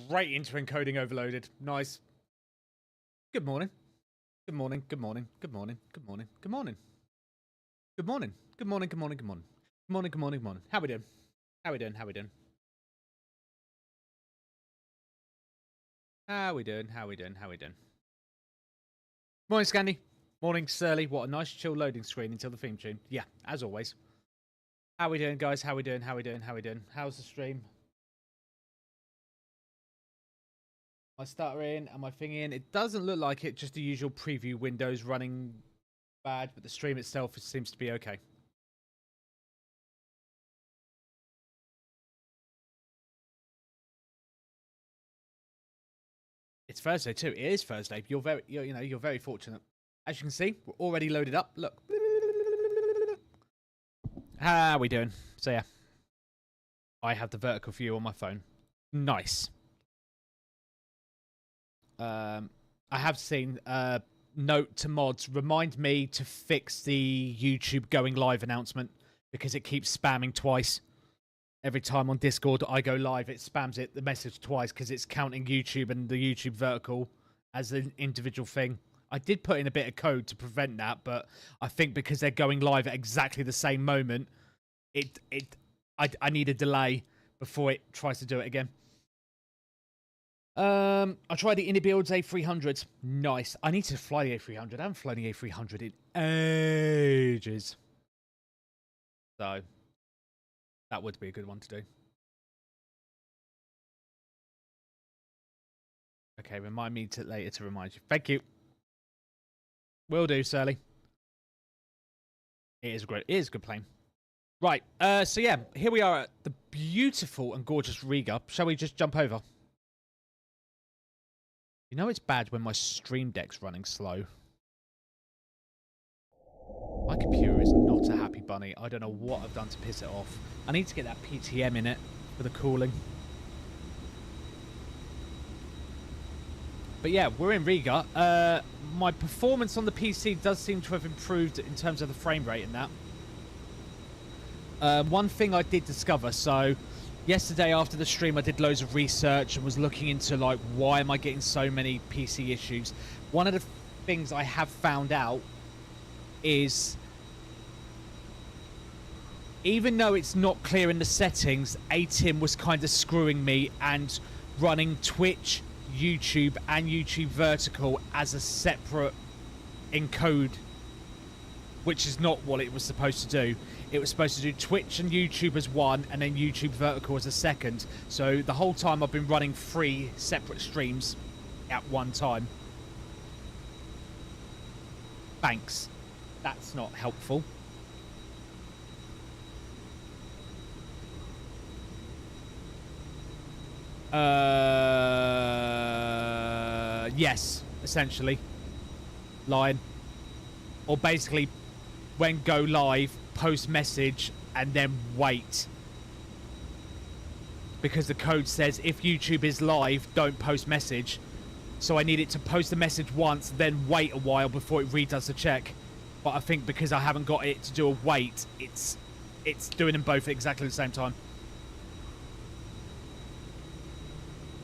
straight into encoding overloaded. Nice. Good morning. Good morning. Good morning. Good morning. Good morning. Good morning. Good morning. Good morning. Good morning. Good morning. Good morning. Good morning. Good morning. How we doing? How we doing? How we doing? How we doing? How we doing? How we doing? Morning, Scandy. Morning, Surly. What a nice chill loading screen until the theme tune. Yeah, as always. How we doing, guys? How we doing? How we doing? How we doing? How's the stream? My starter in and my thing in. It doesn't look like it. Just the usual preview windows running bad, but the stream itself seems to be okay. It's Thursday too. It is Thursday. You're very fortunate. As you can see, we're already loaded up. Look. How we doing? So yeah, I have the vertical view on my phone. Nice. I have seen note to mods, remind me to fix the YouTube going live announcement because it keeps spamming twice. Every time on Discord I go live, it spams the message twice because it's counting YouTube and the YouTube vertical as an individual thing. I did put in a bit of code to prevent that, but I think because they're going live at exactly the same moment, I need a delay before it tries to do it again. I tried the Builds A300. Nice. I need to fly the A300. I haven't flown the A300 in ages. So, that would be a good one to do. Okay, remind me later to remind you. Thank you. Will do, Surly. It is great. It is a good plane. Right. So yeah, here we are at the beautiful and gorgeous Riga. Shall we just jump over? You know it's bad when my stream deck's running slow. My computer is not a happy bunny. I don't know what I've done to piss it off. I need to get that PTM in it for the cooling. But yeah, we're in Riga. My performance on the PC does seem to have improved in terms of the frame rate and that. One thing I did discover, so yesterday after the stream I did loads of research and was looking into like why am I getting so many PC issues. One of the things I have found out is even though it's not clear in the settings, ATIM was kind of screwing me and running Twitch, YouTube and YouTube vertical as a separate encode, which is not what it was supposed to do. It was supposed to do Twitch and YouTube as one and then YouTube vertical as a second. So the whole time I've been running 3 separate streams at one time. Thanks. That's not helpful. Yes, essentially. Line. Or basically, when go live, post message, and then wait. Because the code says if YouTube is live, don't post message. So I need it to post the message once, then wait a while before it redoes the check. But I think because I haven't got it to do a wait, it's doing them both at exactly the same time.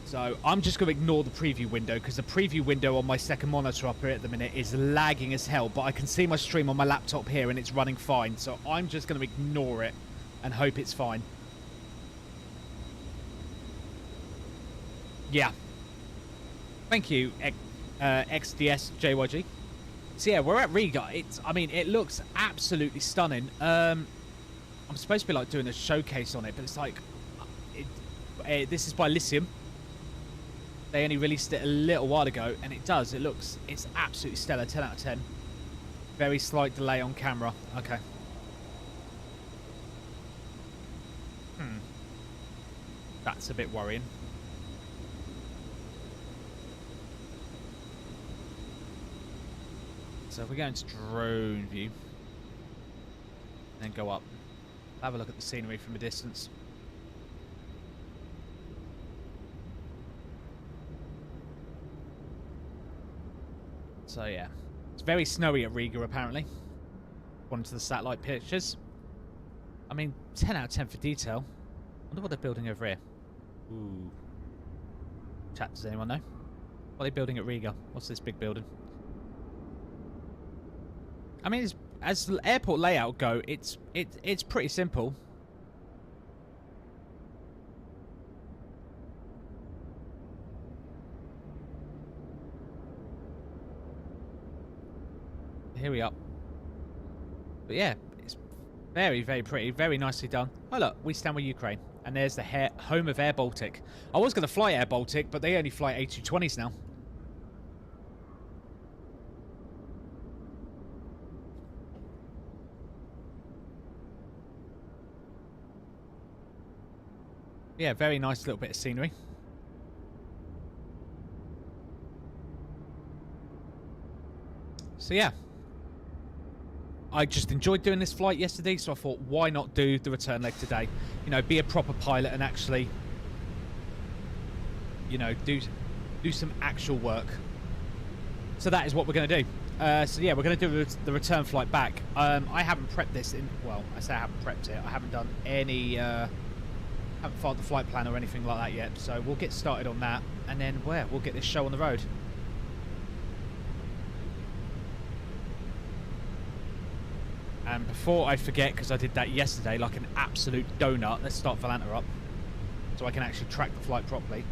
So I'm just going to ignore the preview window because the preview window on my second monitor up here at the minute is lagging as hell. But I can see my stream on my laptop here and it's running fine. So I'm just going to ignore it and hope it's fine. Yeah. Thank you, XDSJYG. So yeah, we're at Riga. It looks absolutely stunning. I'm supposed to be like doing a showcase on it, but it's like, this is by Lyceum. They only released it a little while ago, and it does. It's absolutely stellar. 10 out of 10. Very slight delay on camera. Okay. That's a bit worrying. So if we go into drone view, and then go up, have a look at the scenery from a distance. So yeah, it's very snowy at Riga apparently. According to the satellite pictures. I mean, 10 out of 10 for detail. I wonder what they're building over here. Ooh. Chat, does anyone know? What are they building at Riga? What's this big building? I mean, as the airport layout go, it's pretty simple. Here we are. But yeah, it's very, very pretty, very nicely done. Oh look, we stand with Ukraine. And there's the home of Air Baltic. I was going to fly Air Baltic, but they only fly A220s now. Yeah, very nice little bit of scenery. So yeah. I just enjoyed doing this flight yesterday, so I thought, why not do the return leg today? You know, be a proper pilot and actually, you know, do some actual work. So that is what we're going to do. So yeah, we're going to do the return flight back. I haven't prepped this in, well, I say I haven't prepped it. I haven't done any, haven't filed the flight plan or anything like that yet. So we'll get started on that, and then we'll get this show on the road. And before I forget, because I did that yesterday like an absolute donut, let's start Volanta up so I can actually track the flight properly.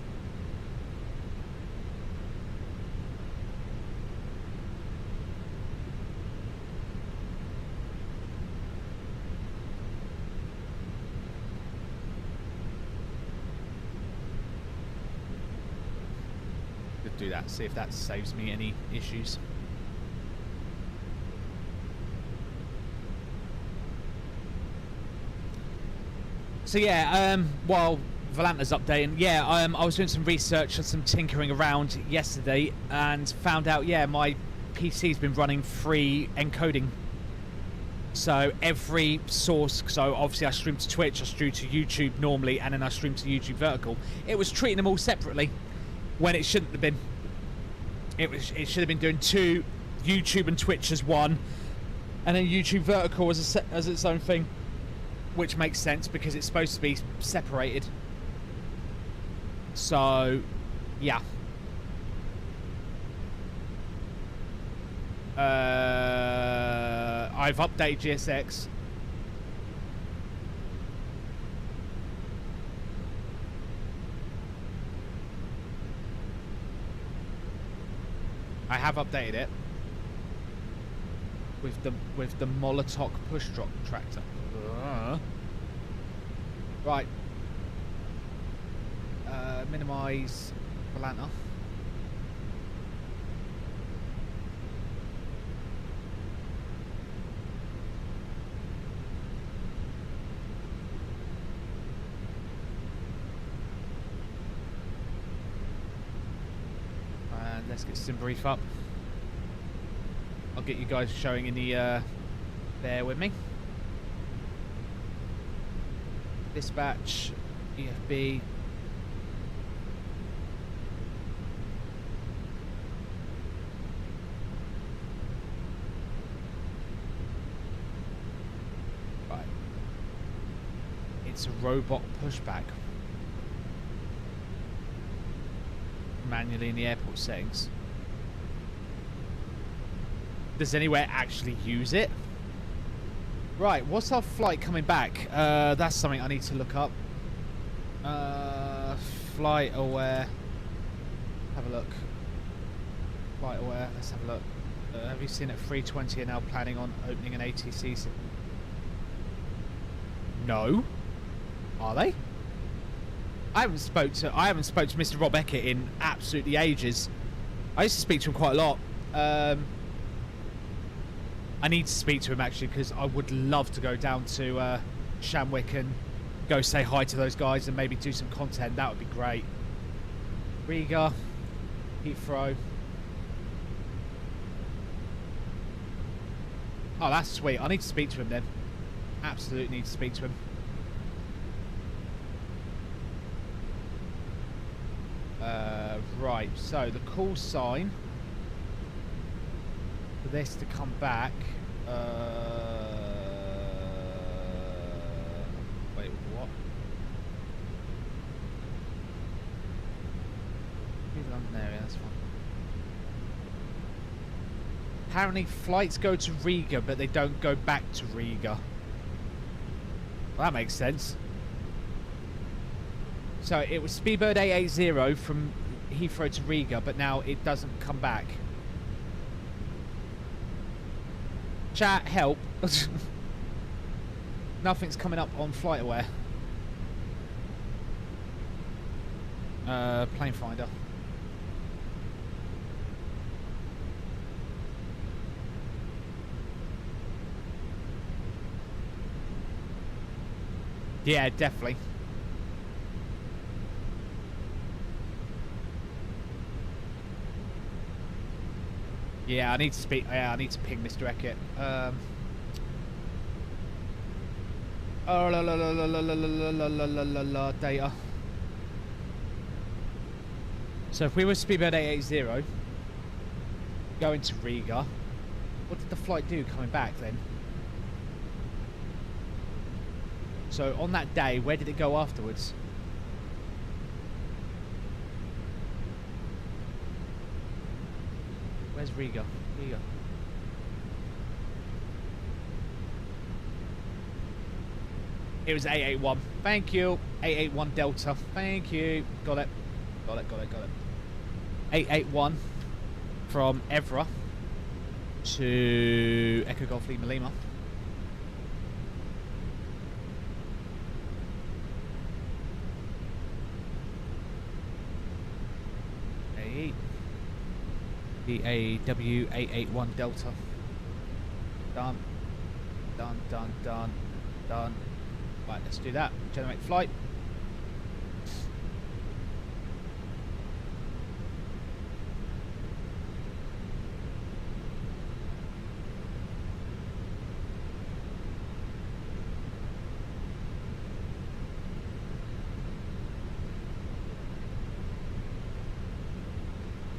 Could do that, see if that saves me any issues. So yeah, while Volanta's updating, yeah, I was doing some research and some tinkering around yesterday and found out, yeah, my PC's been running free encoding. So every source, so obviously I stream to Twitch, I stream to YouTube normally, and then I stream to YouTube Vertical. It was treating them all separately when it shouldn't have been. It should have been doing two, YouTube and Twitch as one, and then YouTube Vertical as its own thing. Which makes sense because it's supposed to be separated. So, yeah. I've updated GSX. I have updated it with the Molotov push drop tractor. Right. Minimize Volanta. And let's get sim brief up. I'll get you guys showing in the bear with me. Dispatch, EFB. Right. It's a robot pushback. Manually in the airport settings. Does anywhere actually use it? Right, what's our flight coming back? That's something I need to look up. Flight aware. Have a look. Flight aware, let's have a look. Have you seen at 3:20 are now planning on opening an ATC? No. Are they? I haven't spoke to Mr. Rob Eckert in absolutely ages. I used to speak to him quite a lot. I need to speak to him actually because I would love to go down to Shamwick and go say hi to those guys and maybe do some content. That would be great. Riga, Heathrow. Oh, that's sweet. I need to speak to him then. Absolutely need to speak to him. Right, so the call sign for this to come back. Wait, what? London area, that's fine. Apparently flights go to Riga, but they don't go back to Riga. Well, that makes sense. So it was Speedbird 880 from Heathrow to Riga, but now it doesn't come back. Chat, help. Nothing's coming up on FlightAware. Plane finder. Yeah, definitely. Yeah, I need to speak. Yeah, I need to ping Mr. Eckett. Oh, la data. So if we were Speedbird 880 going to Riga, what did the flight do coming back then? So on that day, where did it go afterwards? Where's Riga? Riga. It was 881. Thank you. 881 Delta. Thank you. Got it. Got it, got it, got it. 881 from Evra to Echo Golf Lima Lima. DAW 881 Delta. Done. Done, done, done, done. Right, let's do that. Generate flight.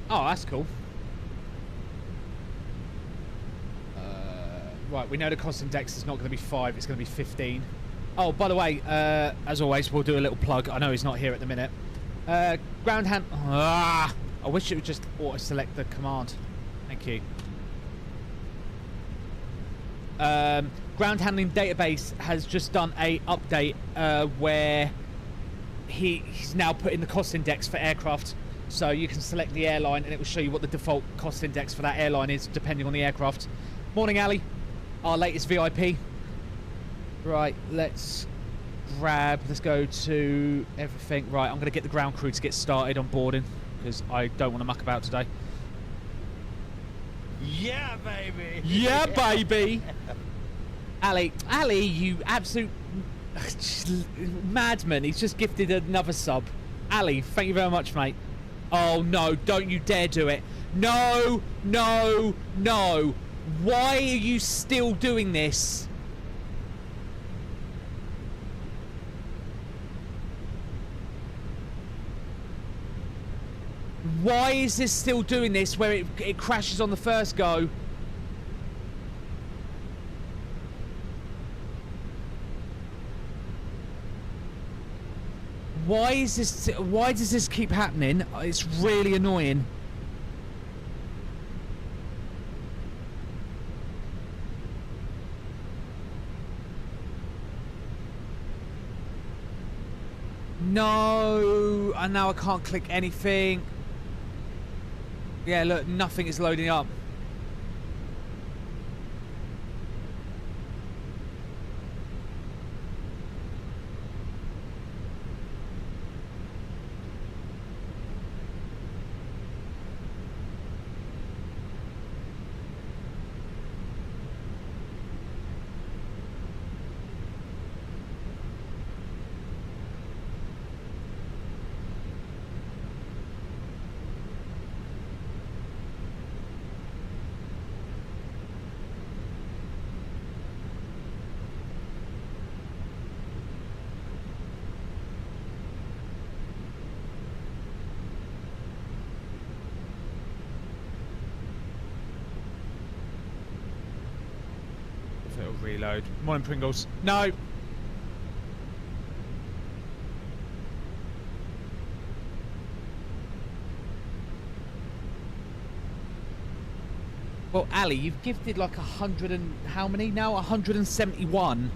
Oh, that's cool. Right, we know the cost index is not going to be 5, it's going to be 15. Oh, by the way, as always, we'll do a little plug. I know he's not here at the minute. Ground hand... I wish it would just auto-select the command. Thank you. Ground handling database has just done a update where he's now put in the cost index for aircraft. So you can select the airline and it will show you what the default cost index for that airline is, depending on the aircraft. Morning, Ali. Our latest VIP. Right, let's go to everything. Right, I'm going to get the ground crew to get started on boarding because I don't want to muck about today. Yeah, baby. Yeah, baby. Ali, you absolute madman. He's just gifted another sub. Ali, thank you very much, mate. Oh, no, don't you dare do it. No, no, no. Why are you still doing this? Why is this still doing this where it crashes on the first go? Why does this keep happening? It's really annoying. No, and now I can't click anything. Yeah, look, nothing is loading up. Reload. Morning, Pringles. No. Well, Ali, you've gifted like 100 and... How many now? 171.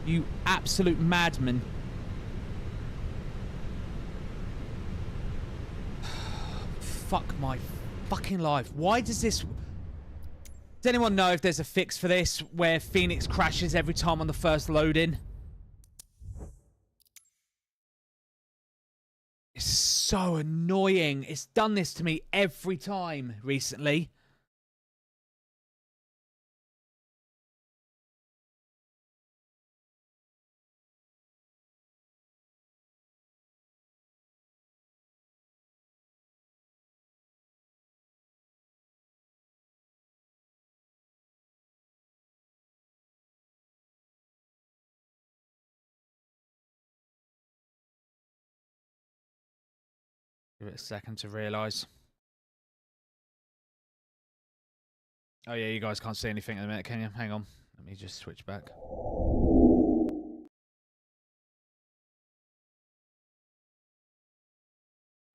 You absolute madman. Fuck my fucking life. Why does this... Does anyone know if there's a fix for this where Phoenix crashes every time on the first load-in? It's so annoying. It's done this to me every time recently. Give it a second to realise. Oh yeah, you guys can't see anything in a minute, can you? Hang on. Let me just switch back.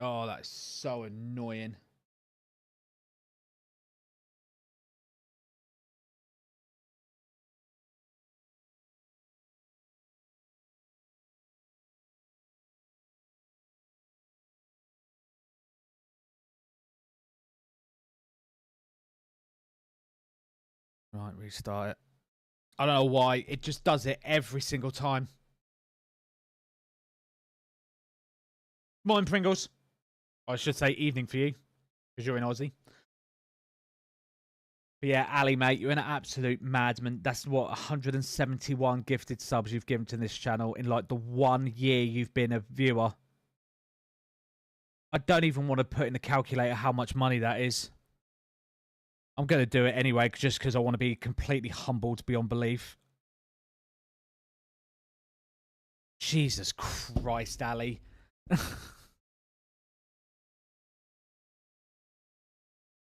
Oh, that's so annoying. Right, restart it. I don't know why. It just does it every single time. Morning, Pringles. I should say evening for you, because you're in Aussie. But yeah, Ali, mate, you're an absolute madman. That's what, 171 gifted subs you've given to this channel in like the 1 year you've been a viewer. I don't even want to put in the calculator how much money that is. I'm going to do it anyway, just because I want to be completely humbled beyond belief. Jesus Christ, Ali.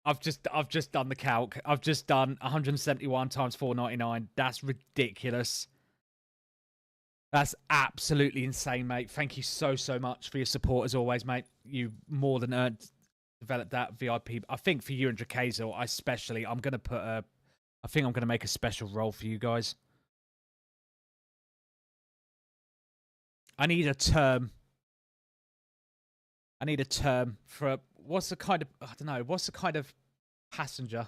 I've just done the calc. I've just done 171 times 499. That's ridiculous. That's absolutely insane, mate. Thank you so much for your support as always, mate. You more than earned. Developed that VIP. I think for you and Dracazel, especially, I'm gonna put a. I think I'm gonna make a special role for you guys. I need a term. I need a term for what's the kind of, I don't know, what's the kind of passenger?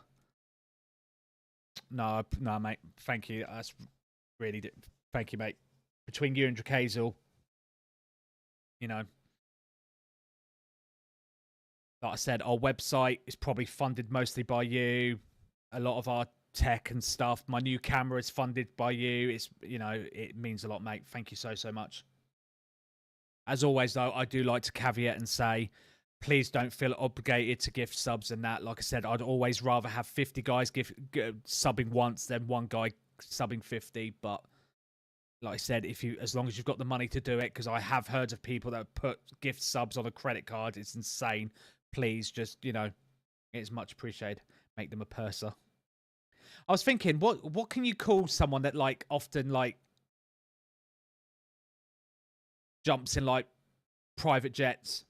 No, mate. Thank you. That's really, thank you, mate. Between you and Dracazel, you know, like I said, our website is probably funded mostly by you. A lot of our tech and stuff. My new camera is funded by you. It's, you know, it means a lot, mate. Thank you so much. As always, though, I do like to caveat and say, please don't feel obligated to gift subs and that. Like I said, I'd always rather have 50 guys subbing once than one guy subbing 50. But like I said, as long as you've got the money to do it, because I have heard of people that put gift subs on a credit card. It's insane. Please just, you know, it's much appreciated. Make them a purser. I was thinking, what can you call someone that like often like jumps in like private jets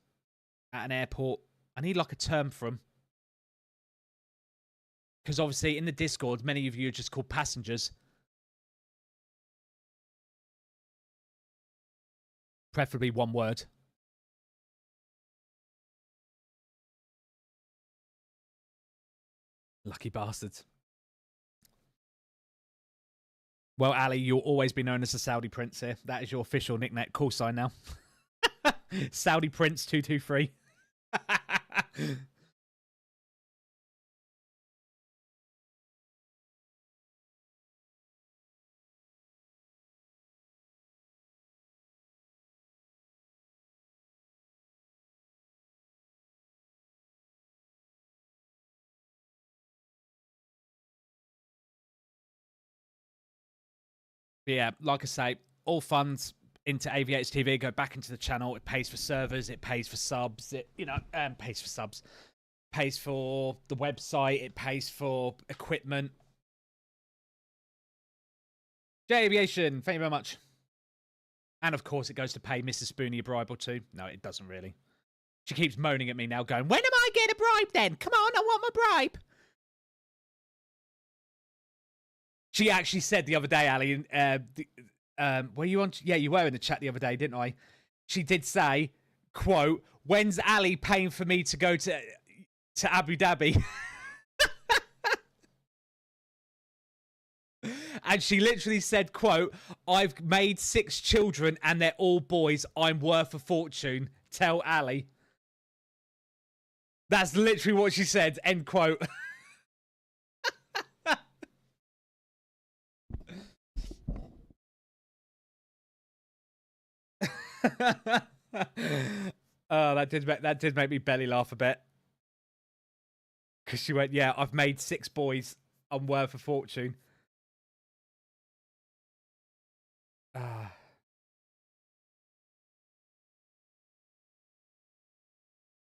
at an airport? I need like a term for them. Because obviously in the Discord, many of you are just called passengers. Preferably one word. Lucky bastards. Well, Ali, you'll always be known as the Saudi Prince here. That is your official nickname, call sign now. Saudi Prince 223. But yeah, like I say, all funds into Aviators TV go back into the channel. It pays for servers, it pays for subs, it, you know, pays for subs, pays for the website, it pays for equipment. J Aviation, thank you very much. And of course, it goes to pay Mrs. Spoony a bribe or two. No, it doesn't really. She keeps moaning at me now, going, "When am I getting a bribe then? Come on, I want my bribe." She actually said the other day, Ali, were you on? Yeah, you were in the chat the other day, didn't I? She did say, quote, when's Ali paying for me to go to Abu Dhabi? And she literally said, quote, I've made 6 children and they're all boys. I'm worth a fortune. Tell Ali. That's literally what she said. End quote. Oh, that did make me belly laugh a bit. Because she went, yeah, I've made 6 boys. I'm worth a fortune.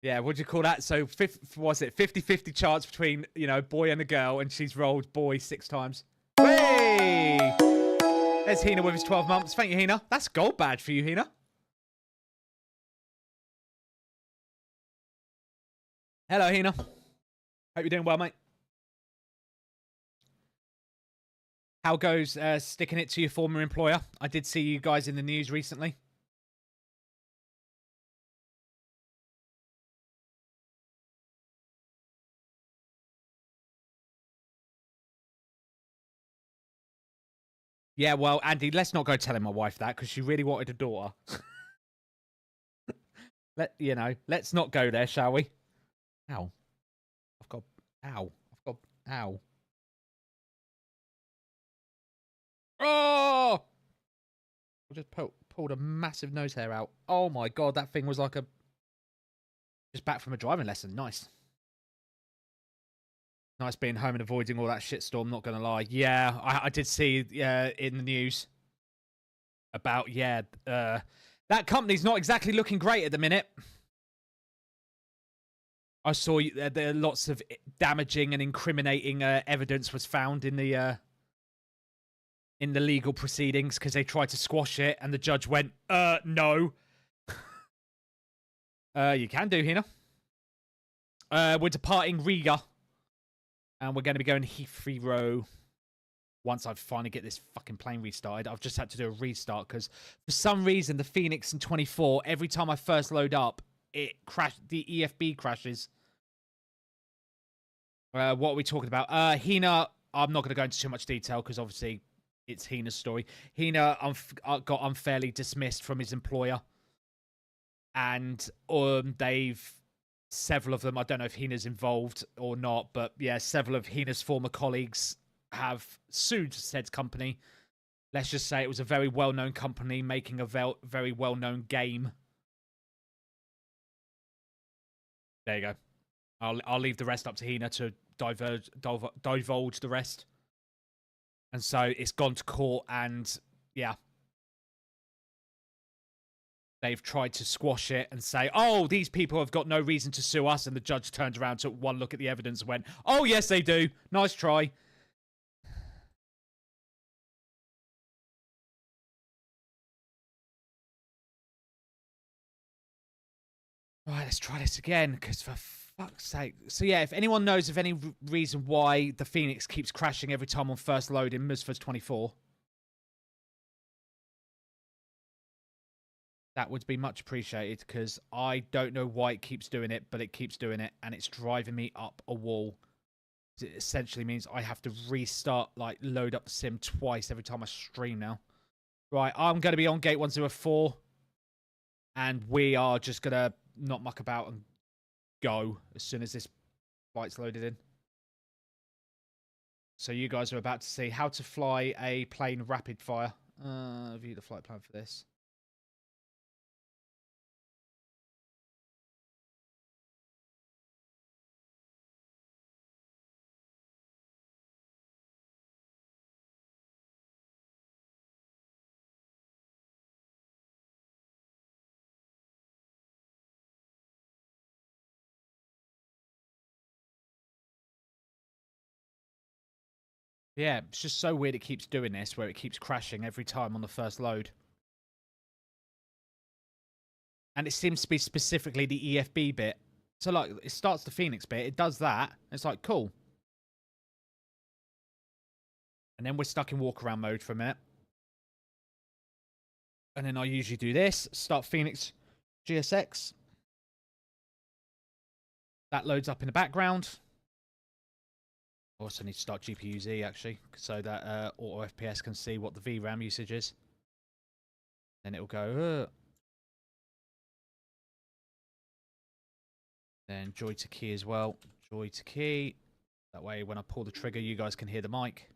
Yeah, what do you call that? So, was it 50-50 chance between, you know, boy and a girl, and she's rolled boy 6 times. Hey! There's Hina with his 12 months. Thank you, Hina. That's gold badge for you, Hina. Hello, Hina. Hope you're doing well, mate. How goes sticking it to your former employer? I did see you guys in the news recently. Yeah, well, Andy, let's not go telling my wife that because she really wanted a daughter. Let's not go there, shall we? Ow. Ow. Oh! I just pulled a massive nose hair out. Oh my god, that thing was like just back from a driving lesson. Nice. Nice being home and avoiding all that shitstorm, not gonna lie. Yeah, I did see in the news about, that company's not exactly looking great at the minute. I saw there lots of damaging and incriminating evidence was found in the legal proceedings because they tried to squash it and the judge went, no. You can do, Hina. We're departing Riga. And we're going to be going Heathrow once I finally get this fucking plane restarted. I've just had to do a restart because for some reason the Phoenix in 24, every time I first load up, it crashed. The EFB crashes. What are we talking about? Hina, I'm not going to go into too much detail because obviously it's Hina's story. Hina got unfairly dismissed from his employer. And several of them, I don't know if Hina's involved or not, but yeah, several of Hina's former colleagues have sued said company. Let's just say it was a very well-known company making a very well-known game. There you go. I'll leave the rest up to Hina to divulge the rest. And so it's gone to court and, yeah. They've tried to squash it and say, oh, these people have got no reason to sue us. And the judge turned around, took one look at the evidence and went, oh, yes, they do. Nice try. Right, let's try this again, because for fuck's sake. So, yeah, if anyone knows of any reason why the Phoenix keeps crashing every time on first load in Musford's 24, that would be much appreciated, because I don't know why it keeps doing it, but it keeps doing it, and it's driving me up a wall. It essentially means I have to restart, like, load up the sim twice every time I stream now. Right, I'm going to be on gate 104, and we are just going to not muck about and go as soon as this flight's loaded in. So you guys are about to see how to fly a plane rapid fire. View the flight plan for this. Yeah, it's just so weird it keeps doing this, where it keeps crashing every time on the first load. And it seems to be specifically the EFB bit. So, like, it starts the Phoenix bit, it does that, it's like, cool. And then we're stuck in walk around mode for a minute. And then I usually do this. Start Phoenix GSX. That loads up in the background. I also need to start GPU-Z actually, so that auto FPS can see what the VRAM usage is. Then it'll go. Then joy to key as well. Joy to key. That way, when I pull the trigger, you guys can hear the mic.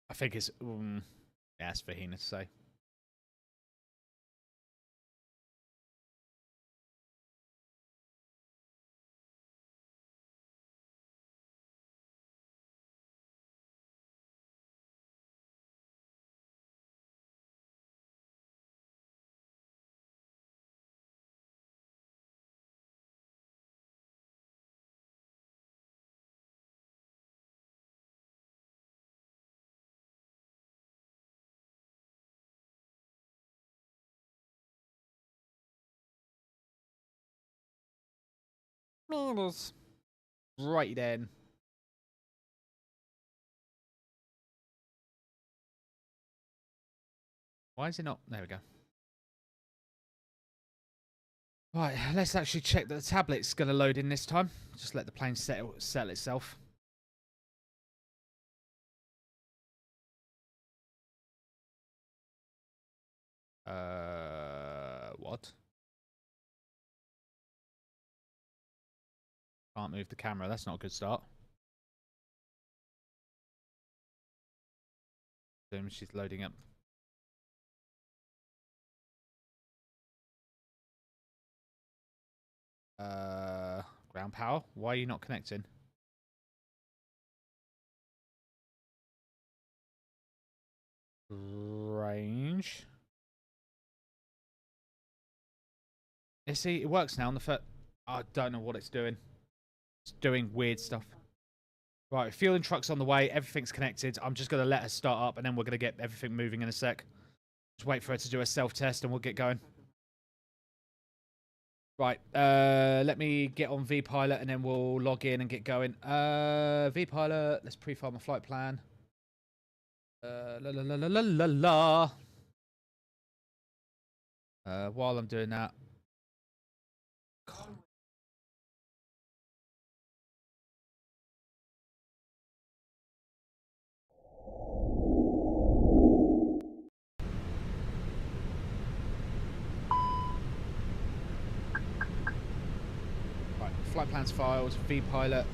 I think it's yeah, it's for Hina to say. Right then. Why is it not? There we go. Right, let's actually check that the tablet's going to load in this time. Just let the plane settle itself. What? Can't move the camera. That's not a good start. She's loading up. Ground power. Why are you not connecting? Range. You see, it works now on the foot. I don't know what it's doing. It's doing weird stuff. Right, fueling truck's on the way. Everything's connected. I'm just going to let her start up, and then we're going to get everything moving in a sec. Just wait for her to do a self-test, and we'll get going. Right, let me get on vPilot, and then we'll log in and get going. vPilot, let's pre-file my flight plan. While I'm doing that... God. Right, flight plans files, vPilot.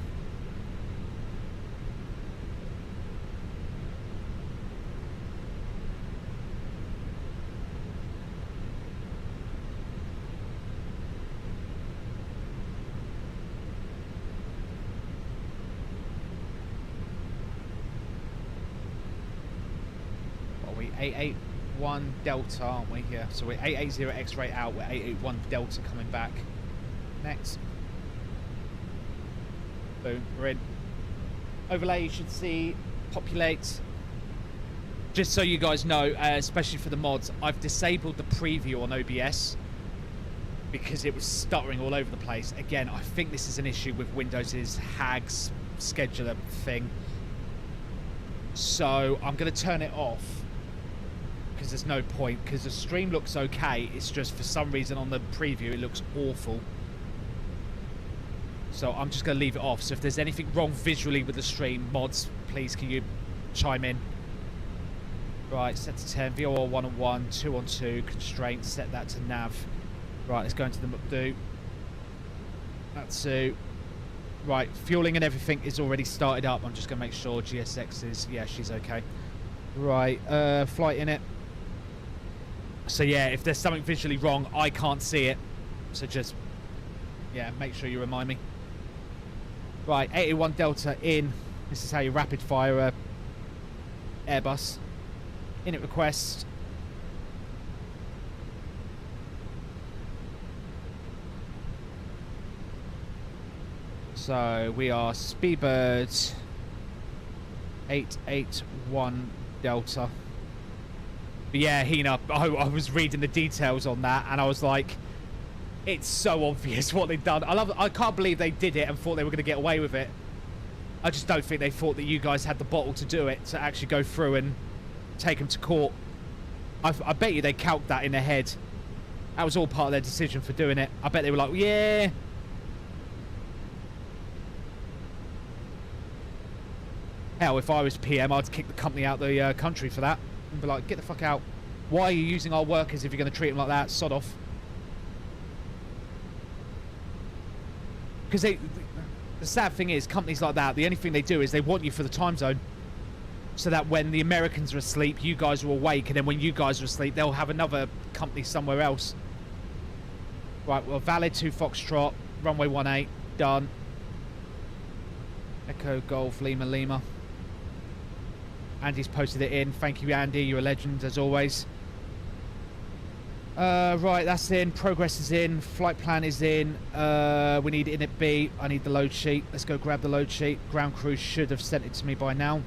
What are we? 881 Delta, aren't we? Yeah. So we're 880 X-ray out. We're 881 Delta coming back. Next. Boom, we're in. Overlay, you should see, populate. Just so you guys know, especially for the mods, I've disabled the preview on OBS because it was stuttering all over the place. Again, I think this is an issue with Windows's HAGS scheduler thing. So I'm going to turn it off because there's no point, because the stream looks okay. It's just for some reason on the preview it looks awful. So I'm just going to leave it off. So if there's anything wrong visually with the stream, mods, please can you chime in. Right, set to 10, VOR 1 on 1, 2 on 2, constraint, set that to nav. Right, let's go into the McDo. That's 2. Right, fueling and everything is already started up. I'm just going to make sure GSX is, yeah, she's okay. Right, flight in it. So yeah, if there's something visually wrong, I can't see it. So just, yeah, make sure you remind me. Right, 81 Delta in. This is how you rapid fire Airbus. Init request. So we are Speedbird 881 Delta. But yeah, Hina, I was reading the details on that and I was like, It's so obvious what they've done. I can't believe they did it and thought they were going to get away with it. I just don't think they thought that you guys had the bottle to do it, to actually go through and take them to court. I bet you they calced that in their head. That was all part of their decision for doing it. I bet they were like, yeah. Hell, if I was PM, I'd kick the company out the country for that. And be like, get the fuck out. Why are you using our workers if you're going to treat them like that? Sod off. Because the sad thing is, companies like that, the only thing they do is they want you for the time zone. So that when the Americans are asleep, you guys are awake. And then when you guys are asleep, they'll have another company somewhere else. Right, well, valid 2 Foxtrot, runway 18, done. Echo Golf, Lima, Lima. Andy's posted it in. Thank you, Andy. You're a legend, as always. Right, that's in. Progress is in. Flight plan is in. We need init B. I need the load sheet. Let's go grab the load sheet. Ground crew should have sent it to me by now.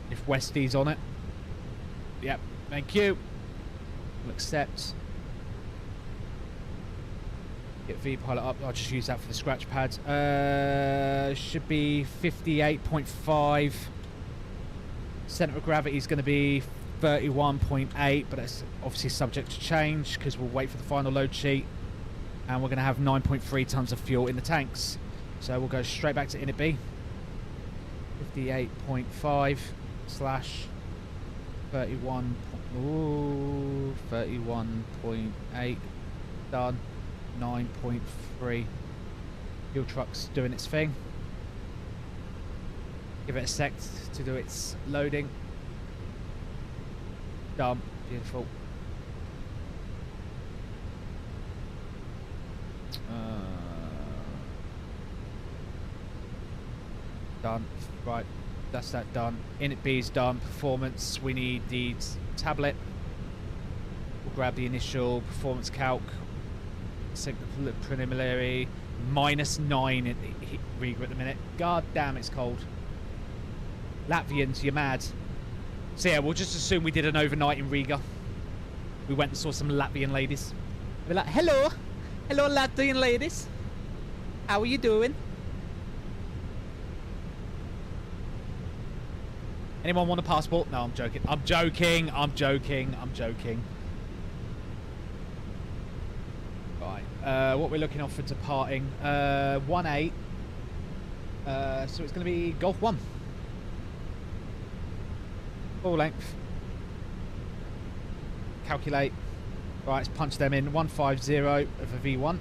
If Westy's on it. Yep, thank you. We'll accept. Get V-pilot up. I'll just use that for the scratch pad. Should be 58.5. Centre of gravity is going to be 31.8, but that's obviously subject to change because we'll wait for the final load sheet. And we're going to have 9.3 tons of fuel in the tanks. So we'll go straight back to init B. 58.5 slash 31. Ooh, 31.8. Done. 9.3. Fuel truck's doing its thing. Give it a sec to do its loading. Done. Beautiful. Done. Right. That's that done. Init B is done. Performance. We need the tablet. We'll grab the initial performance calc. Sync the preliminary. -9 in Riga at the minute. God damn, it's cold. Latvians, you're mad. So yeah, we'll just assume we did an overnight in Riga. We went and saw some Latvian ladies. We're like, hello. Hello, Latvian ladies. How are you doing? Anyone want a passport? No, I'm joking. I'm joking. I'm joking. I'm joking. Right. What we're looking off for departing. 18. So it's going to be Golf 1. Full length. Calculate. Right, let's punch them in. 150 of a V1.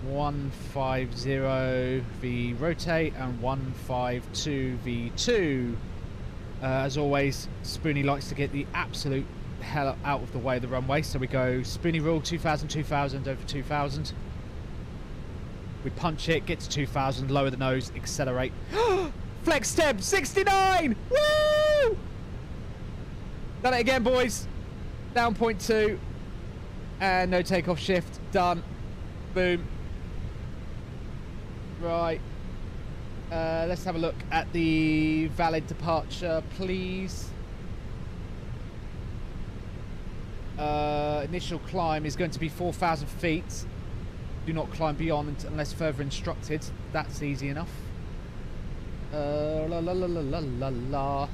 150 V rotate and 152 V2. As always, Spoony likes to get the absolute hell out of the way of the runway, so we go Spoony rule 2000, 2000 over 2000. We punch it, get to 2000, lower the nose, accelerate. Flex step 69! Woo! Done it again, boys. Down 0.2 and no takeoff shift. Done. Boom. Right. Let's have a look at the valid departure, please. Initial climb is going to be 4,000 feet. Do not climb beyond unless further instructed. That's easy enough. La la la la la la la.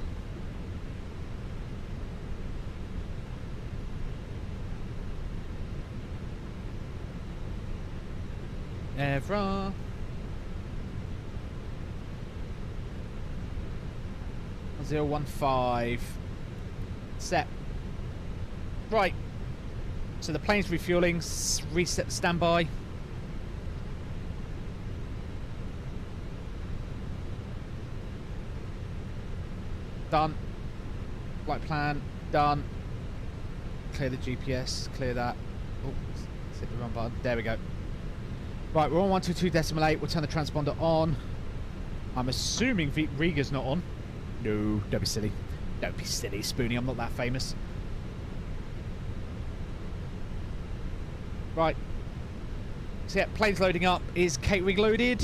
Evra. .015. Set. Right. So the plane's refueling. Reset standby. Done. Flight plan. Done. Clear the GPS. Clear that. Oh, let's hit the run button. There we go. Right, we're on 122.8. We'll turn the transponder on. I'm assuming Riga's not on. No, don't be silly. Don't be silly, Spoony. I'm not that famous. Right. So yeah, plane's loading up. Is Kate Rig loaded?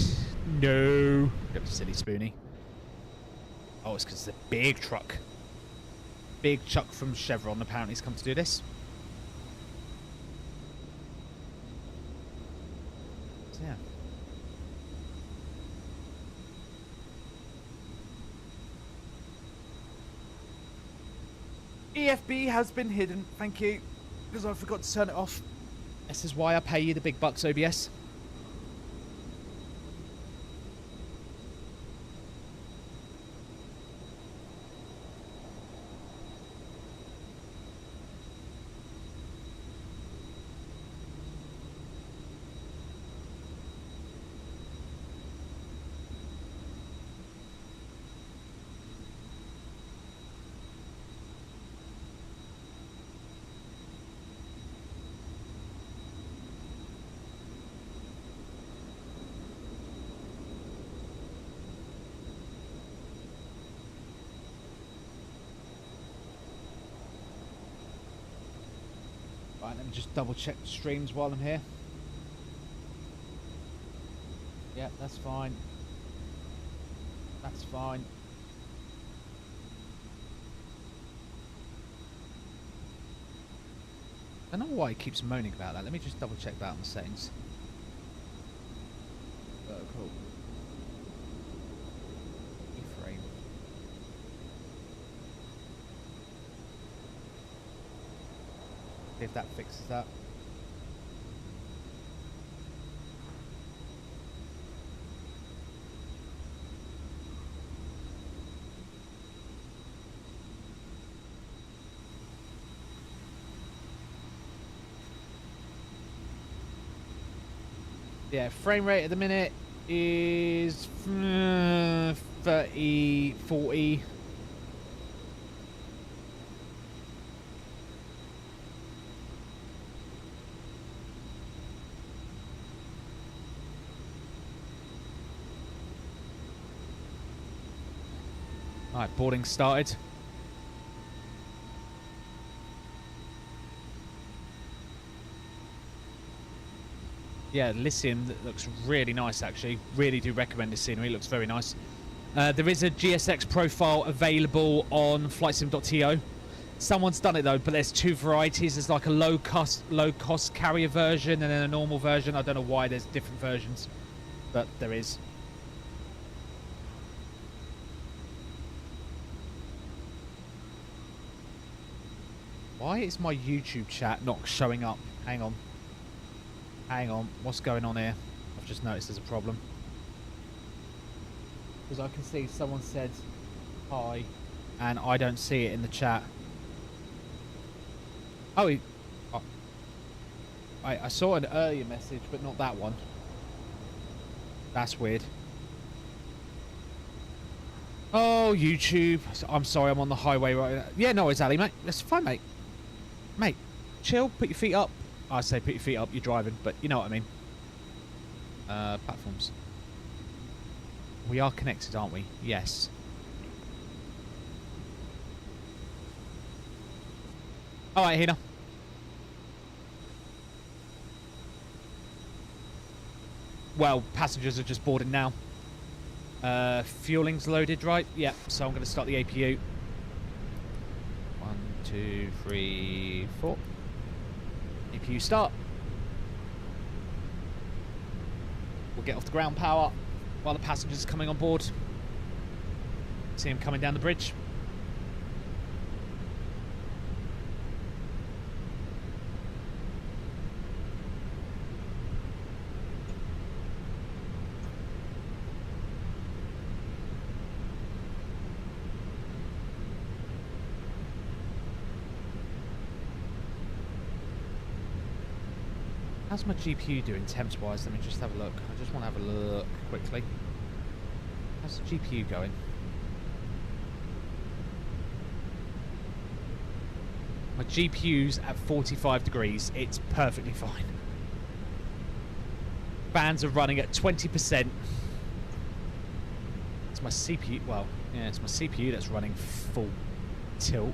No. Don't be silly, Spoony. Oh, it's because it's a big truck. Big Chuck from Chevron apparently has come to do this. So, yeah. EFB has been hidden, thank you, because I forgot to turn it off. This is why I pay you the big bucks, OBS. Right, let me just double check the streams while I'm here. Yeah, that's fine. That's fine. I don't know why he keeps moaning about that. Let me just double check that on the settings. Cool. Keyframe. See if that fixes that. Yeah, frame rate at the minute is 30, 40. Alright, boarding started. Yeah, Lycium looks really nice, actually. Really do recommend this scenery. It looks very nice. There is a GSX profile available on flightsim.to. Someone's done it, though, but there's two varieties. There's like a low-cost carrier version and then a normal version. I don't know why there's different versions, but there is. Why is my YouTube chat not showing up? Hang on. Hang on, what's going on here? I've just noticed there's a problem. Because I can see someone said hi, and I don't see it in the chat. Oh, I saw an earlier message, but not that one. That's weird. Oh, YouTube. I'm sorry, I'm on the highway right now. Yeah, no, it's Ali, mate. That's fine, mate. Mate, chill, put your feet up. I say put your feet up, you're driving, but you know what I mean. Platforms. We are connected, aren't we? Yes. Alright, Hina. Well, passengers are just boarding now. Fueling's loaded, right? Yeah, so I'm going to start the APU. 1, 2, 3, 4. APU start. We'll get off the ground power while the passengers are coming on board. See them coming down the bridge. How's my GPU doing temps-wise? Let me just have a look. I just want to have a look quickly. How's the GPU going? My GPU's at 45 degrees. It's perfectly fine. Fans are running at 20%. It's my CPU. Well, yeah, it's my CPU that's running full tilt.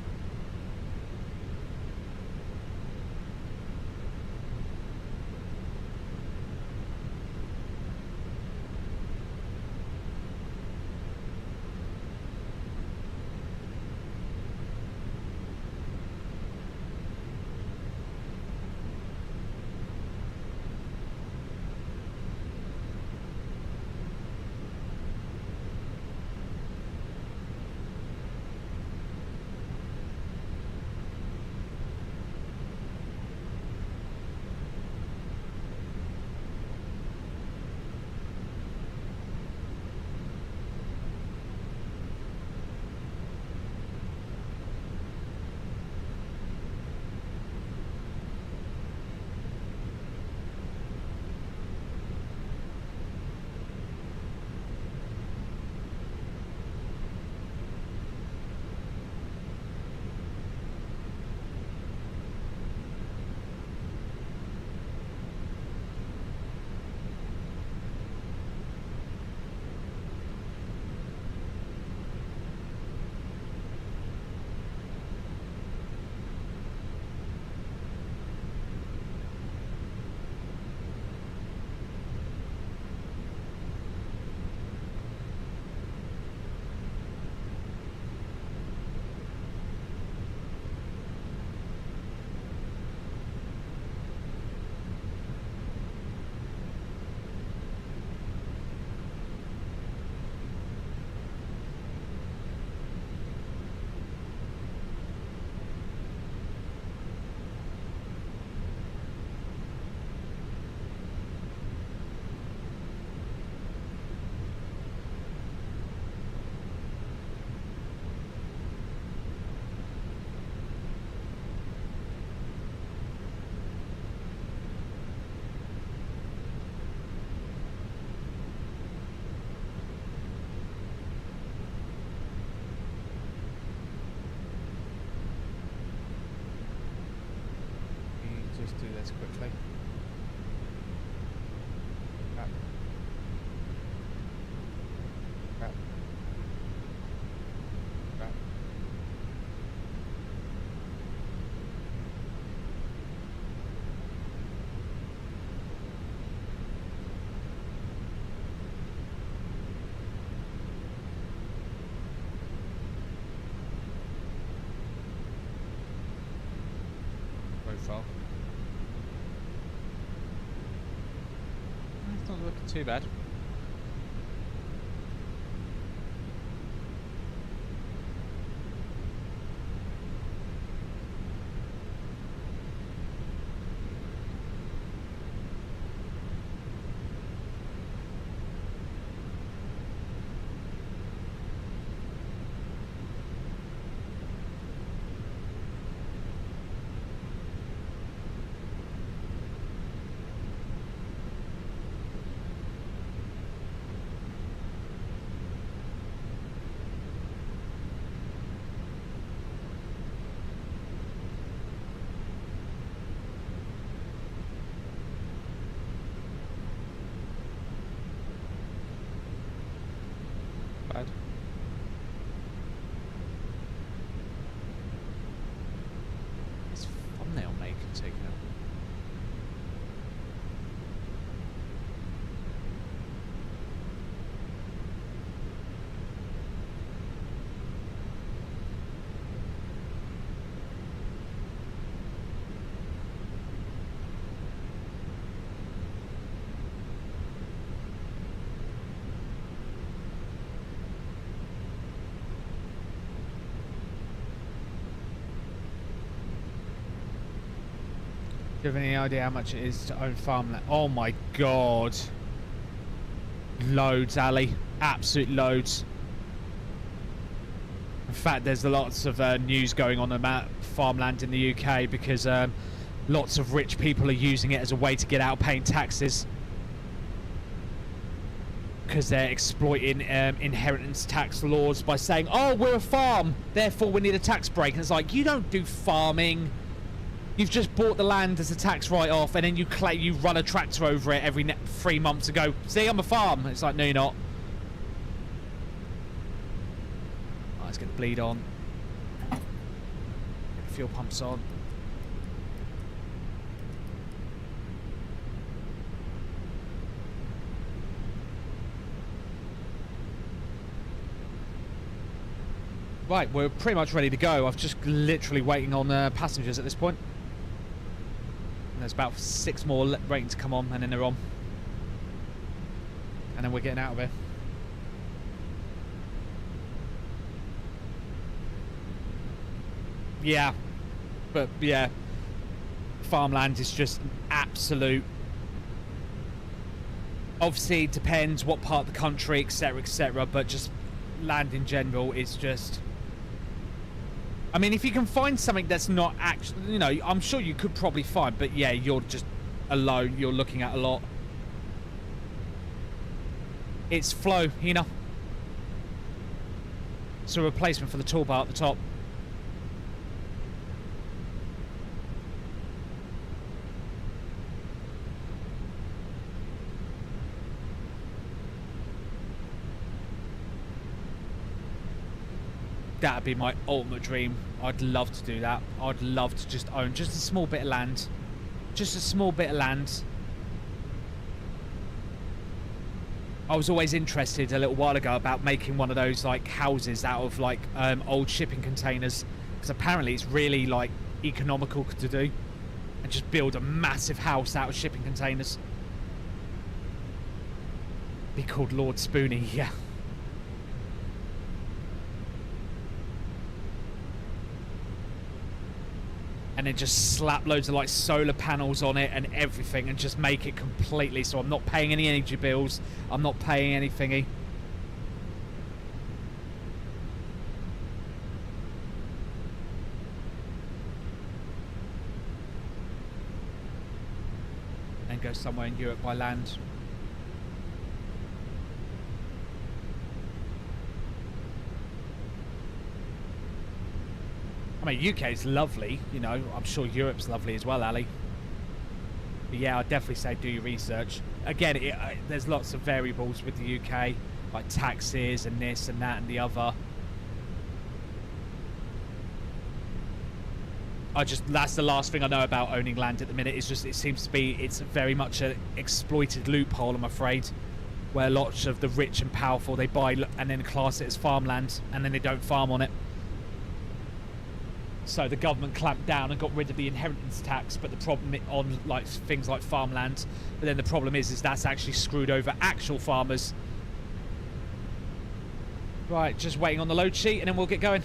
this quickly. Crap. Crap. Crap. Profile. It's not looking too bad. Bad. This thumbnail maker taken out. Do you have any idea how much it is to own farmland? Oh my god. Loads, Ali. Absolute loads. In fact, there's lots of news going on about farmland in the UK because lots of rich people are using it as a way to get out of paying taxes. Because they're exploiting inheritance tax laws by saying, oh, we're a farm, therefore we need a tax break. And it's like, you don't do farming. You've just bought the land as a tax write-off, and then you run a tractor over it every 3 months ago. See, I'm a farm. It's like, no, you're not. Oh, let's get the bleed on. Get the fuel pumps on. Right, we're pretty much ready to go. I'm just literally waiting on passengers at this point. And there's about 6 more waiting to come on, and then they're on. And then we're getting out of here. Yeah. But, yeah. Farmland is just absolute. Obviously, it depends what part of the country, etc., but just land in general is just... I mean, if you can find something that's not actually, you know, I'm sure you could probably find, but yeah, you're just alone. You're looking at a lot. It's flow, Hina. It's a replacement for the toolbar at the top. That'd be my ultimate dream. I'd love to do that. I'd love to just own just a small bit of land. Just a small bit of land. I was always interested a little while ago about making one of those like houses out of like old shipping containers, because apparently it's really like economical to do, and just build a massive house out of shipping containers. Be called Lord Spoony, yeah. And then just slap loads of like solar panels on it and everything, and just make it completely so I'm not paying any energy bills, I'm not paying any thingy. And go somewhere in Europe by land. I mean, UK is lovely, you know. I'm sure Europe's lovely as well, Ali. But yeah, I'd definitely say do your research. Again, there's lots of variables with the UK, like taxes and this and that and the other. That's the last thing I know about owning land at the minute. It's just, it seems to be, it's very much an exploited loophole, I'm afraid, where lots of the rich and powerful, they buy and then class it as farmland, and then they don't farm on it. So the government clamped down and got rid of the inheritance tax, but the problem on like things like farmland, but then the problem is that's actually screwed over actual farmers. Right, just waiting on the load sheet and then we'll get going.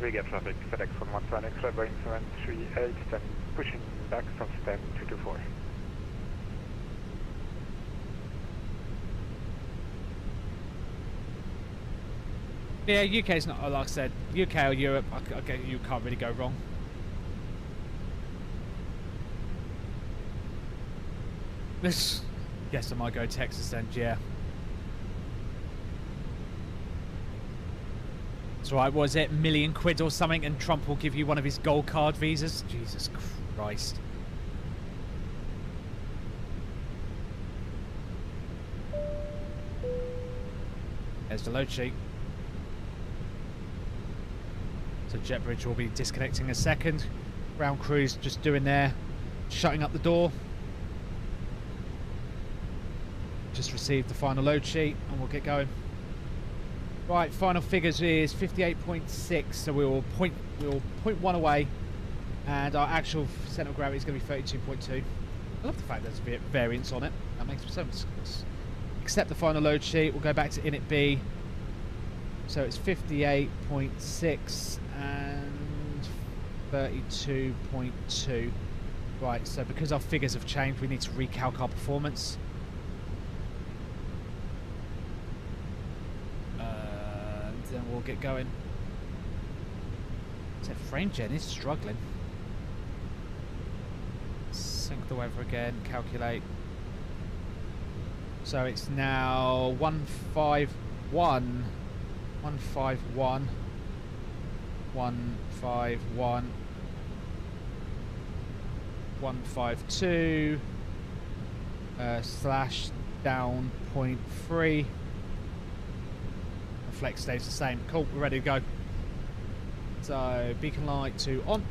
Riga traffic, FedEx 115, extra Boeing 738, then pushing back, south stem 224. Yeah, UK's not, like I said, UK or Europe, you can't really go wrong. This, guess I might go Texas then, yeah. That's right, was it £1 million or something, and Trump will give you one of his gold card visas? Jesus Christ. There's the load sheet. So JetBridge will be disconnecting in a second. Ground crew's just doing their shutting up the door. Just received the final load sheet and we'll get going. Right, final figures is 58.6, so we will point 0.1 away, and our actual centre of gravity is going to be 32.2. I love the fact there's a variance on it. That makes sense. Accept the final load sheet. We'll go back to init B. So it's 58.6 and 32.2. Right, so because our figures have changed, we need to recalc our performance. Then we'll get going. So frame gen is struggling. Sync the weather again, calculate. So it's now 151, 151, 151, 152, slash down 0.3. Flex stays the same. Cool, we're ready to go. So beacon light to on.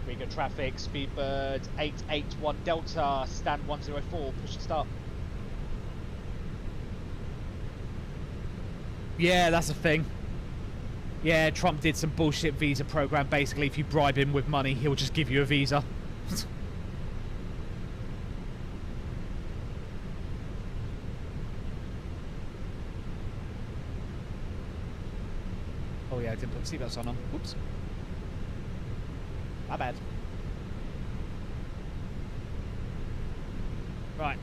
Riga traffic, Speedbird 881 Delta, stand 104, push to start. Yeah, that's a thing. Yeah, Trump did some bullshit visa program. Basically, if you bribe him with money, he'll just give you a visa. Oh yeah, I didn't put seatbelts on them. Whoops. My bad. Right.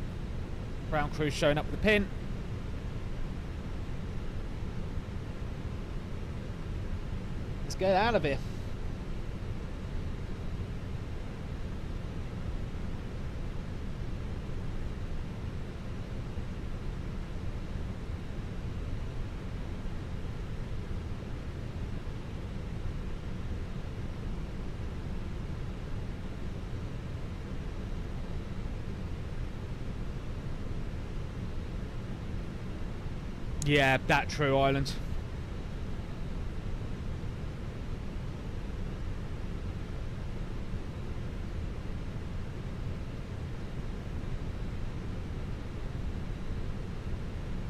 Ground crew showing up with the pin. Let's get out of here. Yeah, that true island.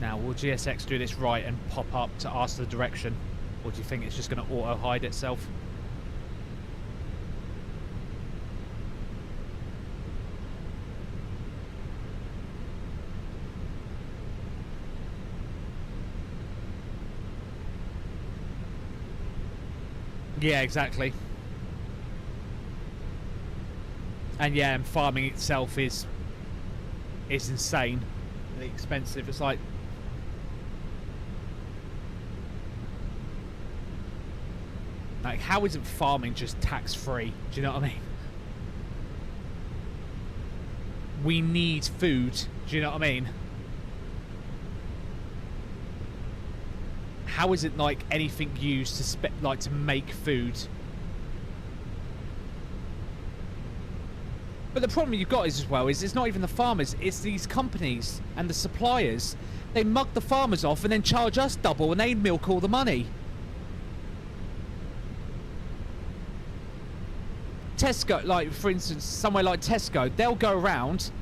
Now, will GSX do this right and pop up to ask the direction? Or do you think it's just going to auto-hide itself? Yeah, exactly. And yeah, and farming itself is insane. Expensive. It's like Like, how isn't farming just tax-free? Do you know what I mean? We need food. Do you know what I mean? How is it like anything used to to make food? But the problem you've got is as well is it's not even the farmers, it's these companies and the suppliers. They mug the farmers off and then charge us double and they milk all the money. Tesco, like for instance, somewhere like Tesco, they'll go around.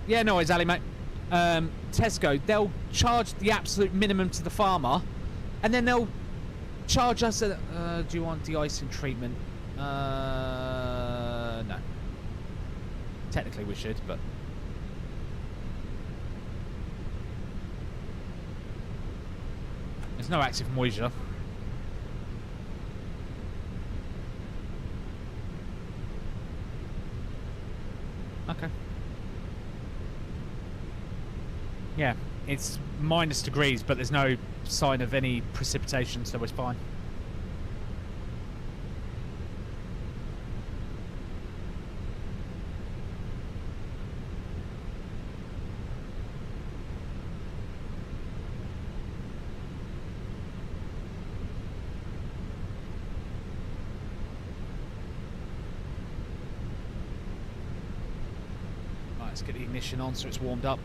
Yeah, no worries, Ali, mate. Tesco, they'll charge the absolute minimum to the farmer, and then they'll charge us. Do you want de-icing treatment? No. Technically, we should, but there's no active moisture. Okay. Yeah, it's minus degrees, but there's no sign of any precipitation, so it's fine. Right, let's get the ignition on so it's warmed up.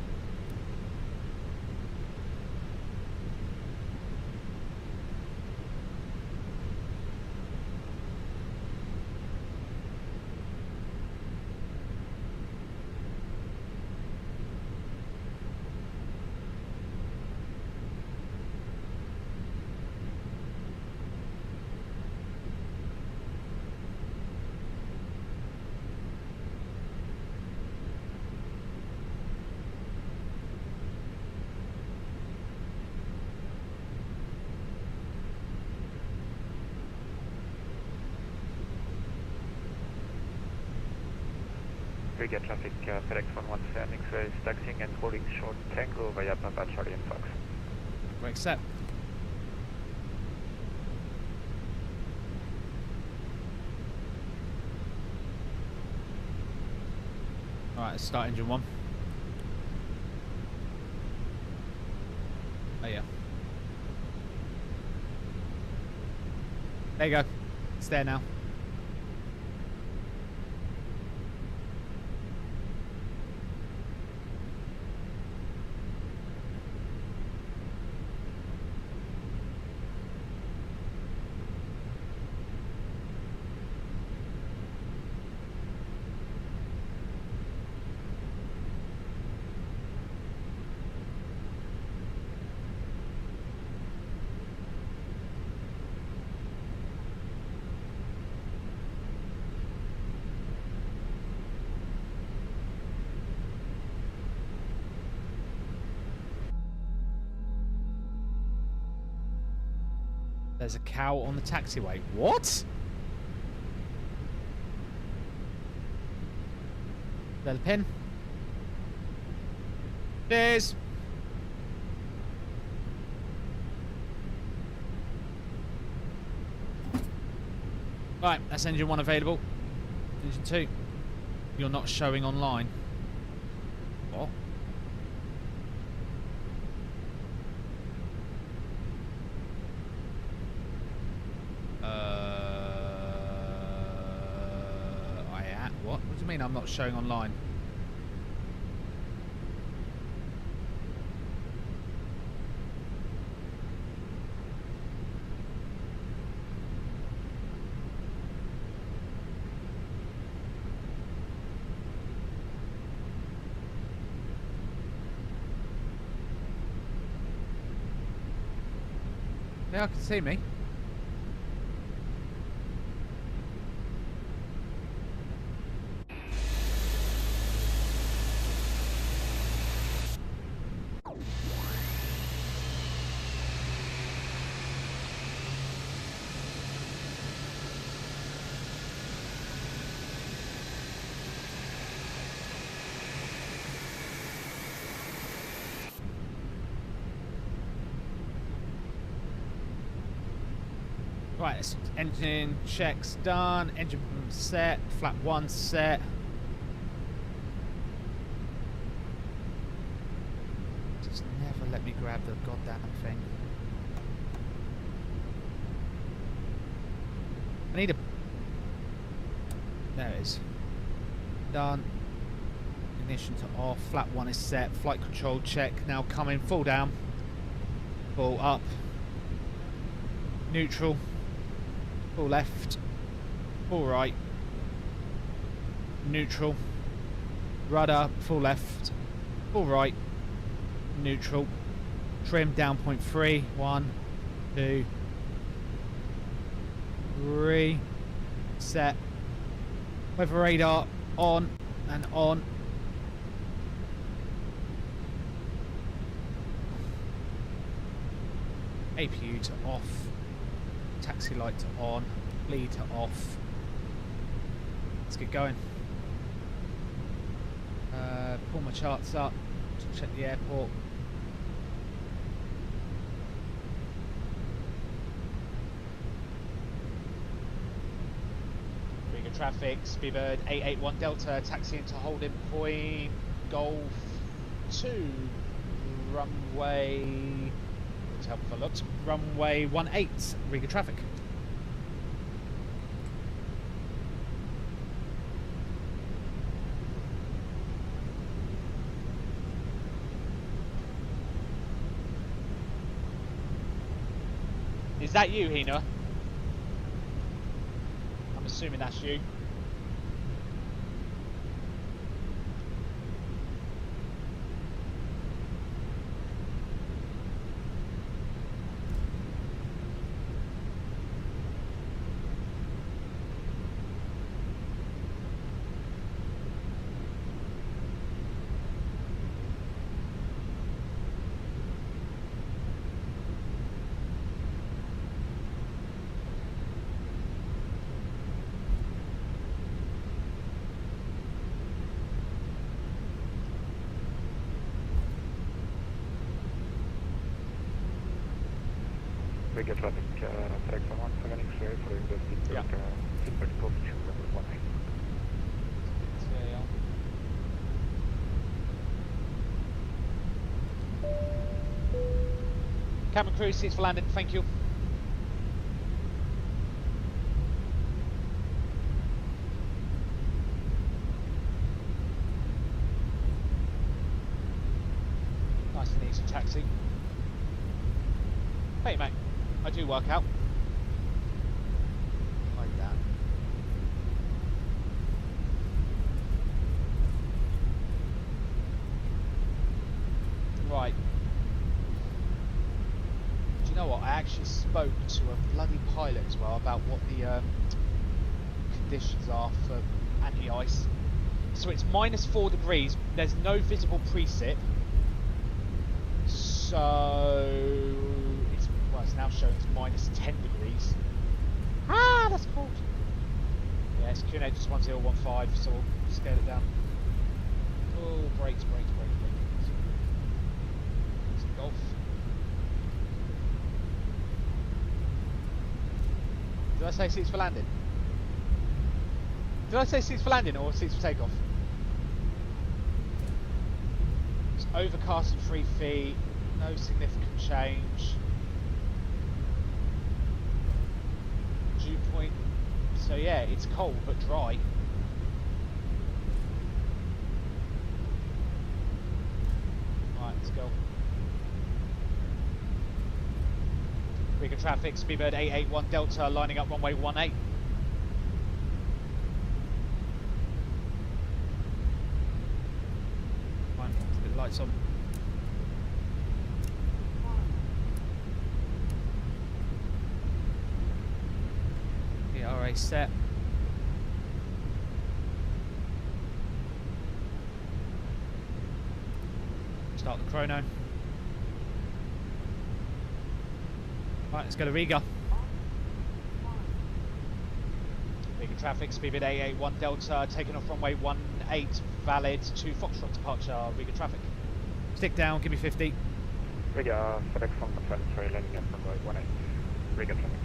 Riga traffic, FedEx 117 X-ray is taxiing and holding short Tango via Papa Charlie and Fox. Great set. Alright, let's start engine 1. Oh yeah. There you go. It's there now. There's a cow on the taxiway. What? There the pin. Cheers. Right, that's engine 1 available. Engine 2. You're not showing online. What? What? What do you mean I'm not showing online? Yeah, I can see me. Right, engine checks done, engine set, flap 1 set. Just never let me grab the goddamn thing. I need a... There it is. Done. Ignition to off, flap 1 is set, flight control check, now coming, full down, full up, neutral, full left, full right, neutral, rudder, full left, full right, neutral, trim down 0.3, 1, 2, 3, set, weather radar on and on. APU to off, taxi light to on, lead to off. Let's get going. Pull my charts up, check the airport. Riga traffic, Speedbird 881 Delta, taxi into holding point, Golf 2, runway... help if I looked. Runway 18, Riga traffic. Is that you, Hina? I'm assuming that's you. Riga traffic, FedEx 17 X-ray following the seatbelt code to level 18. Cabin crew, seats for landing, thank you. Nice and easy taxi. Hey mate, I do work out. Like that. Right. Do you know what? I actually spoke to a bloody pilot as well about what the conditions are for anti-ice. So it's -4 degrees. There's no visible precip. So it's now showing it's -10 degrees. Ah, that's cold. Yeah, it's QNH 1015, so we'll scale it down. Oh, brakes. It's a Golf. Did I say seats for landing? Did I say seats for landing or seats for takeoff? It's overcast and 3 feet, no significant change. Dew point. So yeah, it's cold but dry. Right, let's go. Riga traffic, Speedbird 881 Delta, lining up runway 18. Fine, let's get the lights on. ERA set. Start the chrono. Right, let's go to Riga. Riga traffic, Speedbird 881 Delta, taking off runway 18, valid to Foxtrot departure, Riga traffic. Stick down, give me 50. Riga, FedEx 1 confirmed, sorry, landing at runway 18. Riga traffic.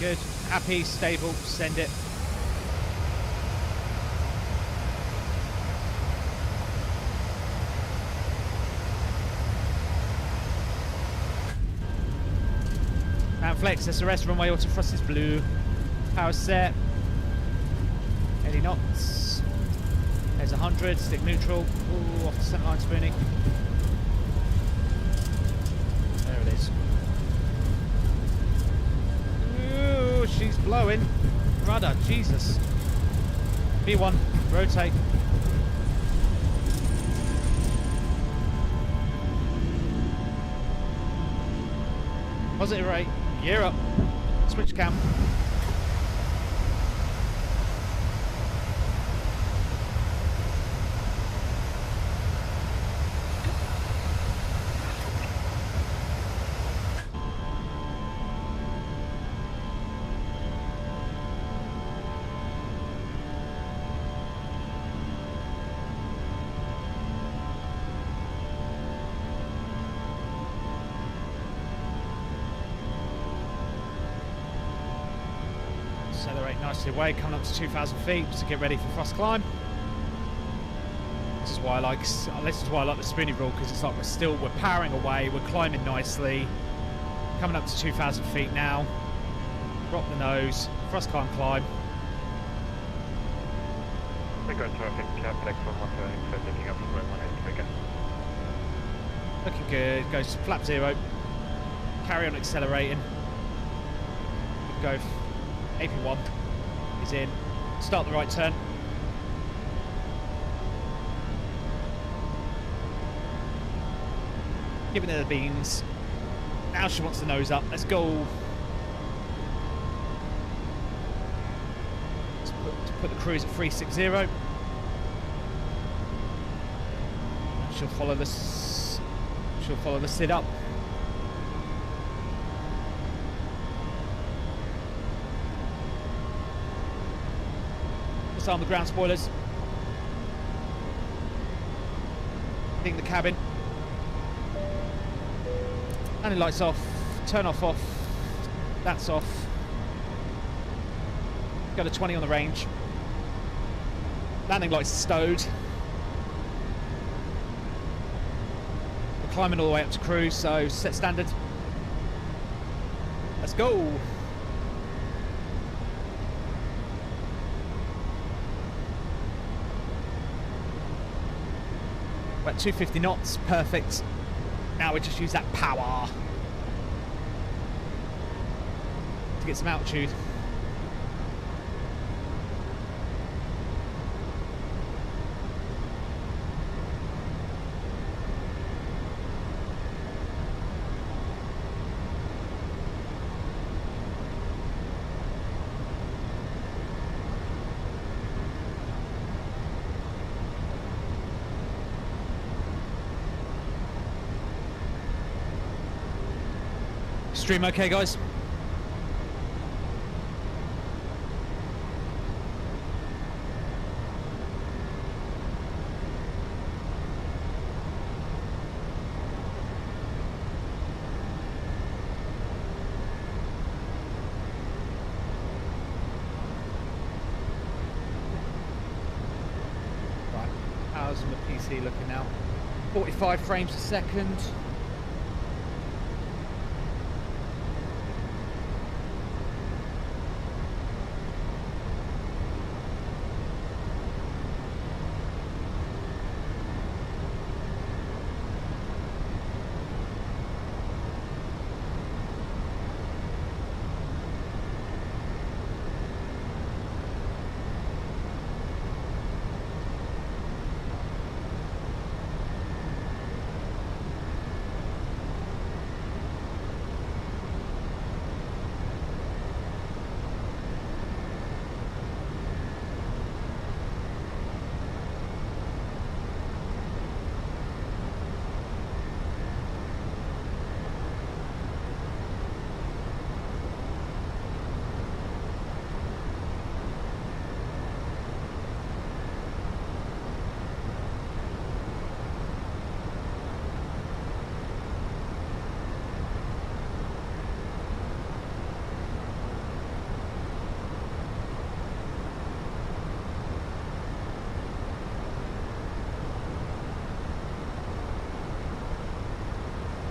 Good. Happy, stable, send it. And flex, SRS, runway auto thrust is blue. Power set. 80 knots. There's 100, stick neutral. Ooh, off the centre line, Spoony. There it is. Ooh, she's blowing. Rudder, Jesus. B1, rotate. Positive rate, gear up. Switch cam. Accelerate nicely away, coming up to 2,000 feet to get ready for thrust climb. This is why I like the Spoony rule, because it's like we're powering away, we're climbing nicely, coming up to 2,000 feet now. Drop the nose, thrust climb. Riga traffic, flex 117, taking up from 18 Riga. Looking good, goes flap 0. Carry on accelerating. Go. AP1 is in. Start the right turn. Giving her the beans. Now she wants the nose up. Let's go. Let's put the cruise at 360. She'll follow this. She'll follow the sit up. Disarm the ground spoilers. Hitting the cabin. Landing lights off. Turn off. That's off. Go to 20 on the range. Landing lights stowed. We're climbing all the way up to cruise, so set standard. Let's go. We're at 250 knots, perfect. Now we just use that power to get some altitude. Stream okay, guys? Right, how's the PC looking now? 45 frames a second.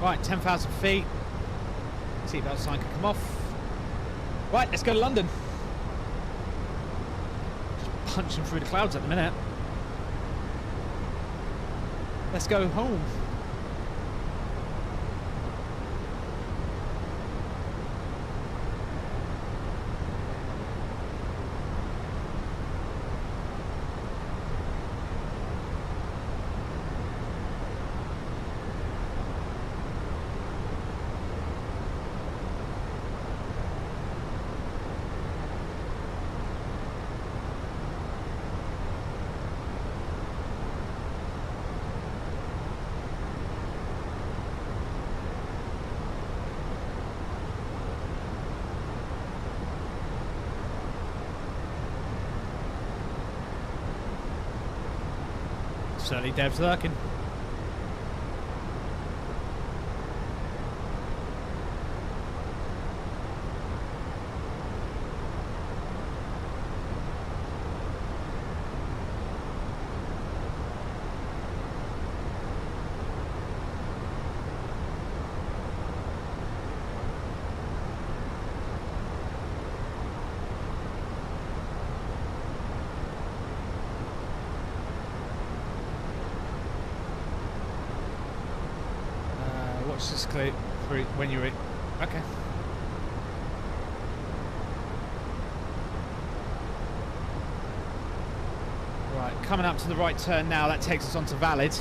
Right, 10,000 feet. Seatbelt sign can come off. Right, let's go to London. Just punching through the clouds at the minute. Let's go home. Certainly Dev's lurking. Watch this clip when you're in. Okay. Right, coming up to the right turn now. That takes us on to Valid.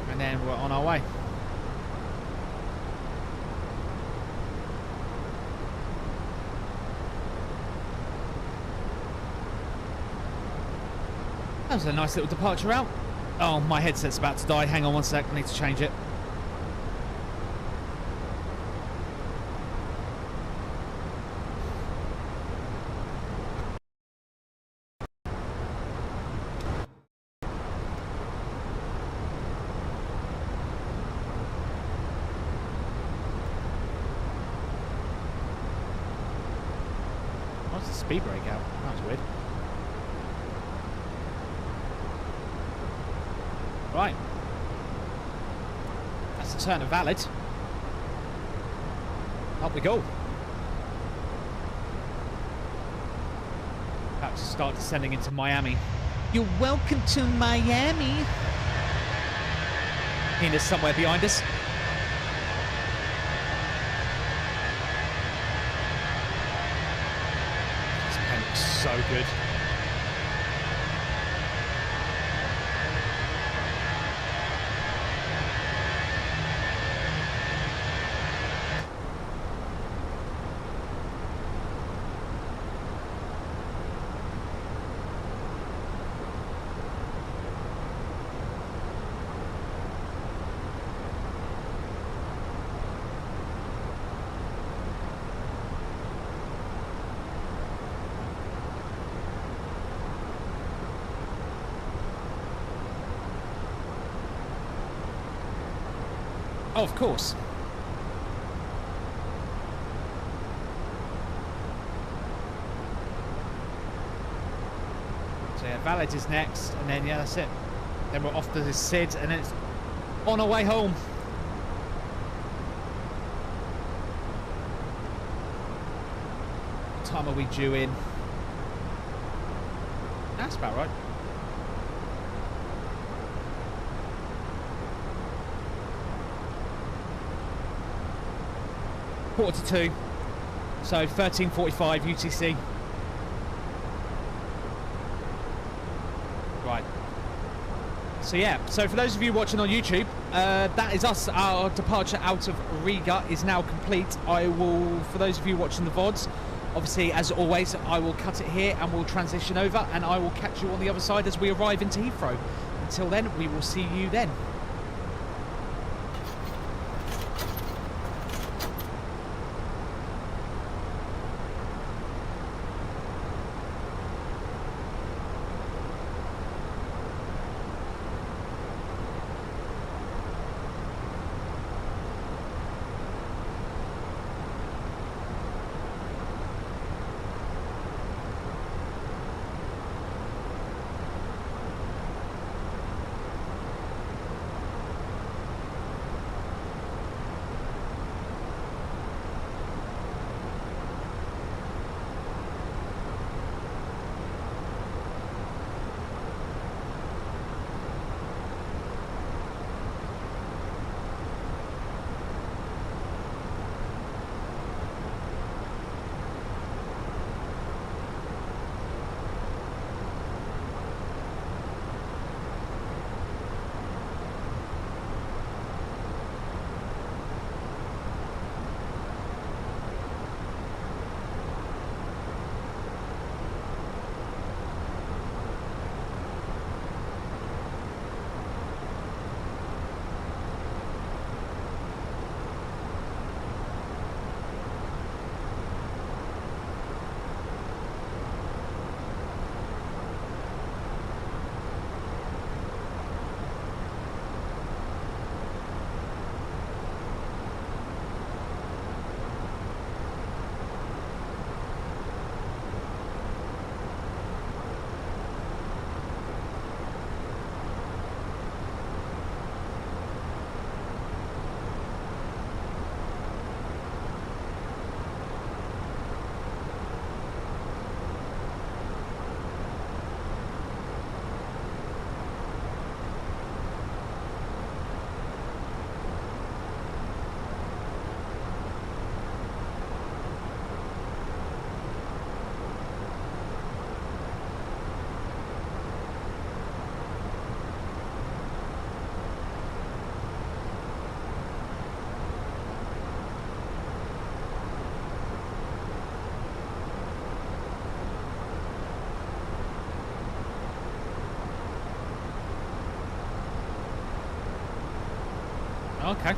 And then we're on our way. That was a nice little departure route. Oh, my headset's about to die. Hang on one sec. I need to change it. What's the speed brake out? That was weird. Right. That's the turn of Valid. Up we go. About to start descending into Miami. You're welcome to Miami. Hina's somewhere behind us. This pen looks so good. Oh, of course. So yeah, Valid is next, and then yeah, that's it. Then we're off to the Sid, and then it's on our way home. What time are we due in? That's about right. Quarter to 2, so 13:45 UTC. Right. So yeah, so for those of you watching on YouTube, that is us. Our departure out of Riga is now complete. I will, for those of you watching the VODs, obviously as always, I will cut it here and we'll transition over, and I will catch you on the other side as we arrive into Heathrow. Until then, we will see you then. Okay.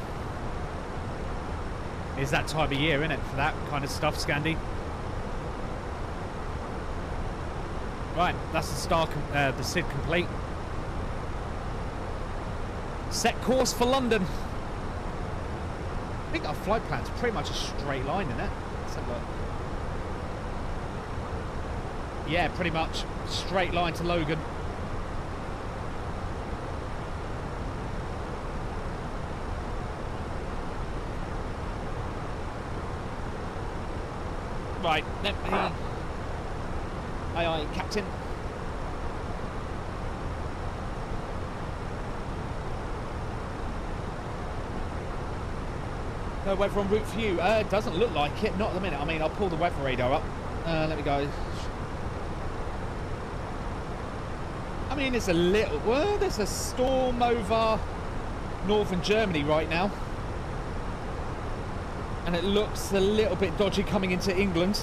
It's that time of year, isn't it, for that kind of stuff, Scandi? Right, that's the SID complete. Set course for London. I think our flight plan's pretty much a straight line, isn't it? Let's have a look. Yeah, pretty much. Straight line to Logan. Right, let me... Aye, aye, Captain. No weather en route for you? It doesn't look like it. Not at the minute. I mean, I'll pull the weather radar up. Let me go. I mean, it's a little... Well, there's a storm over northern Germany right now. And it looks a little bit dodgy coming into England.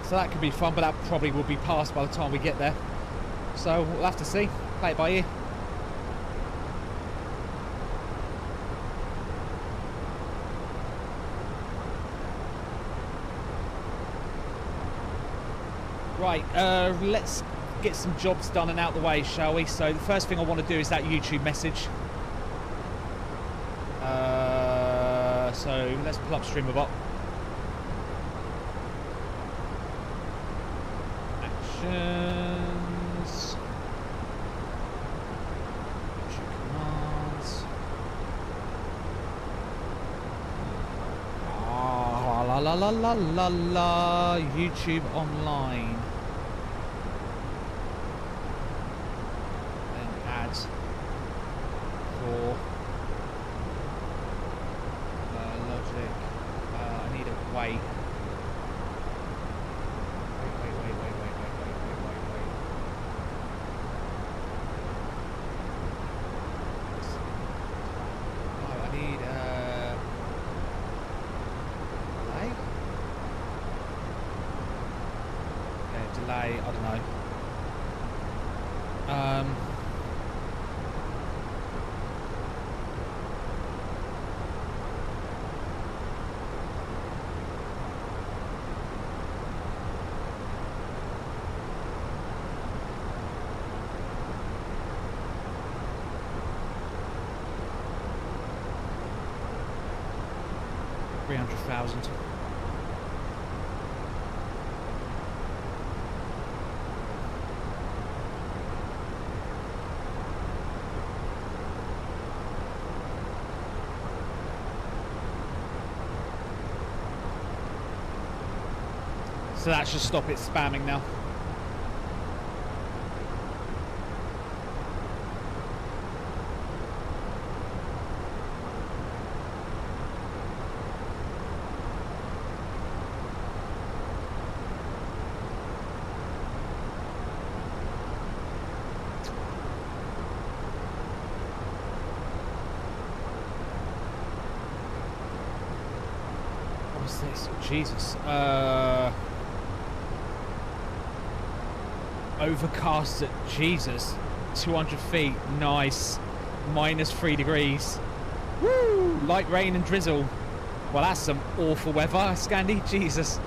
So that could be fun, but that probably will be past by the time we get there. So we'll have to see. Play it by ear. Right, let's get some jobs done and out the way, shall we? So the first thing I want to do is that YouTube message. So let's pull up Streamerbot. Actions. YouTube commands. Ah, la la la la la la. YouTube online. Then ads for. Logic. I need a wait. Wait. No, I need delay? Yeah, delay, I don't know. 300,000. So that should stop it spamming now. What's this? Oh, Jesus. Overcast at Jesus. 200 feet. Nice. -3 degrees. Woo! Light rain and drizzle. Well, that's some awful weather, Scandi. Jesus.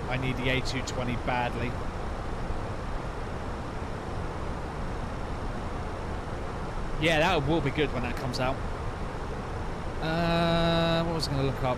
I need the A220 badly. Yeah, that will be good when that comes out. What was I going to look up?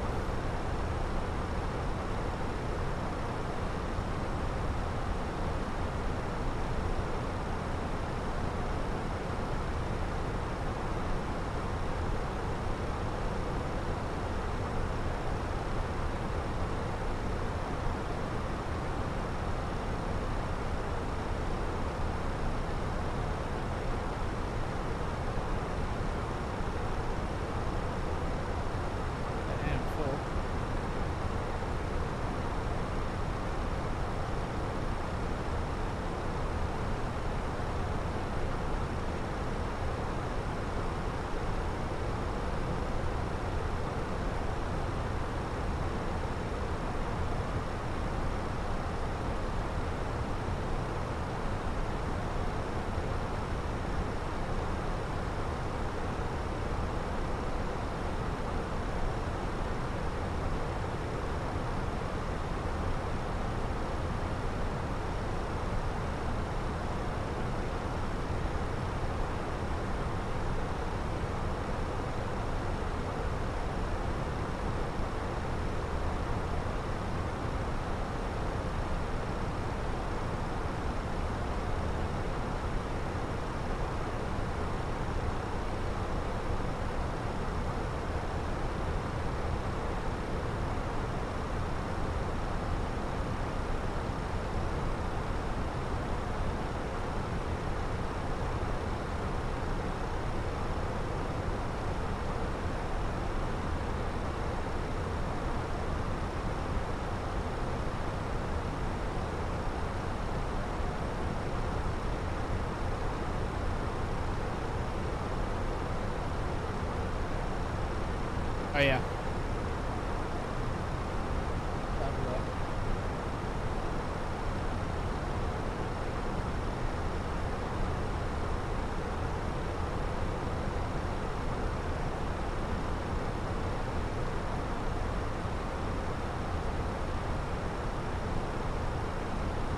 Oh yeah.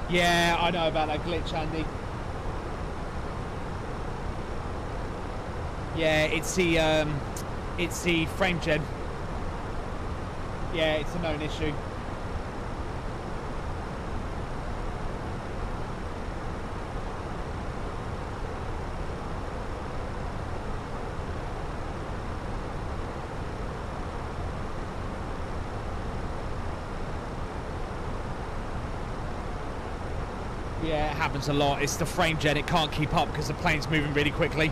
Yeah, I know about that glitch, Andy. Yeah, it's the frame gen. Yeah, it's a known issue. Yeah, it happens a lot. It's the frame gen, it can't keep up because the plane's moving really quickly.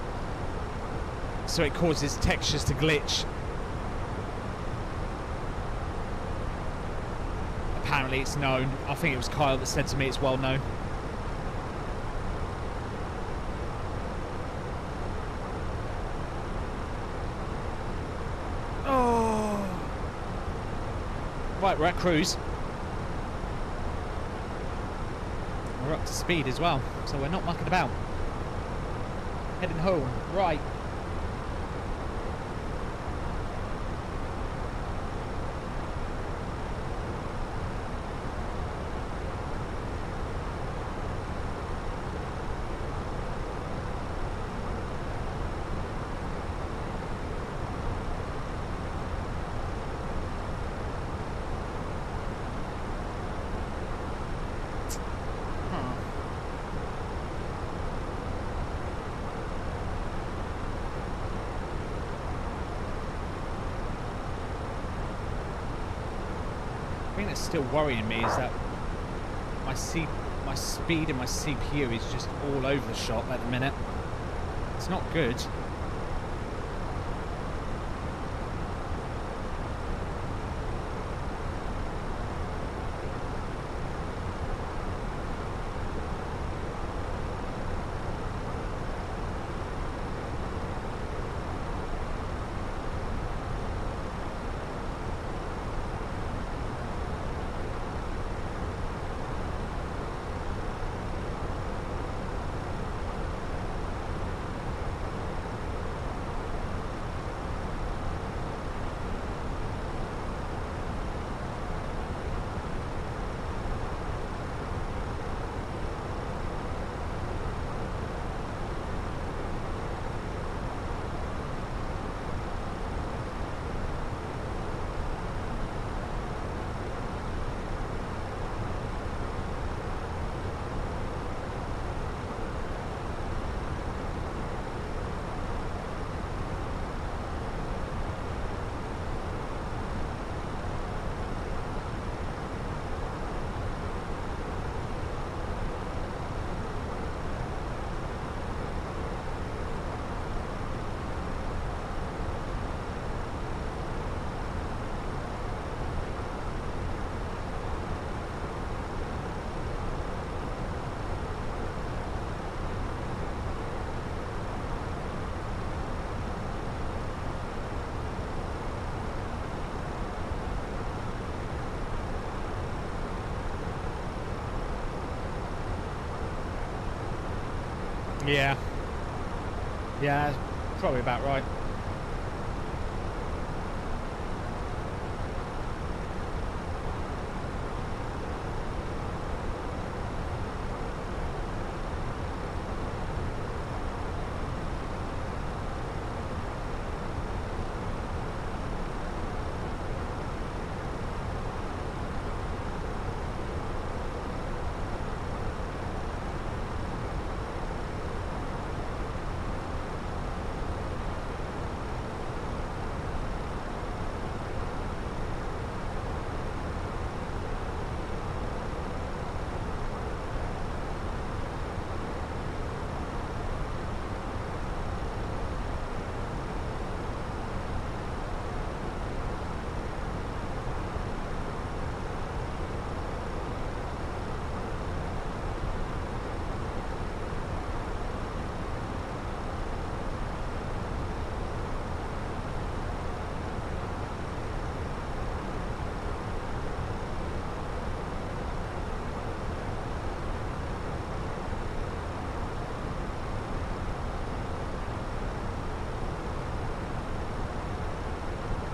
So it causes textures to glitch. Apparently it's known. I think it was Kyle that said to me it's well known. Oh. Right, we're at cruise. We're up to speed as well, so we're not mucking about. Heading home, right. The thing that's still worrying me is that my speed and my CPU is just all over the shop at the minute. It's not good. Yeah. Yeah, probably about right.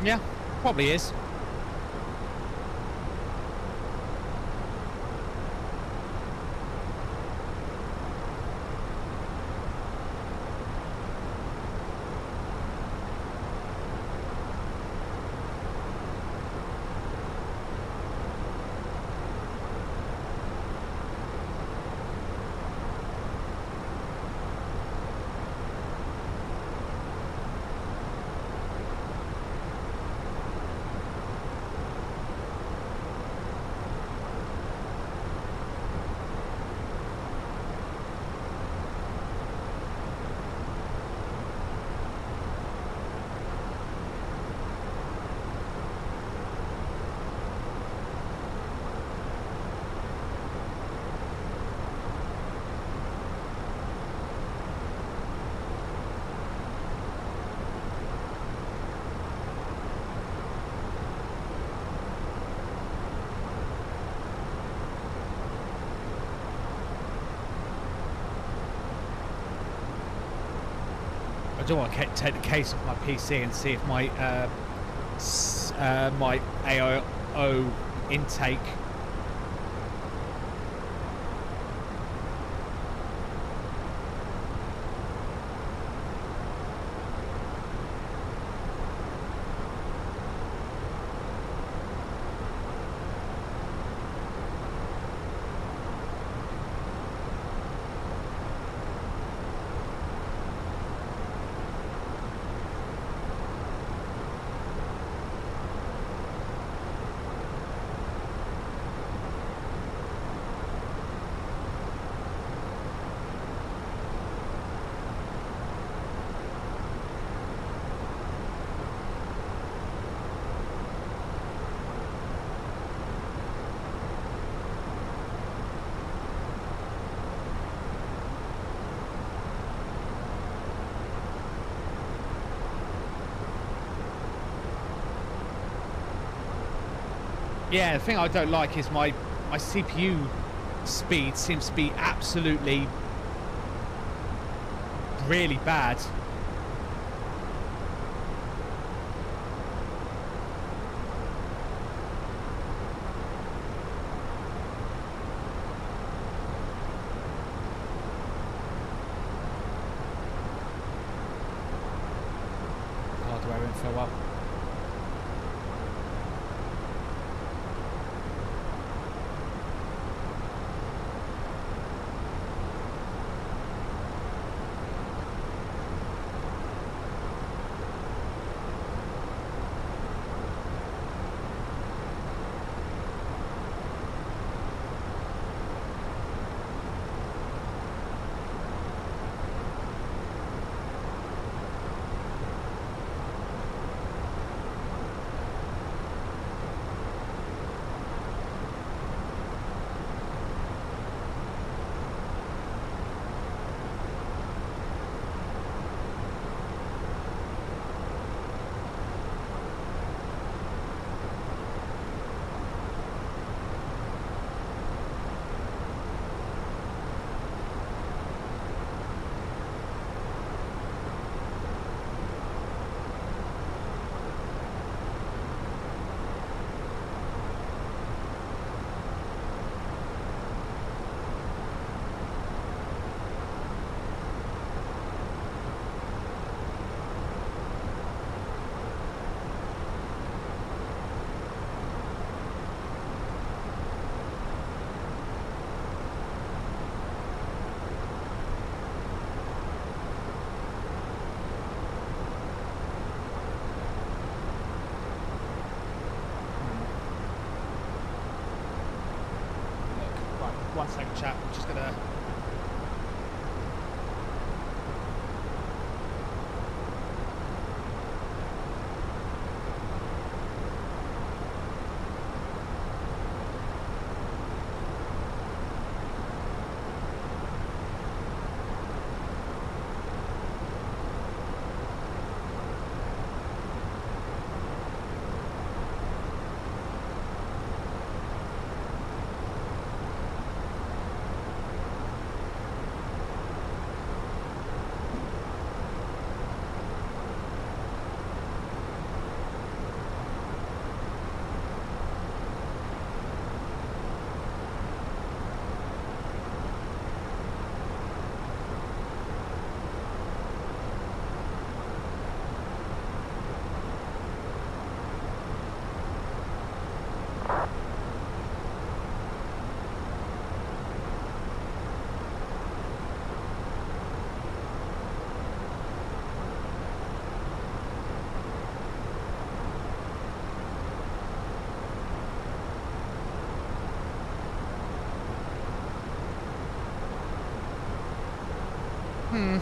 Yeah, probably is. I don't want to take the case off my PC and see if my my AIO intake Yeah, the thing I don't like is my CPU speed seems to be absolutely really bad. Hardware info up. One second, chat. I'm just gonna. Hmm.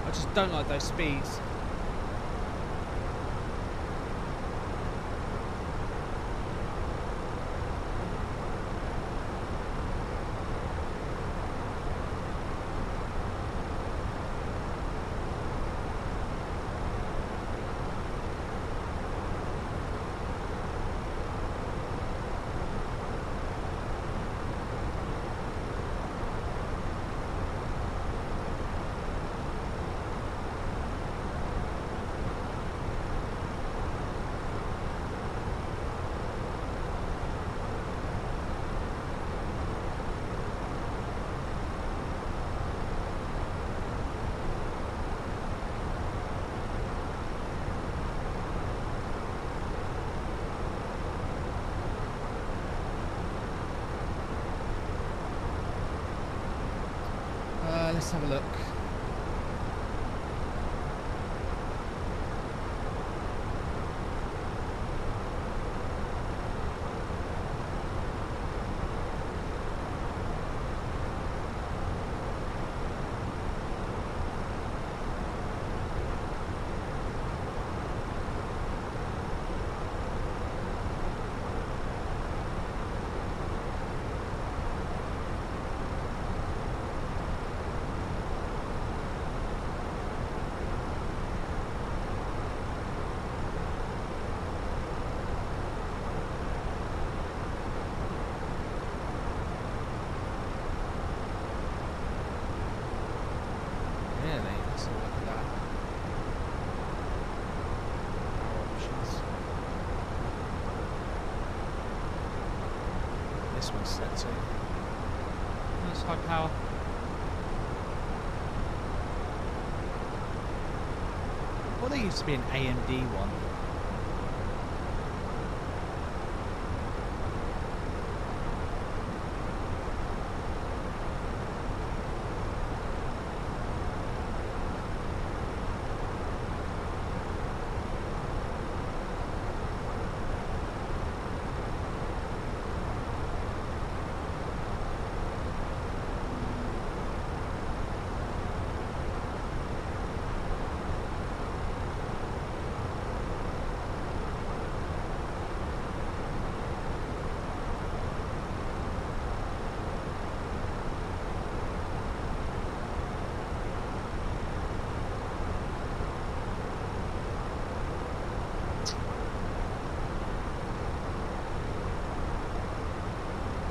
I just don't like those speeds. Let's have a look. This one's set to. That's high power. Well, there used to be an AMD one.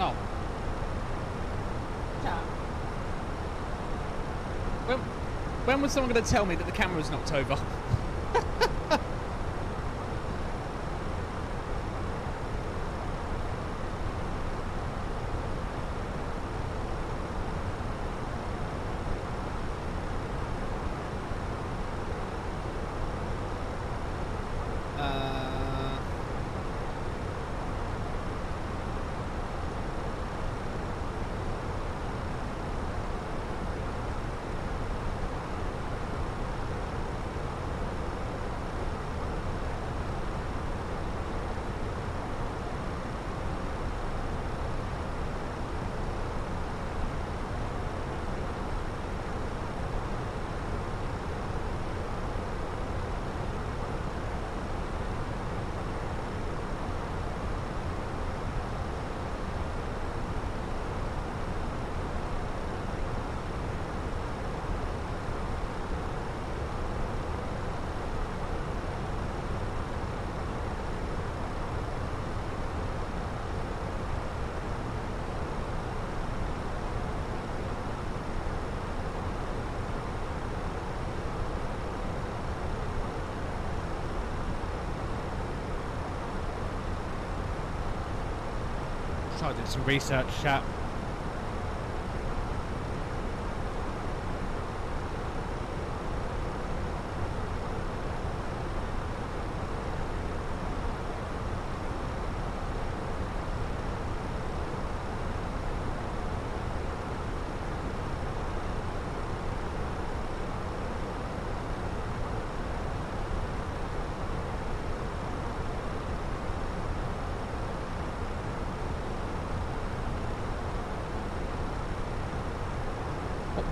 Oh. When was someone going to tell me that the camera was knocked over? Try to do some research, chat.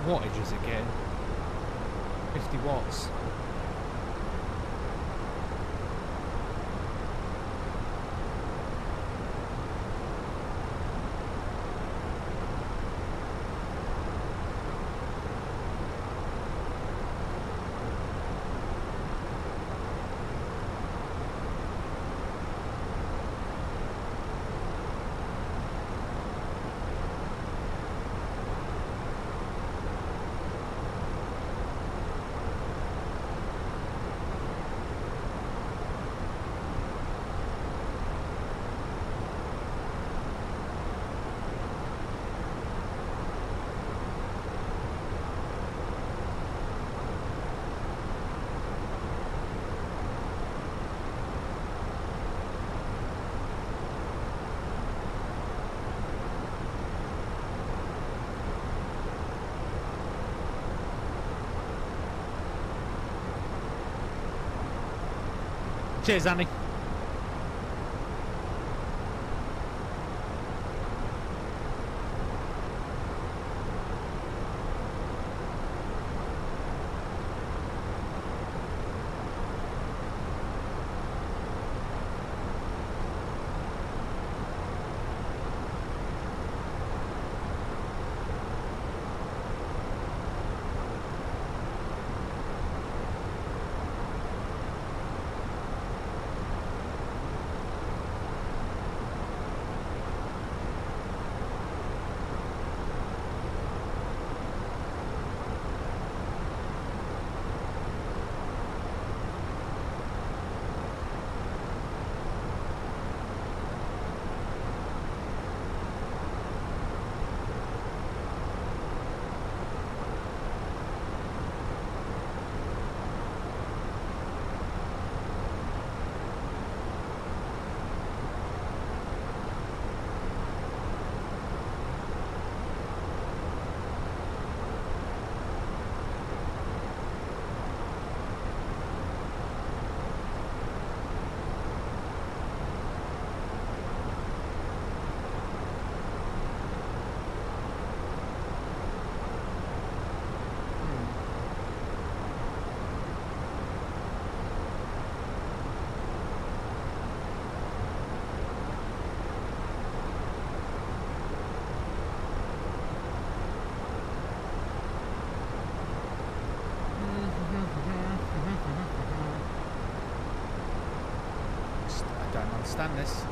What wattage is it getting? 50 watts. Cheers, Annie. Understand this.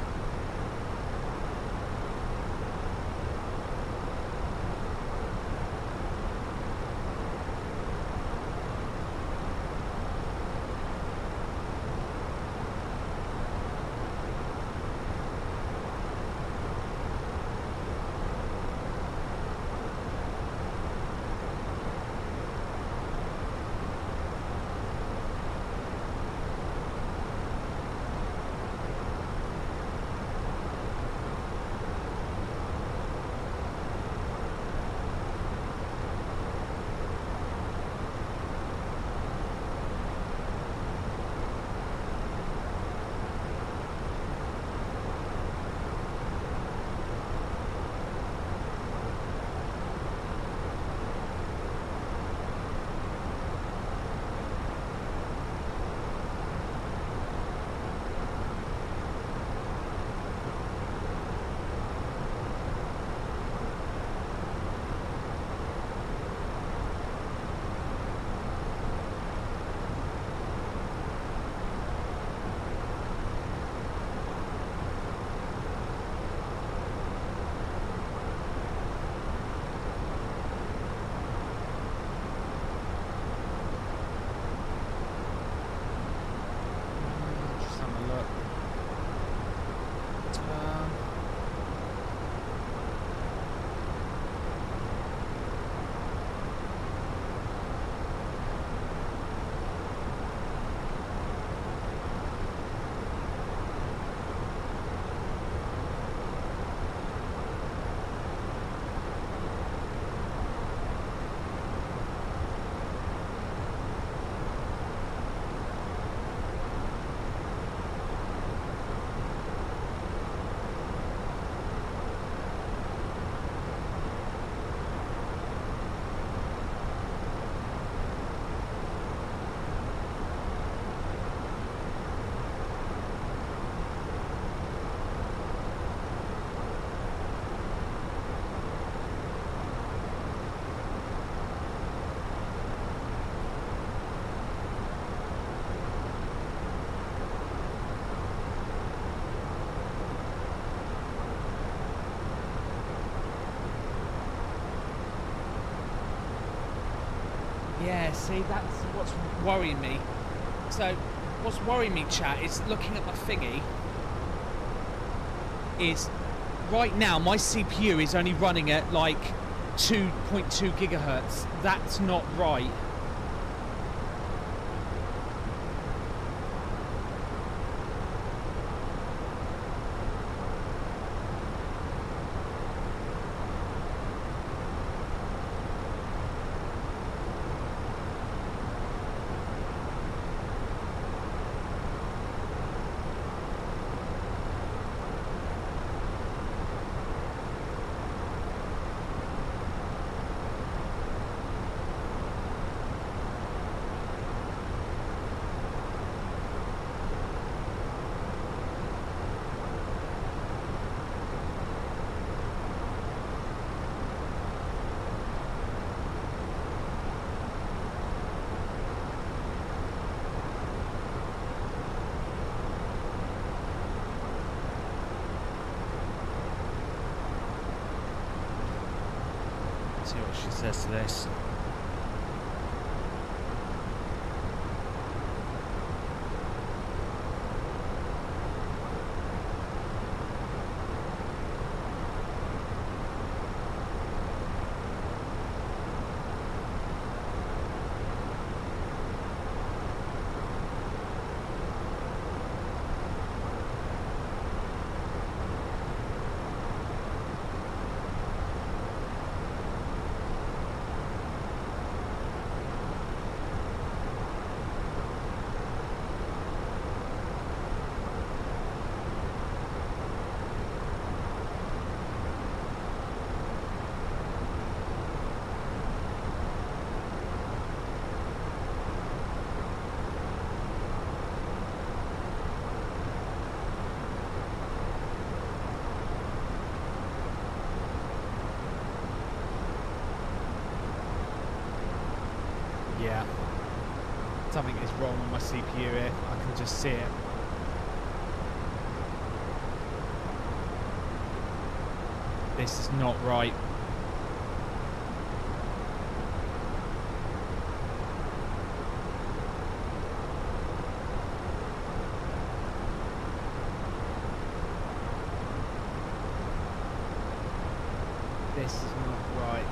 see, that's what's worrying me. So, what's worrying me, chat, is looking at my thingy, is right now my CPU is only running at like 2.2 gigahertz. That's not right. See what she says to this. Yeah, something is wrong with my CPU here. I can just see it. This is not right. This is not right.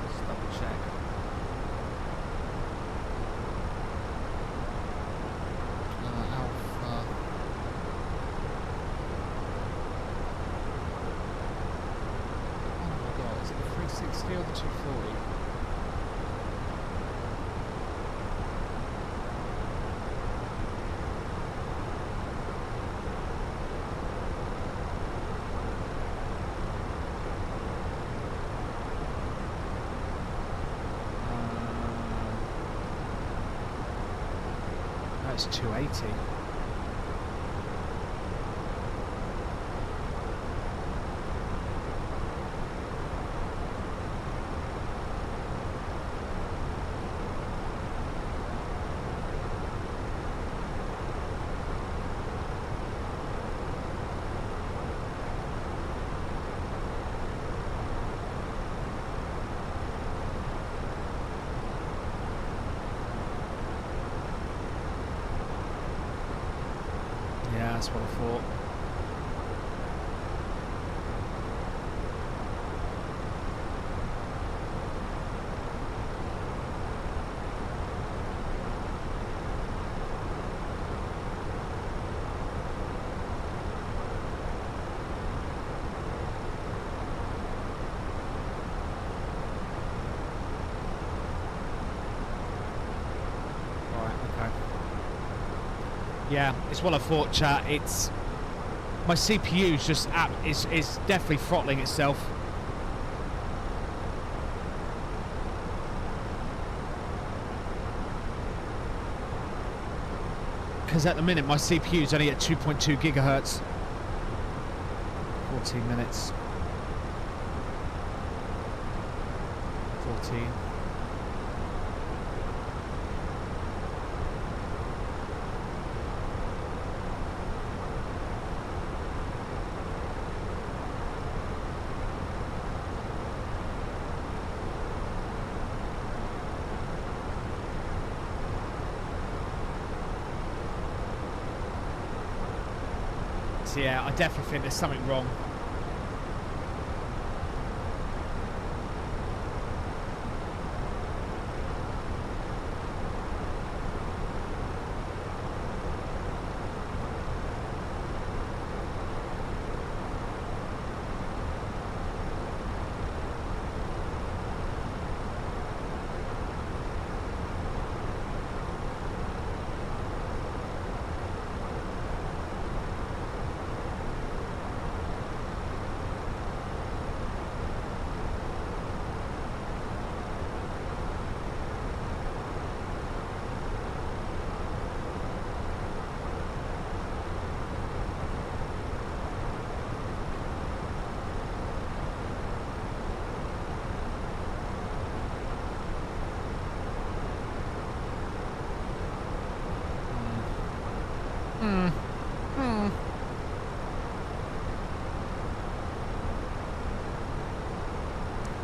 Let's double check. Alpha. Oh my god, is it the 360 or the 240? That's 280. Yeah, that's what I thought. Yeah, it's what I thought, chat. It's my CPU's just is definitely throttling itself. Because at the minute my CPU's only at 2.2 gigahertz. 14 minutes. 14. Yeah, I definitely think there's something wrong.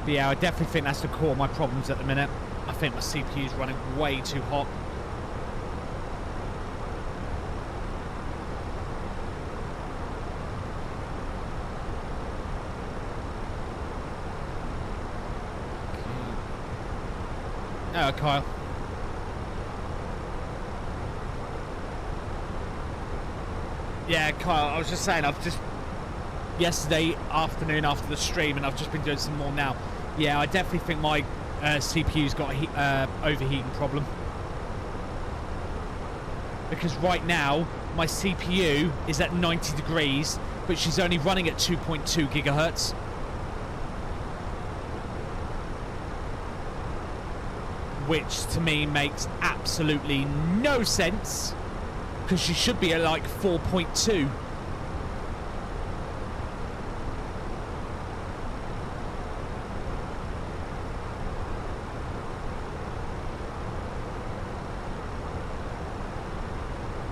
But yeah, I definitely think that's the core of my problems at the minute. I think my CPU is running way too hot. Oh, Kyle. Yeah, Kyle, I was just saying, I've just... Yesterday afternoon after the stream, and I've just been doing some more now. Yeah, I definitely think my CPU's got a overheating problem. Because right now, my CPU is at 90 degrees, but she's only running at 2.2 gigahertz. Which to me makes absolutely no sense, because she should be at like 4.2.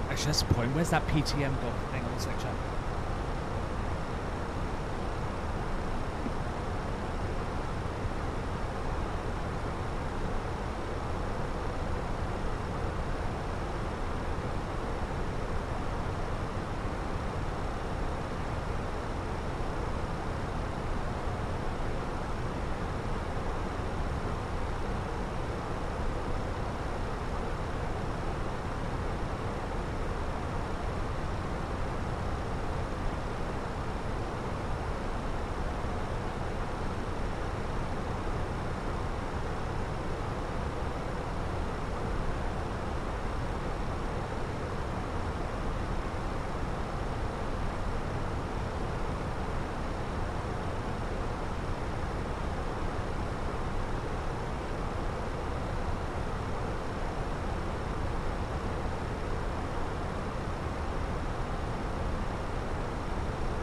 Actually, that's the point. Where's that PTM gone? Hang on one sec, chat.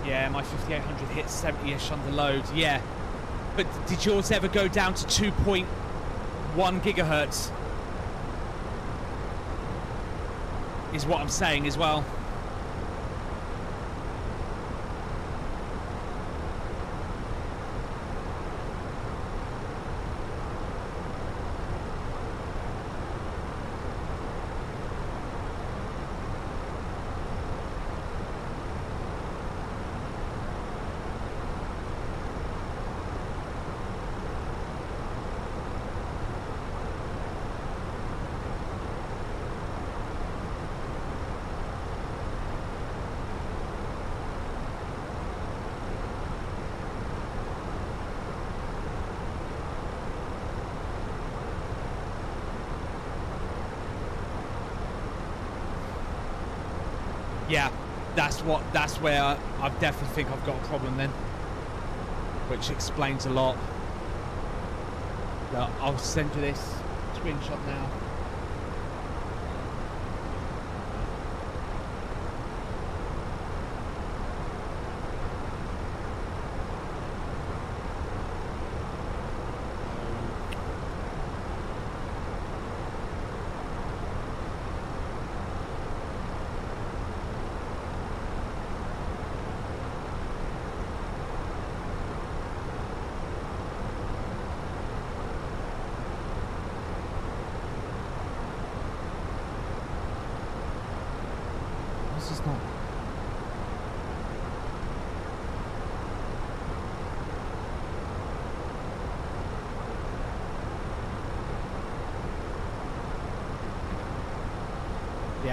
Yeah, my 5800 hit 70-ish under load. Yeah, but did yours ever go down to 2.1 gigahertz? Is what I'm saying as well. Yeah, that's where I definitely think I've got a problem then, which explains a lot. But I'll send you this screenshot now.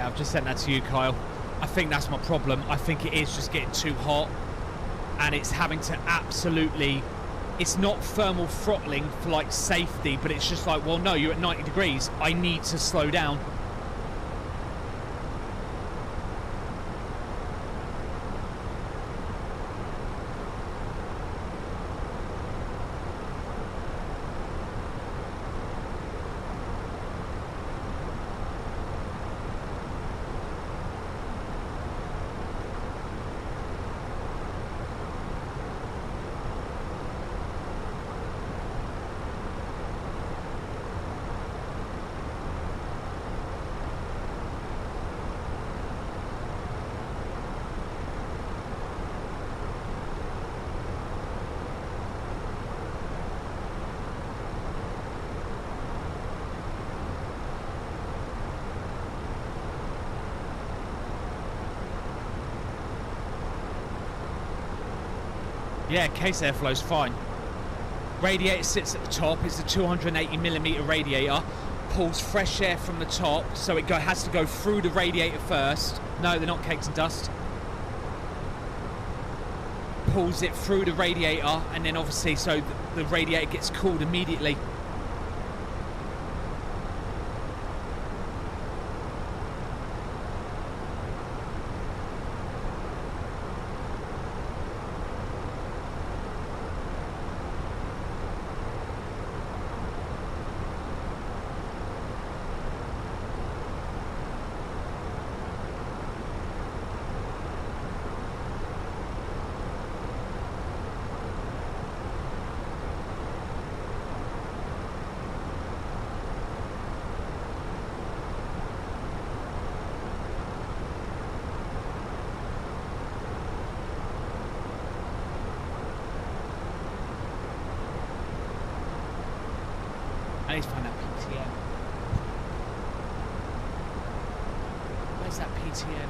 Yeah, I've just sent that to you, Kyle. I think that's my problem. I think it is just getting too hot, and it's having to absolutely... It's not thermal throttling for, like, safety, but it's just like, well, no, you're at 90 degrees. I need to slow down. Yeah, case airflow's fine. Radiator sits at the top. It's a 280mm radiator. Pulls fresh air from the top, so it has to go through the radiator first. No, they're not cakes and dust. Pulls it through the radiator, and then obviously, so the radiator gets cooled immediately. I need to find that PTN. Where's that PTN?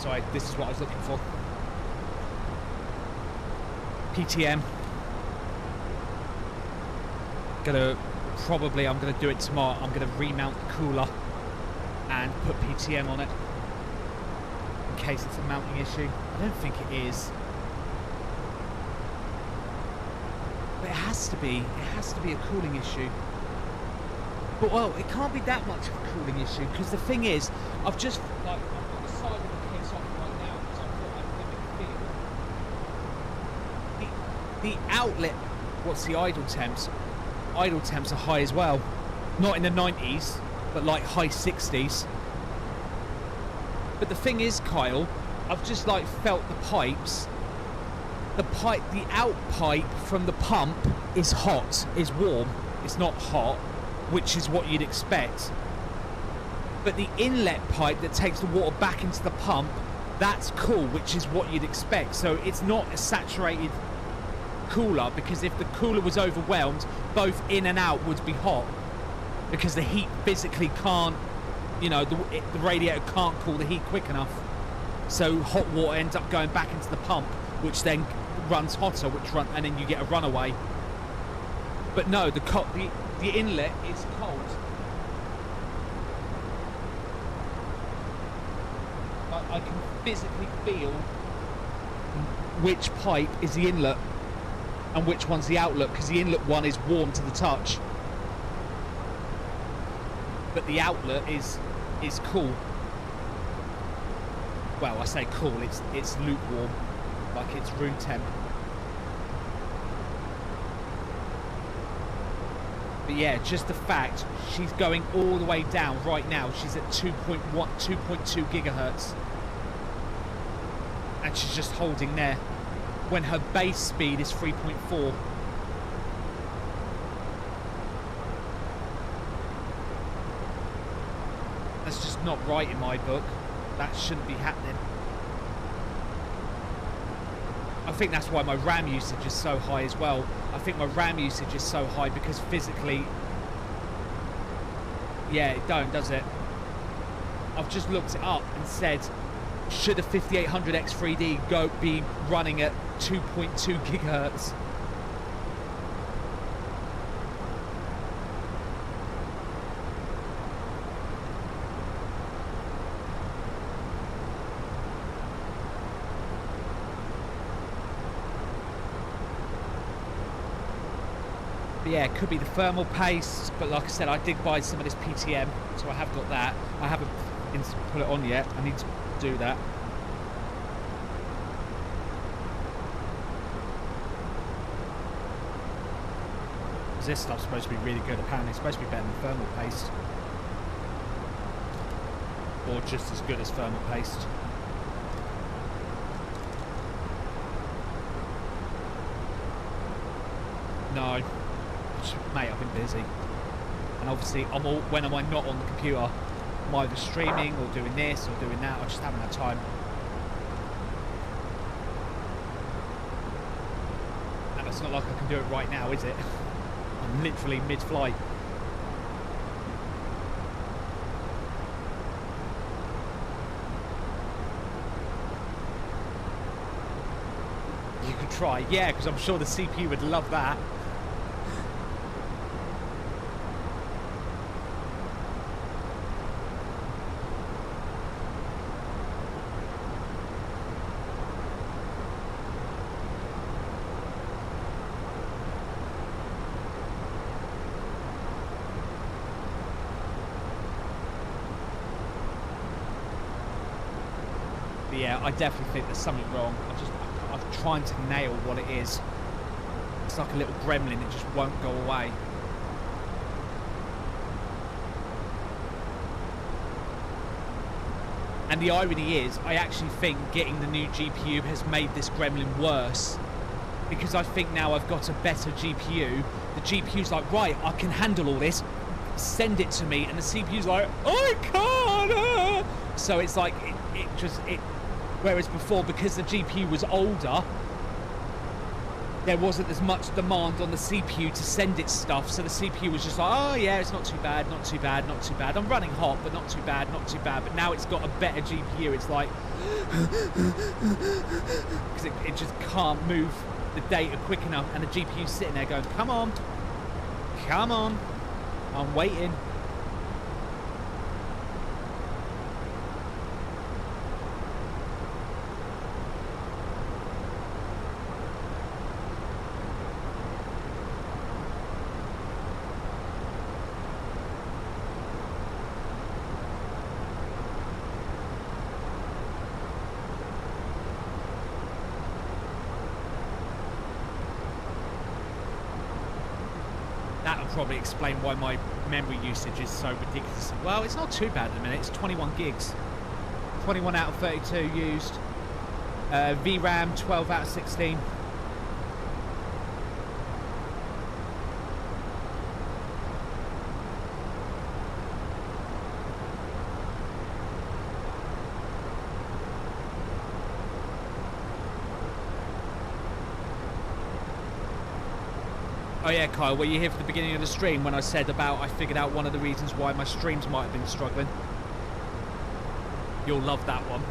sorry, this is what I was looking for. PTM. I'm gonna do it tomorrow. I'm gonna remount the cooler and put PTM on it in case it's a mounting issue. I don't think it is. But it has to be. It has to be a cooling issue. But well, it can't be that much of a cooling issue because the thing is, I've got the side of the case off right now because I thought I'd limit the feel. The outlet, what's the idle temps? Idle temps are high as well. Not in the 90s, but like high 60s. But the thing is, Kyle, I've just like felt the pipes. The out pipe from the pump is hot, is warm. It's not hot, which is what you'd expect. But the inlet pipe that takes the water back into the pump, that's cool, which is what you'd expect. So it's not a saturated cooler, because if the cooler was overwhelmed, both in and out would be hot, because the heat physically can't, you know, the radiator can't cool the heat quick enough. So hot water ends up going back into the pump, which then runs hotter, and then you get a runaway. But no, the inlet is cold. I can physically feel which pipe is the inlet and which one's the outlet, because the inlet one is warm to the touch, but the outlet is cool. Well, I say cool, it's lukewarm, like it's room temp. But yeah, just the fact she's going all the way down right now. She's at 2.2 gigahertz, and she's just holding there when her base speed is 3.4. That's just not right in my book. That shouldn't be happening. I think that's why my RAM usage is so high as well. I think my RAM usage is so high because physically, yeah, it don't, does it? I've just looked it up and said, should a 5800X3D be running at 2.2 gigahertz? But yeah, it could be the thermal paste, but like I said, I did buy some of this PTM, so I have got that. I haven't put it on yet. I need to do that. This stuff's supposed to be really good. Apparently it's supposed to be better than thermal paste, or just as good as thermal paste. No, mate, I've been busy, and obviously when am I not on the computer? I'm either streaming or doing this or doing that. I just haven't had time. And it's not like I can do it right now, is it? I'm literally mid-flight. You could try, yeah, because I'm sure the CPU would love that. Yeah, I definitely think there's something wrong. I'm trying to nail what it is. It's like a little gremlin, it just won't go away. And the irony is, I actually think getting the new GPU has made this gremlin worse, because I think now I've got a better GPU. The GPU's like, right, I can handle all this, send it to me, and the CPU's like, I can't. So it's like, whereas before, because the GPU was older, there wasn't as much demand on the CPU to send its stuff, so the CPU was just like, oh yeah, it's not too bad, not too bad, not too bad. I'm running hot, but not too bad, not too bad. But now it's got a better GPU. It's like, because it just can't move the data quick enough, and the GPU's sitting there going, come on, I'm waiting. That'll probably explain why my memory usage is so ridiculous. Well, it's not too bad at the minute. It's 21 gigs. 21 out of 32 used. VRAM, 12 out of 16. Oh yeah, Kyle, were you here for the beginning of the stream when I said about I figured out one of the reasons why my streams might have been struggling? You'll love that one.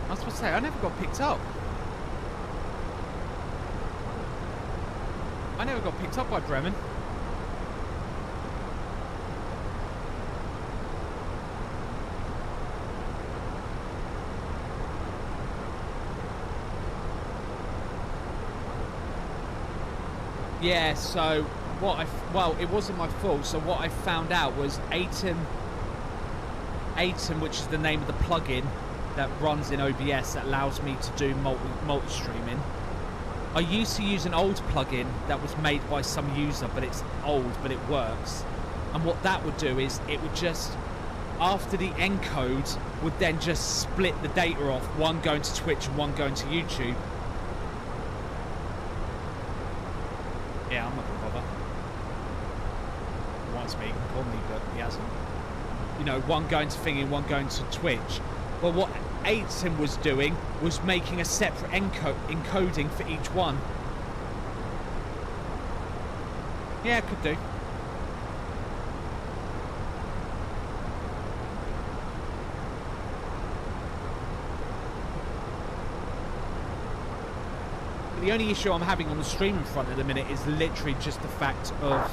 I was supposed to say, I never got picked up. I never got picked up by Bremen. Yeah, so well, it wasn't my fault. So what I found out was Atom, which is the name of the plugin that runs in OBS that allows me to do multi-streaming. I used to use an old plugin that was made by some user, but it's old, but it works. And what that would do is it would just, after the encode, would then just split the data off, one going to Twitch and one going to YouTube. Yeah, I'm not gonna bother. He wants me, he can call me, but he hasn't. You know, one going to Thingy, one going to Twitch. Well, what Atom was doing was making a separate encoding for each one. Yeah, could do. But the only issue I'm having on the streaming front at the minute is literally just the fact of,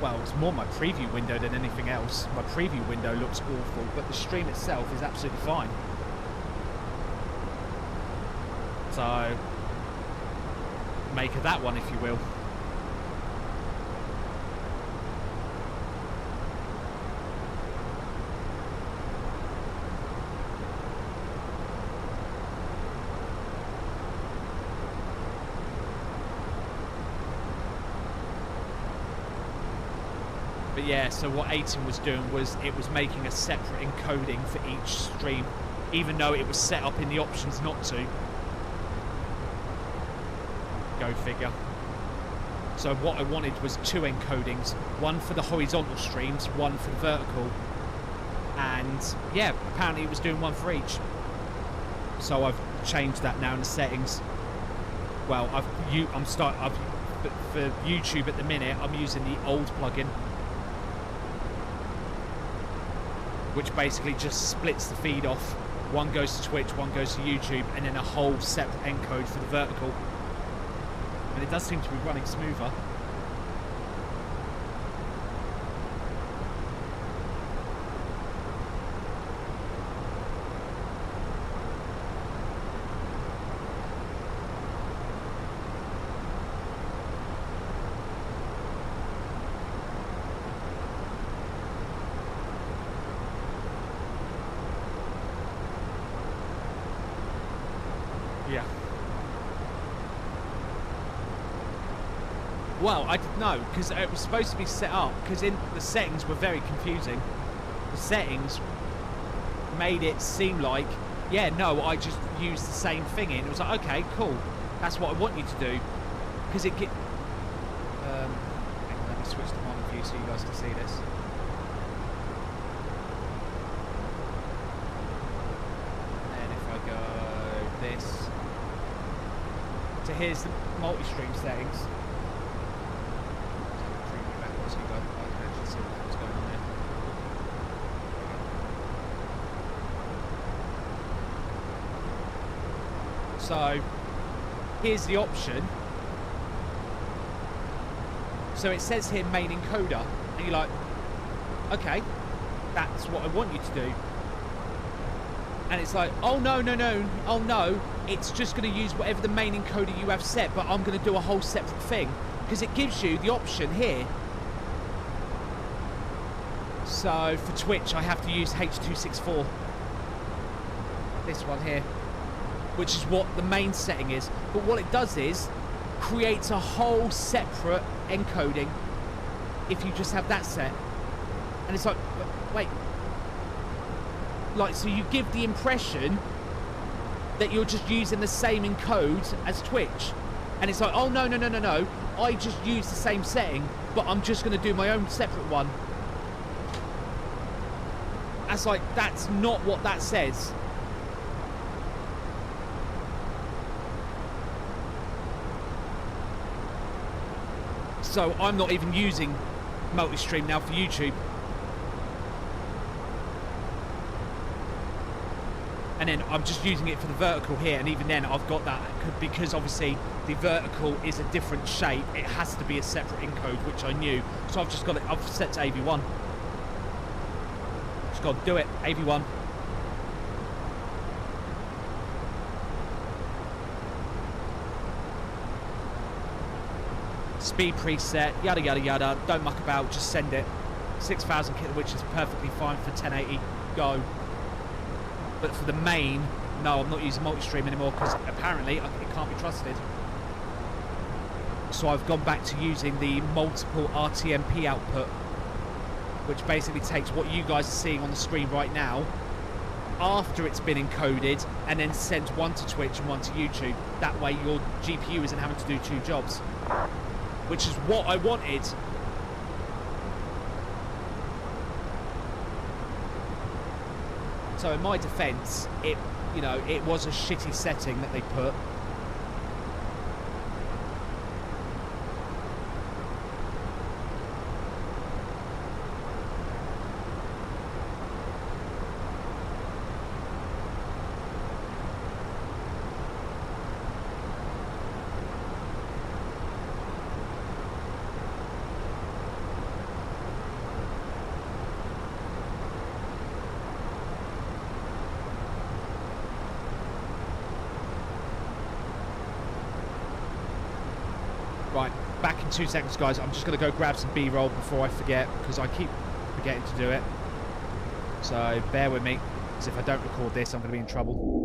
well, it's more my preview window than anything else. My preview window looks awful, but the stream itself is absolutely fine. So, make of that one, if you will. But yeah, so what 18 was doing was it was making a separate encoding for each stream, even though it was set up in the options not to. Go figure. So what I wanted was 2 encodings, one for the horizontal streams, one for the vertical. And yeah, apparently it was doing one for each. So I've changed that now in the settings. Well, for YouTube at the minute, I'm using the old plugin, which basically just splits the feed off. One goes to Twitch, one goes to YouTube, and then a whole separate encode for the vertical. And it does seem to be running smoother. Yeah. Well, I didn't know, because it was supposed to be set up, because in the settings were very confusing. The settings made it seem like, yeah, no, I just used the same thing in. It was like, okay, cool. That's what I want you to do. Because it get... hang on, let me switch to monitor view so you guys can see this. And if I go this... So here's the multi-stream settings. So you guys can actually see what's going on there. So here's the option. So it says here main encoder, and you're like, okay, that's what I want you to do. And it's like, oh no, oh no, it's just going to use whatever the main encoder you have set, but I'm going to do a whole separate thing, because it gives you the option here. So for Twitch, I have to use H.264, this one here, which is what the main setting is. But what it does is creates a whole separate encoding if you just have that set. And it's like, wait. Like, so you give the impression that you're just using the same encode as Twitch. And it's like, oh, no. I just use the same setting, but I'm just going to do my own separate one. That's like, that's not what that says. So I'm not even using multi-stream now for YouTube. And then I'm just using it for the vertical here, and even then I've got that because obviously the vertical is a different shape. It has to be a separate encode, which I knew. So I've just got it, I've set to AV1. Just got to do it, AV1. Speed preset, yada yada yada, don't muck about, just send it. 6,000 kit, which is perfectly fine for 1080, go. But for the main, no, I'm not using multi-stream anymore because apparently it can't be trusted. So I've gone back to using the multiple RTMP output, which basically takes what you guys are seeing on the screen right now after it's been encoded and then sends one to Twitch and one to YouTube. That way your GPU isn't having to do 2 jobs, which is what I wanted. So in my defence, it was a shitty setting that they put. Right, back in 2 seconds, guys. I'm just going to go grab some B-roll before I forget, because I keep forgetting to do it. So bear with me, because if I don't record this, I'm going to be in trouble.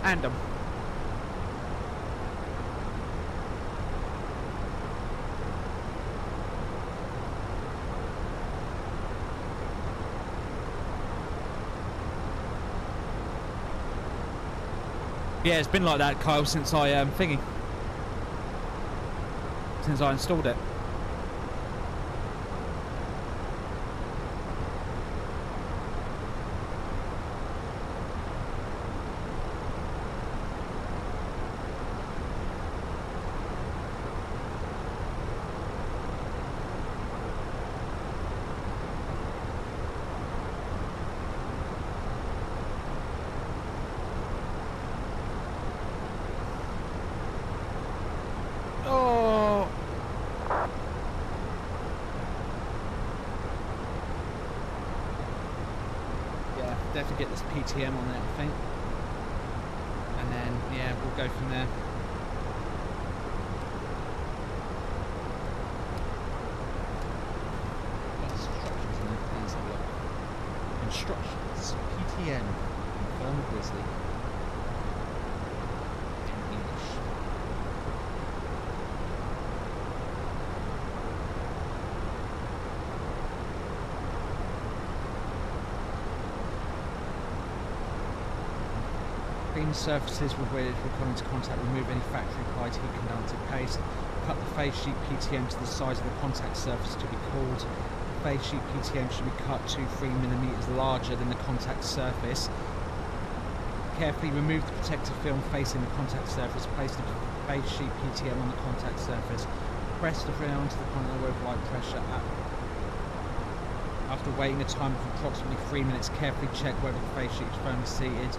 And yeah, it's been like that, Kyle, since I since I installed it. Definitely get this PTM on it, I think, and then yeah, we'll go from there. Instructions in there, please have a look. Instructions, PTM, confirm Grizzly. In English. Clean surfaces with where will come into contact, remove any factory applied heat conductive paste, cut the phase sheet PTM to the size of the contact surface to be cooled. The phase sheet PTM should be cut 2-3 millimeters larger than the contact surface. Carefully remove the protective film facing the contact surface, place the phase sheet PTM on the contact surface, press the film onto the contact with light pressure. After waiting a time of approximately 3 minutes, carefully check whether the phase sheet is firmly seated.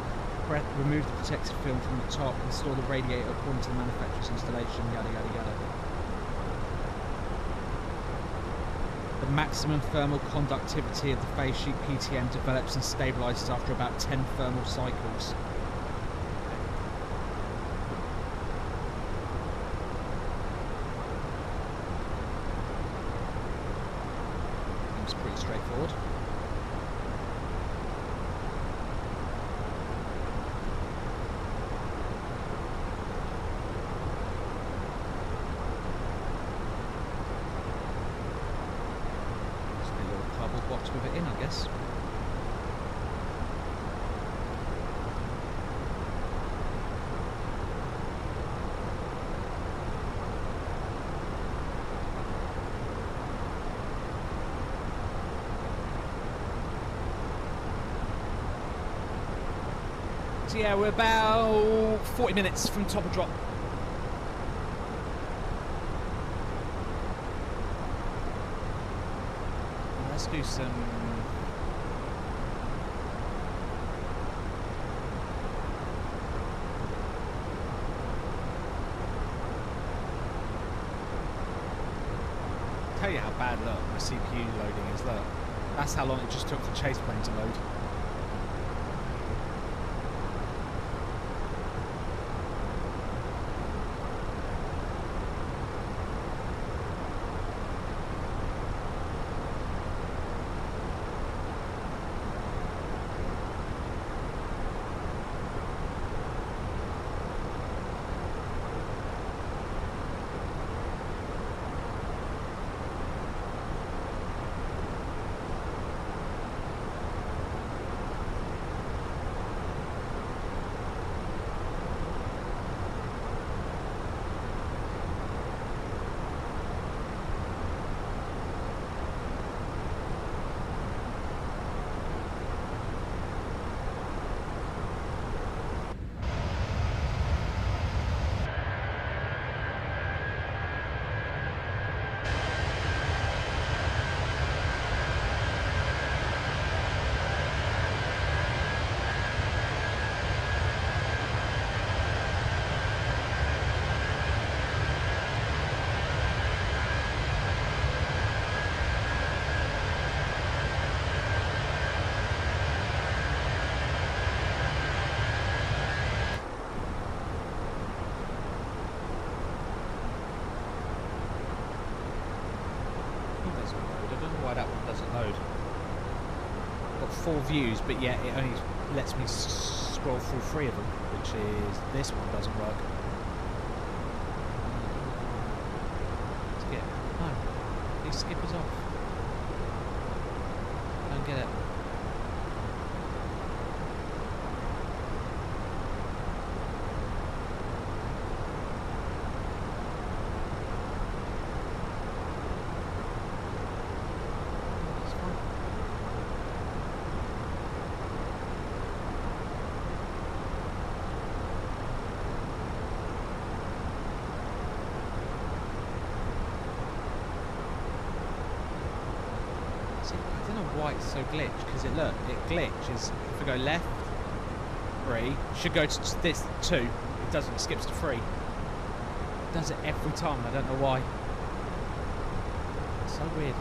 Remove the protective film from the top, install the radiator according to the manufacturer's installation, yada yada yada. The maximum thermal conductivity of the phase sheet PTM develops and stabilizes after about 10 thermal cycles. Seems pretty straightforward. With it in, I guess. So yeah, we're about 40 minutes from top of drop. Let's do some tell you how bad look my CPU loading is. Look, that's how long it just took for chase plane to load. Got 4 views, but yet it only lets me scroll through 3 of them, which is this one doesn't work. Skip. No. These skippers off. Don't get it. Why it's so glitched, because it glitches. If I go left 3, should go to this 2, it doesn't, it skips to 3. It does it every time, I don't know why. It's so weird.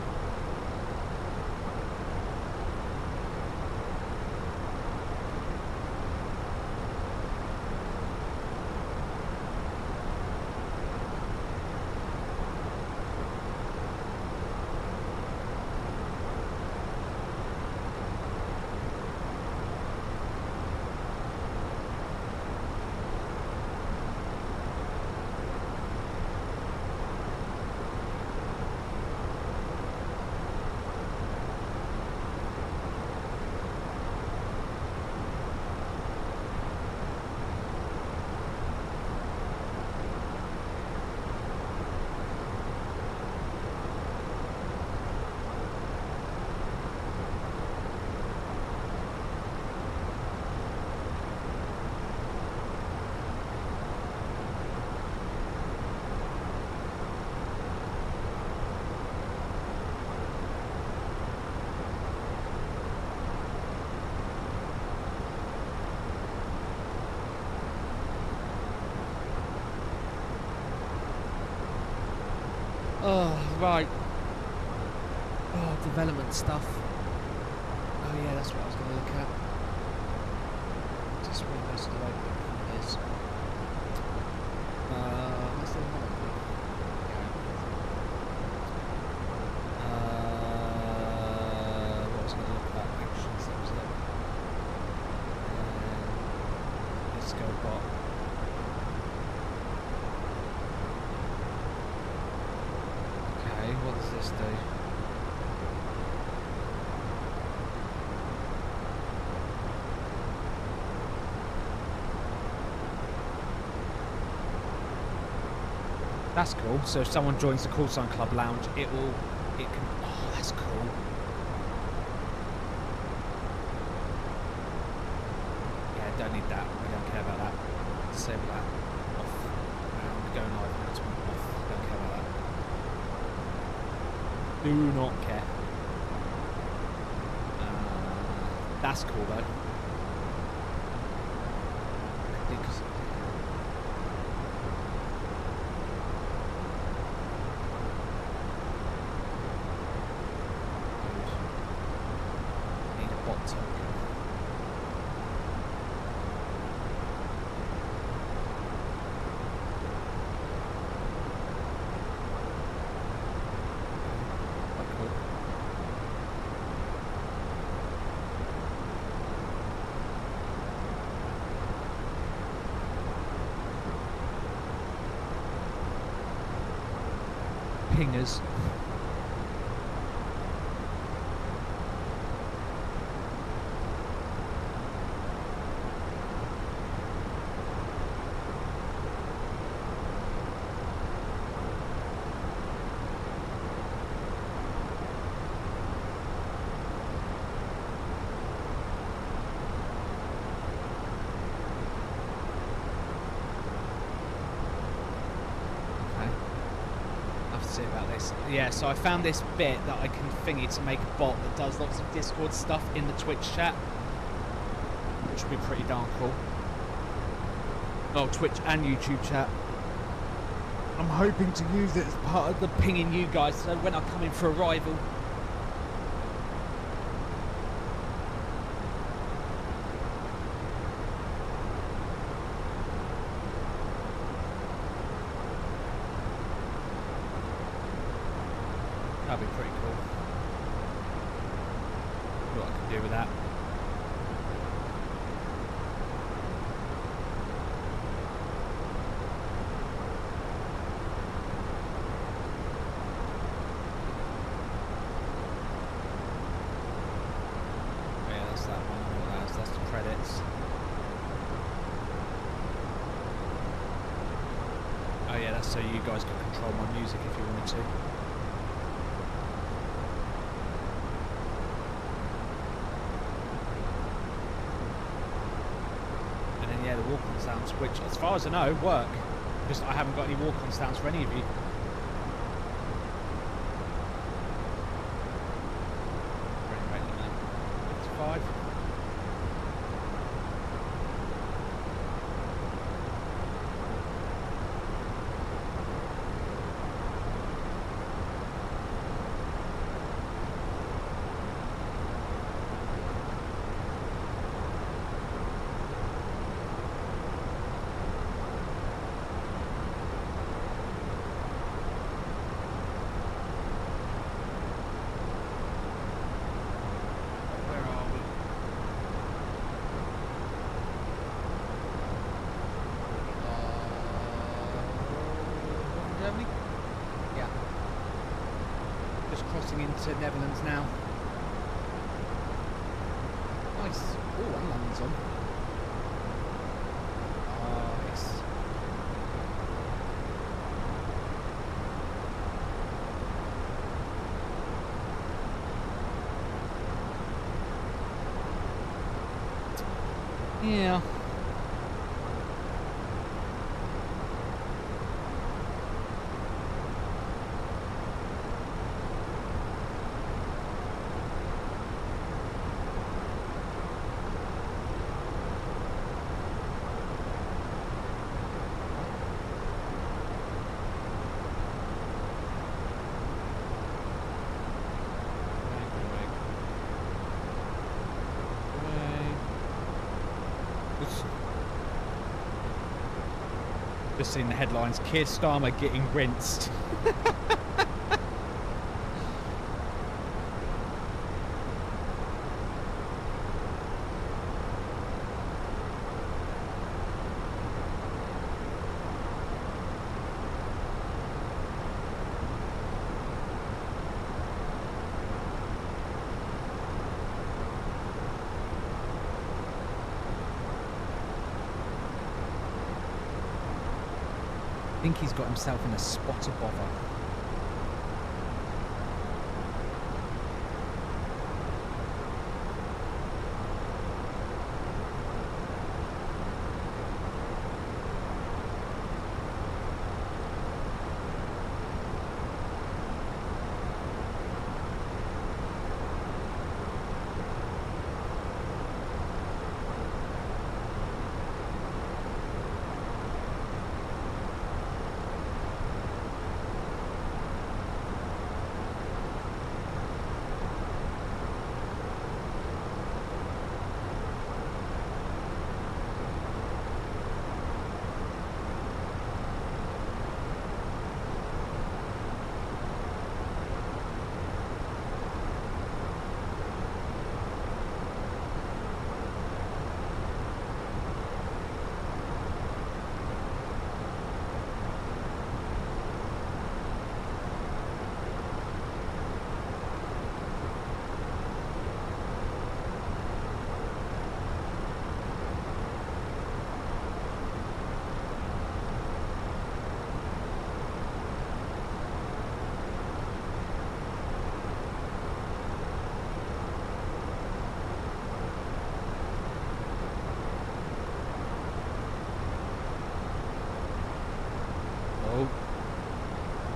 Oh, right. Oh, development stuff. Oh yeah, that's what I was going to look at. Just where most of the open is. What's the one? What was I going to look at? Actions, that was it. Let's go bot. What does this do? That's cool. So if someone joins the Call Sign Club Lounge, it can. Oh, that's cool. Yeah, don't need that. We don't care about that. Disable that. Off. Go live announcement. Off. Don't care about that. Do not care. That's cool though. Because need a bot token. Pingers. See about this. Yeah, so I found this bit that I can thingy to make a bot that does lots of Discord stuff in the Twitch chat, which would be pretty darn cool. Oh, Twitch and YouTube chat. I'm hoping to use it as part of the pinging you guys, so when I come in for a rival. That'd be pretty cool. What I can do with that. so you guys can control my music if you wanted to. And then yeah, the walk-on sounds, which as far as I know, work. Just I haven't got any walk-on sounds for any of you. Frame rate limit 55. Germany? Yeah. Just crossing into Netherlands now. Nice. Oh, and London's on. Nice. Yeah. Just seen the headlines, Keir Starmer getting rinsed. I think he's got himself in a spot of bother.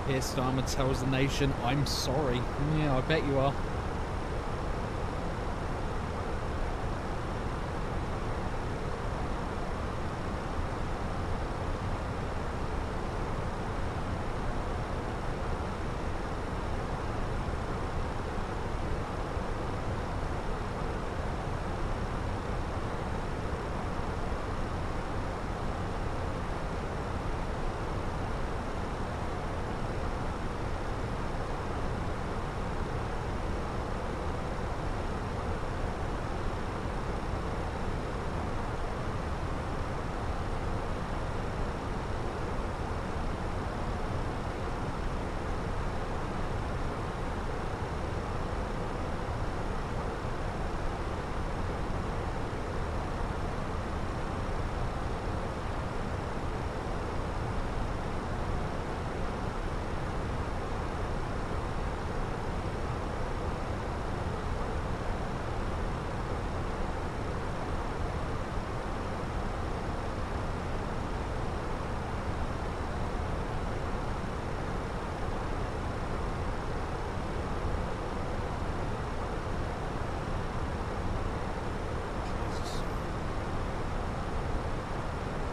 Keir Starmer tells the nation, I'm sorry. Yeah, I bet you are.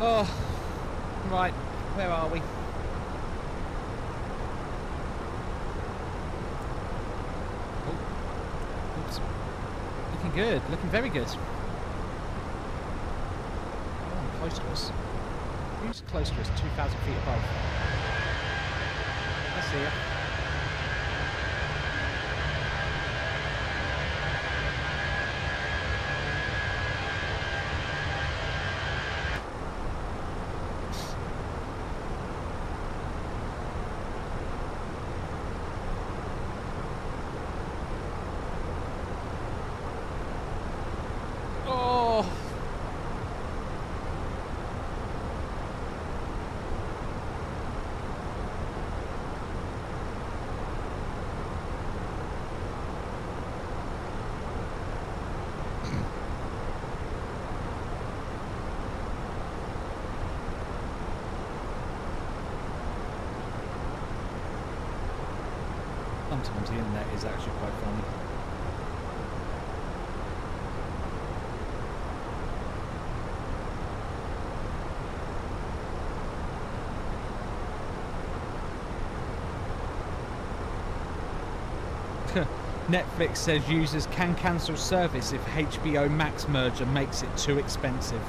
Oh, right. Where are we? Oh, oops. Looking good. Looking very good. Oh, close to us. Who's close to us? 2,000 feet above. I see ya. Oh! Sometimes the internet is actually quite funny. Netflix says users can cancel service if HBO Max merger makes it too expensive.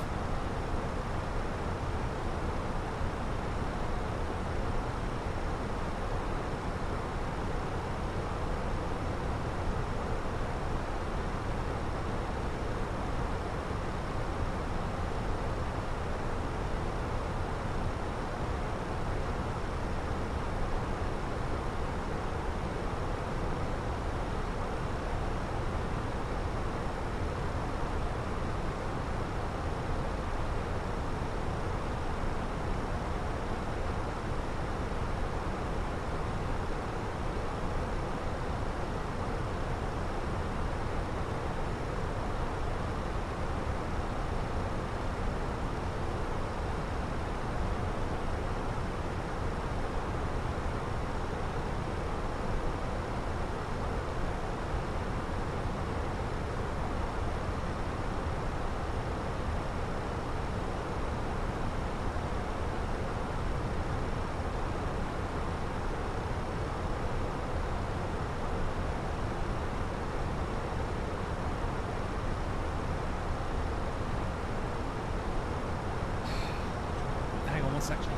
Section.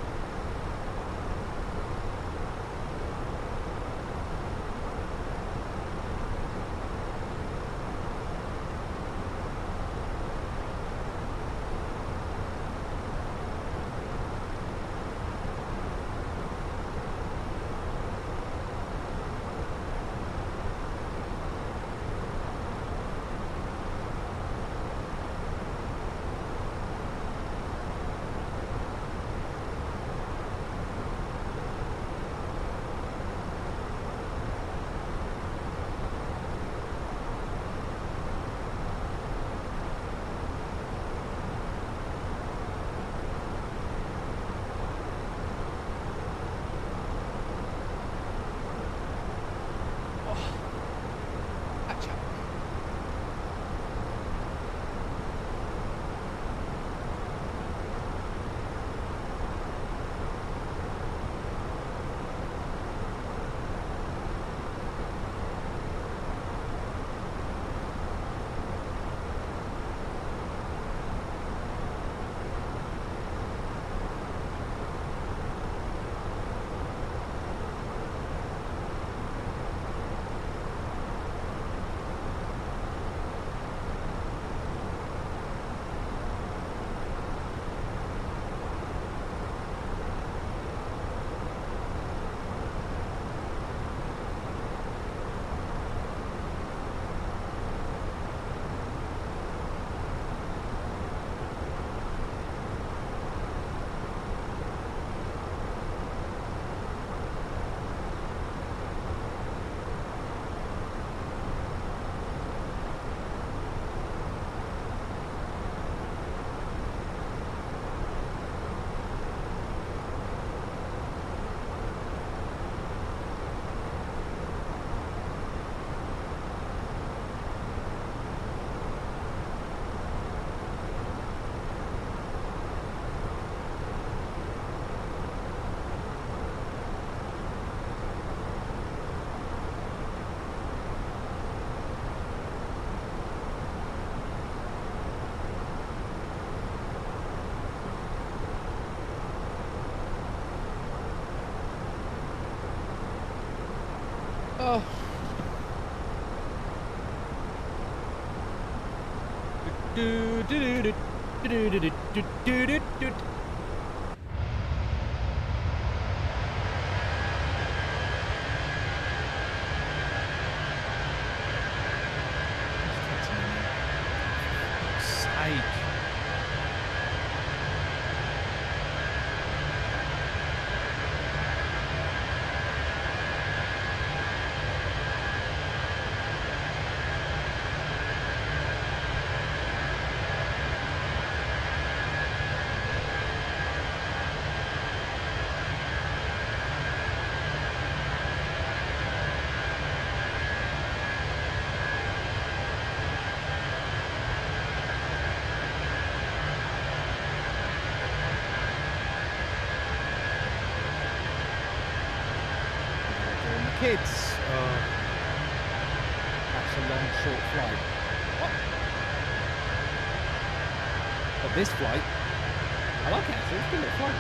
Oh. Do do do do do do do do do do. Kids. Oh. That's a long, short flight. What? But this flight, I like it actually. It's a good little flight.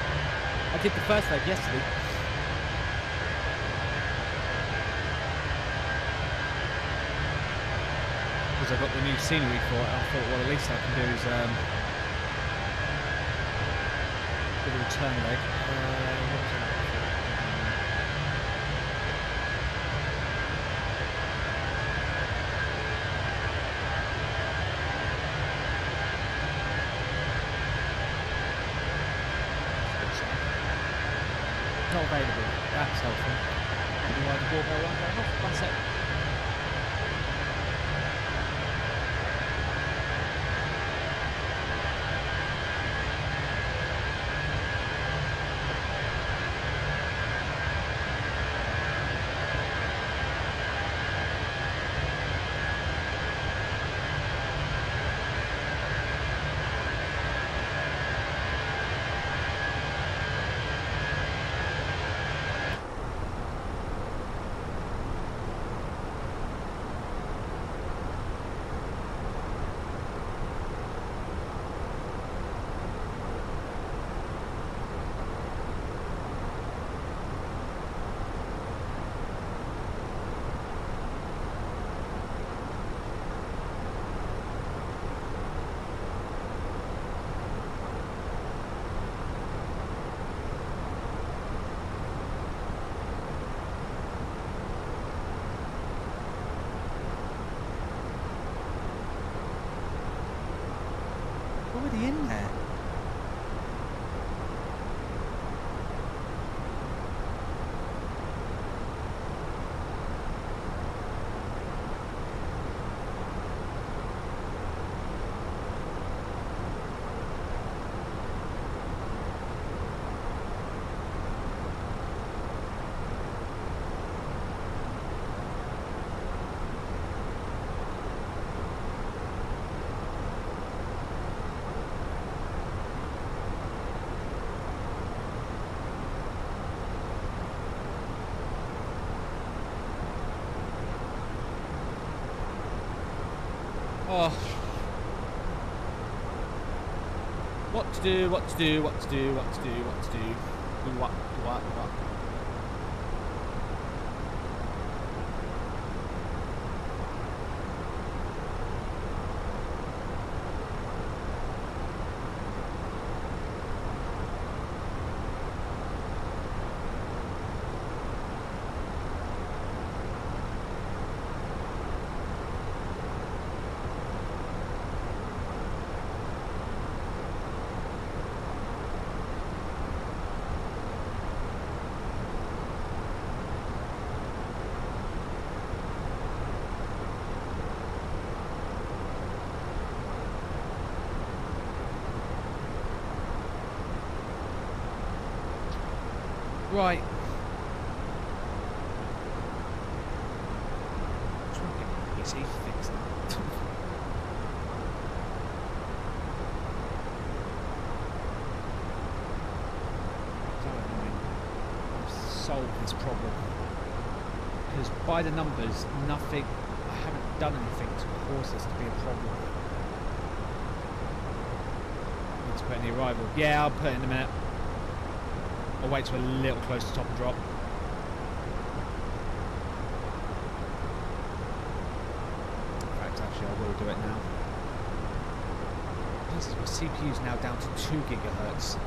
I did the first leg yesterday. Because I got the new scenery for it. I thought, well, at least I can do is a return leg. What was that? Not available. That's helpful. Maybe why the doorbell won't go off. 1 sec. Already in there. Oh. What to do, what to do, what to do, what to do, what to do. Do what, do what, do what. Right. Try and get the PC fixed. So annoying. Solve this problem. Because by the numbers, nothing. I haven't done anything to cause this to be a problem. Need to put in the arrival. Yeah, I'll put it in a minute. I'll wait till a little close to top and drop. to do it now. Jesus, my CPU's now down to 2 gigahertz.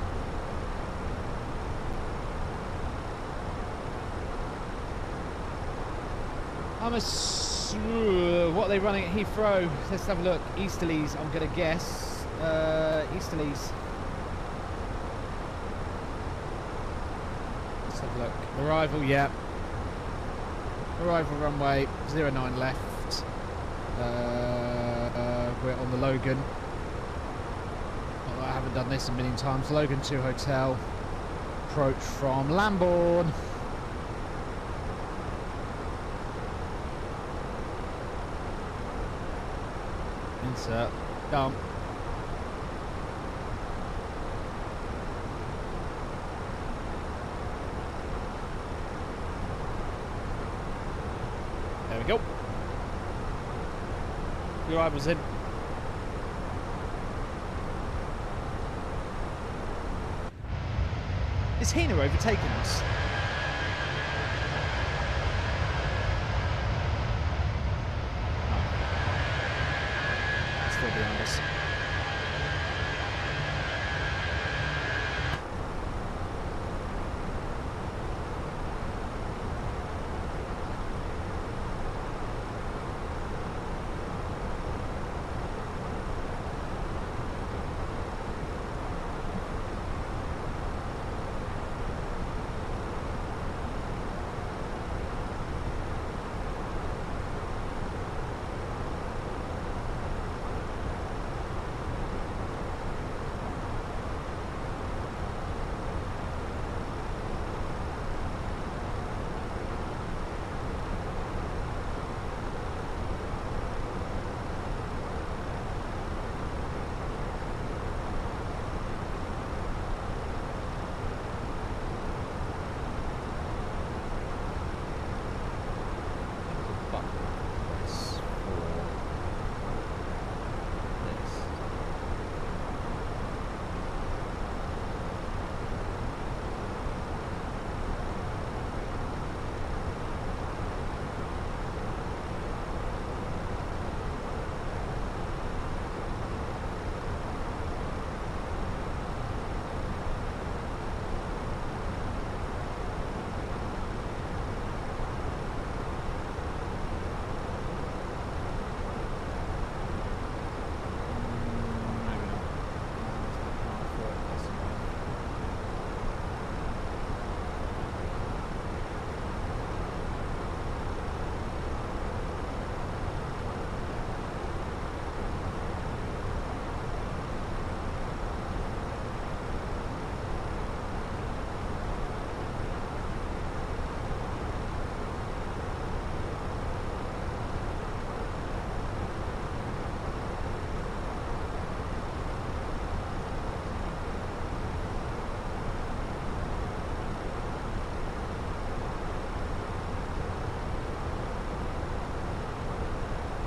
What are they running at Heathrow? Let's have a look. Easterlies, I'm going to guess. Easterlies. Let's have a look. Arrival, yeah. Arrival runway, 09 left. We're on the Logan. I haven't done this a million times. Logan 2 Hotel. Approach from Lambourne. Insert. Done. There we go. The arrival's in. Is Hina overtaking us? Still behind us.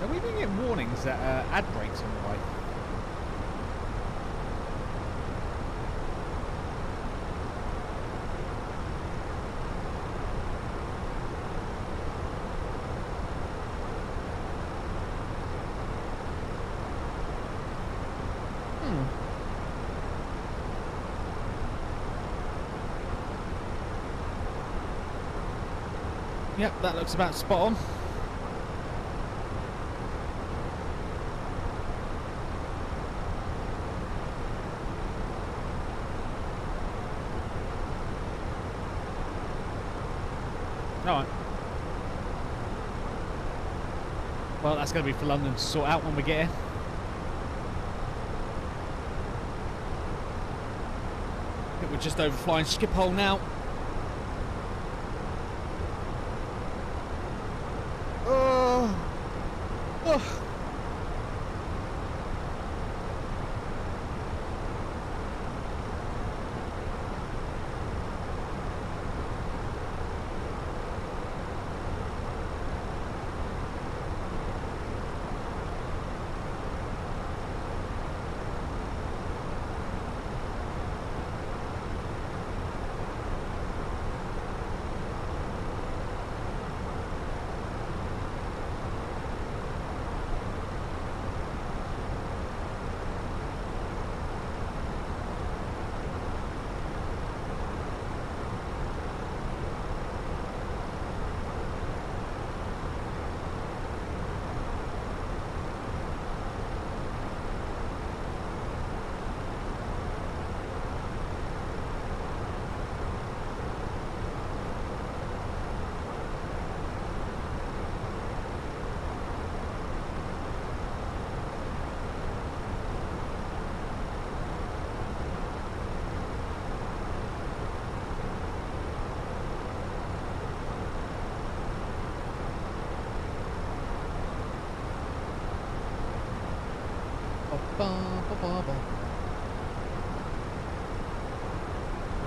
Are we going to get warnings that ad breaks on the way? Yep, that looks about spot on. Alright. Well, that's going to be for London to sort out when we get here. I think we're just over flying Schiphol now.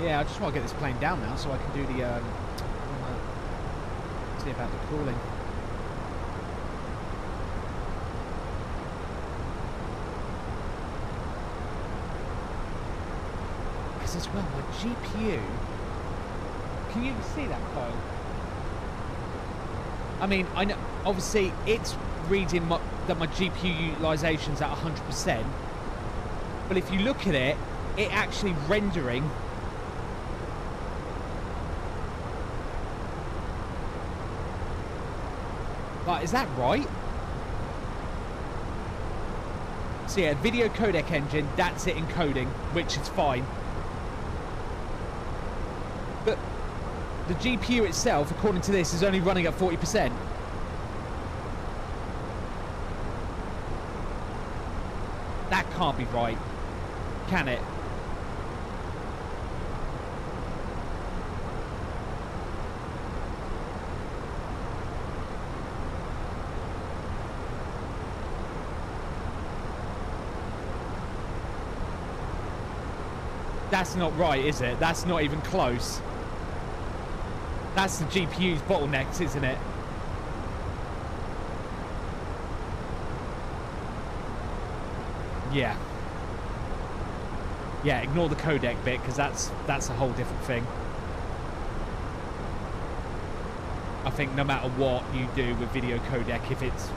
Yeah, I just want to get this plane down now so I can do the see about the cooling. Because as well, my GPU. Can you see that, Kyle? I mean, I know obviously it's reading that my GPU utilization's at 100%, but if you look at it, it actually rendering. Like, is that right? So yeah, video codec engine, that's it encoding, which is fine. But the GPU itself, according to this, is only running at 40%. That can't be right, can it? That's not right, is it? That's not even close. That's the GPU's bottlenecks, isn't it? Yeah. Yeah, ignore the codec bit, because that's a whole different thing. I think no matter what you do with video codec, if it's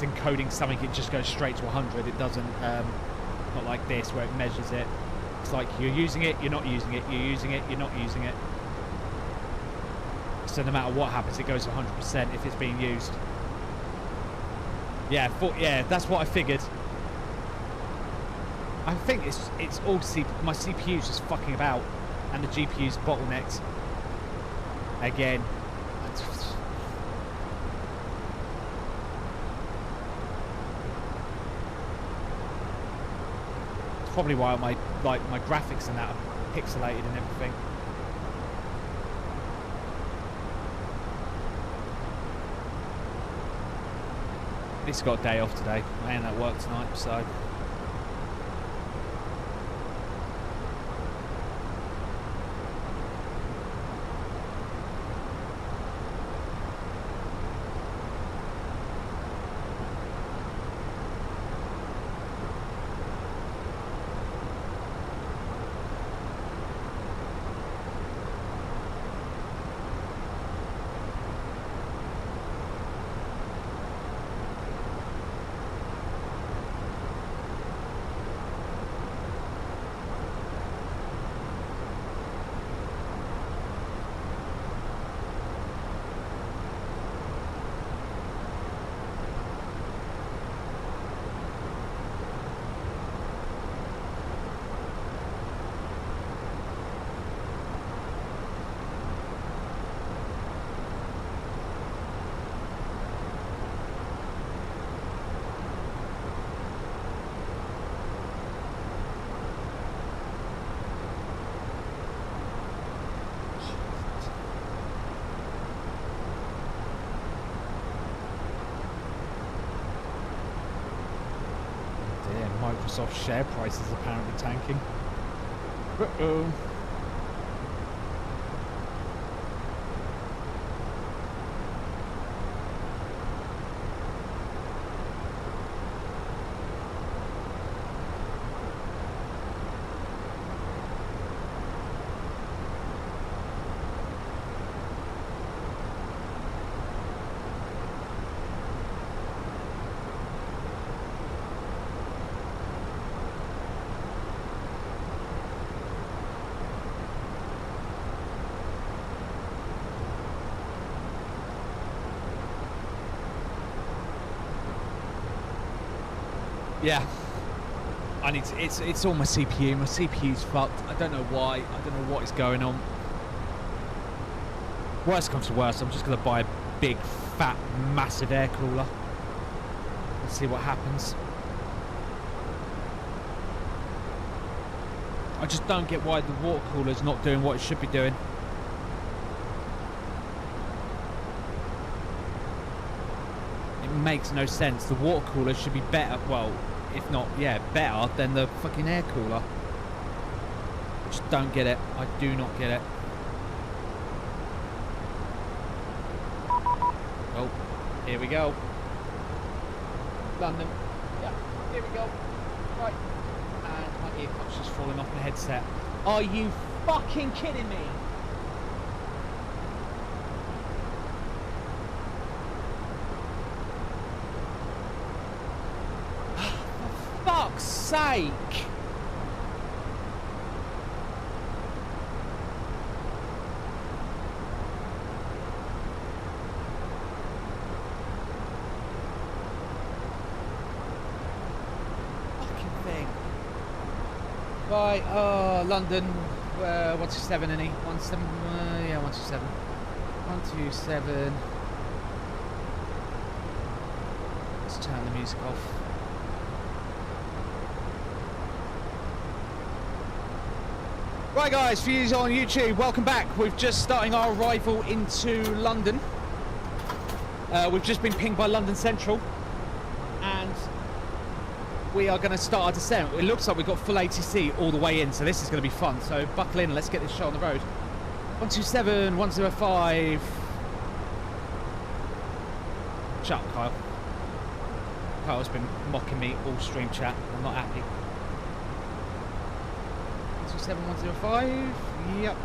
encoding something, it just goes straight to 100. It doesn't not like this where it measures it. It's like you're using it, you're not using it, you're using it, you're not using it. So no matter what happens, it goes to 100% if it's being used. Yeah, yeah, that's what I figured. I think it's all my CPU's just fucking about, and the GPU's bottlenecked. Again. Probably why my graphics and that are pixelated and everything. At least got a day off today. I ain't at work tonight, so. Microsoft share price is apparently tanking. Uh-oh. Yeah, I need to, it's all my CPU. My CPU's fucked. I don't know why. I don't know what is going on. Worst comes to worst, I'm just gonna buy a big, fat, massive air cooler. Let's see what happens. I just don't get why the water cooler's not doing what it should be doing. It makes no sense. The water cooler should be better. Well, if not, yeah, better than the fucking air cooler. I just don't get it. I do not get it. Oh, here we go. London. Yeah, here we go. Right. And my earpod's just falling off my headset. Are you fucking kidding me? For fuck's sake! Right, London, 127, any? 17, yeah, 127. 127. Let's turn the music off. Right, guys, for you on YouTube, welcome back. We're just starting our arrival into London. We've just been pinged by London Central, and we are going to start our descent. It looks like we've got full ATC all the way in, so this is going to be fun. So buckle in and let's get this show on the road. 127, 105. Shut up, Kyle. Kyle's been mocking me all stream chat. I'm not happy. 127, 105. Yep.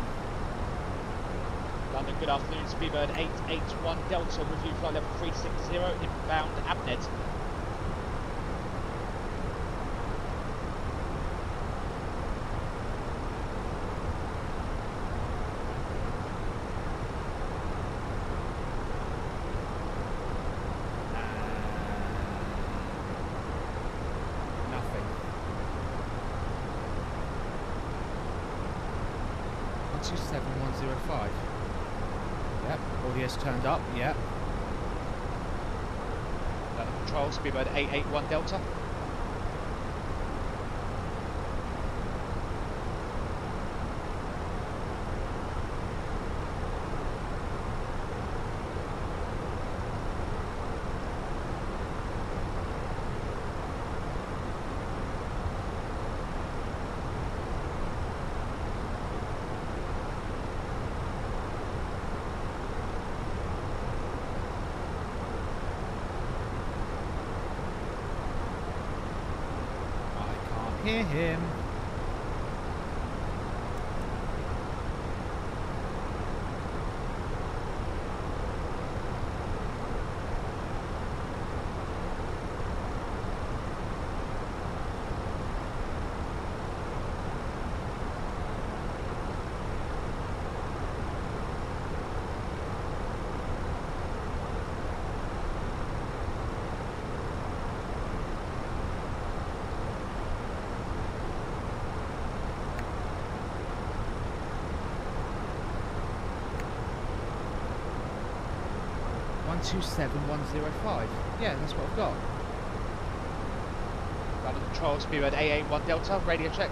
London, good afternoon. Speedbird 881 Delta with you, flight level 360, inbound Abnet. Nothing. 127, 105. Yep, audio's turned up, yep. Control, Speedbird 881 Delta. Hear him. Two seven 105. Yeah, that's what I've got. London Control, Speedbird 881 Delta, radio check.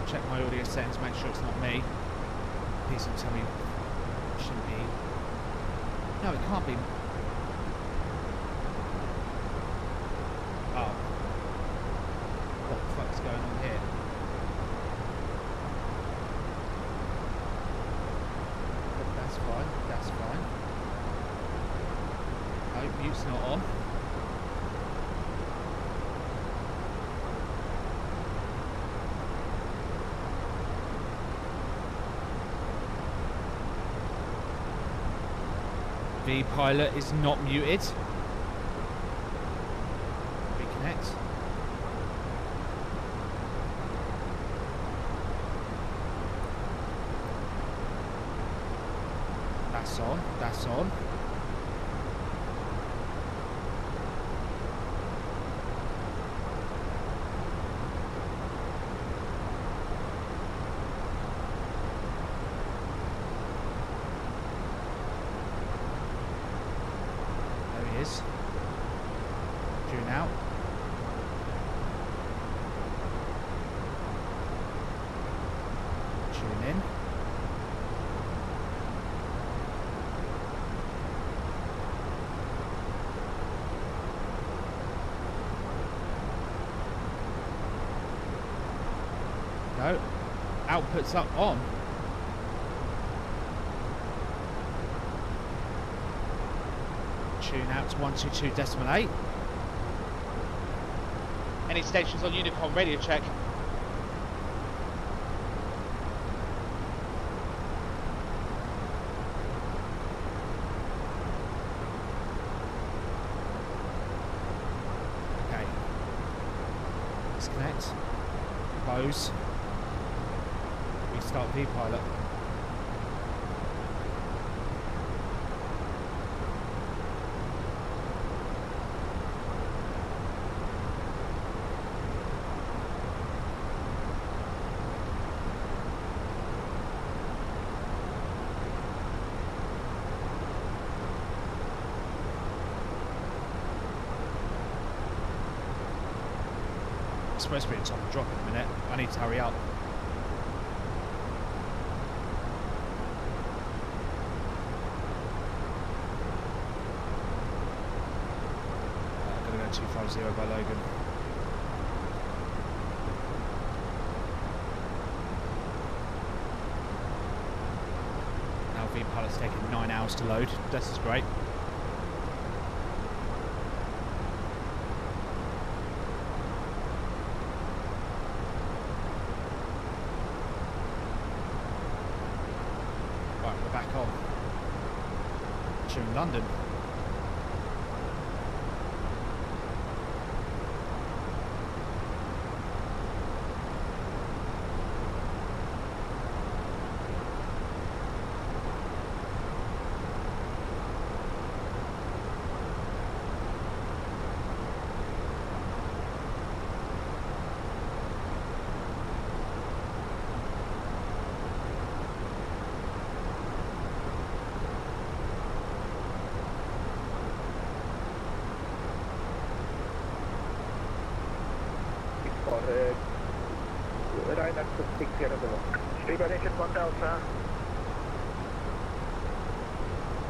Check my audio settings, make sure it's not me. Please don't tell me it shouldn't be. No, it can't be. Oh. What the fuck's going on here? That's fine, that's fine. No, mute's not on. The pilot is not muted. Reconnect. That's on, that's on. Tune out. Tune in. Go. Outputs up on. Tune out to 122.8. Any stations on Unicom, radio check. Okay. Disconnect. Close. Restart V-Pilot. It's supposed to be a top and drop in a minute. I need to hurry up. Gonna go 250 by Logan. Now V-Pilot's taking 9 hours to load. This is great. Back on. Tune London.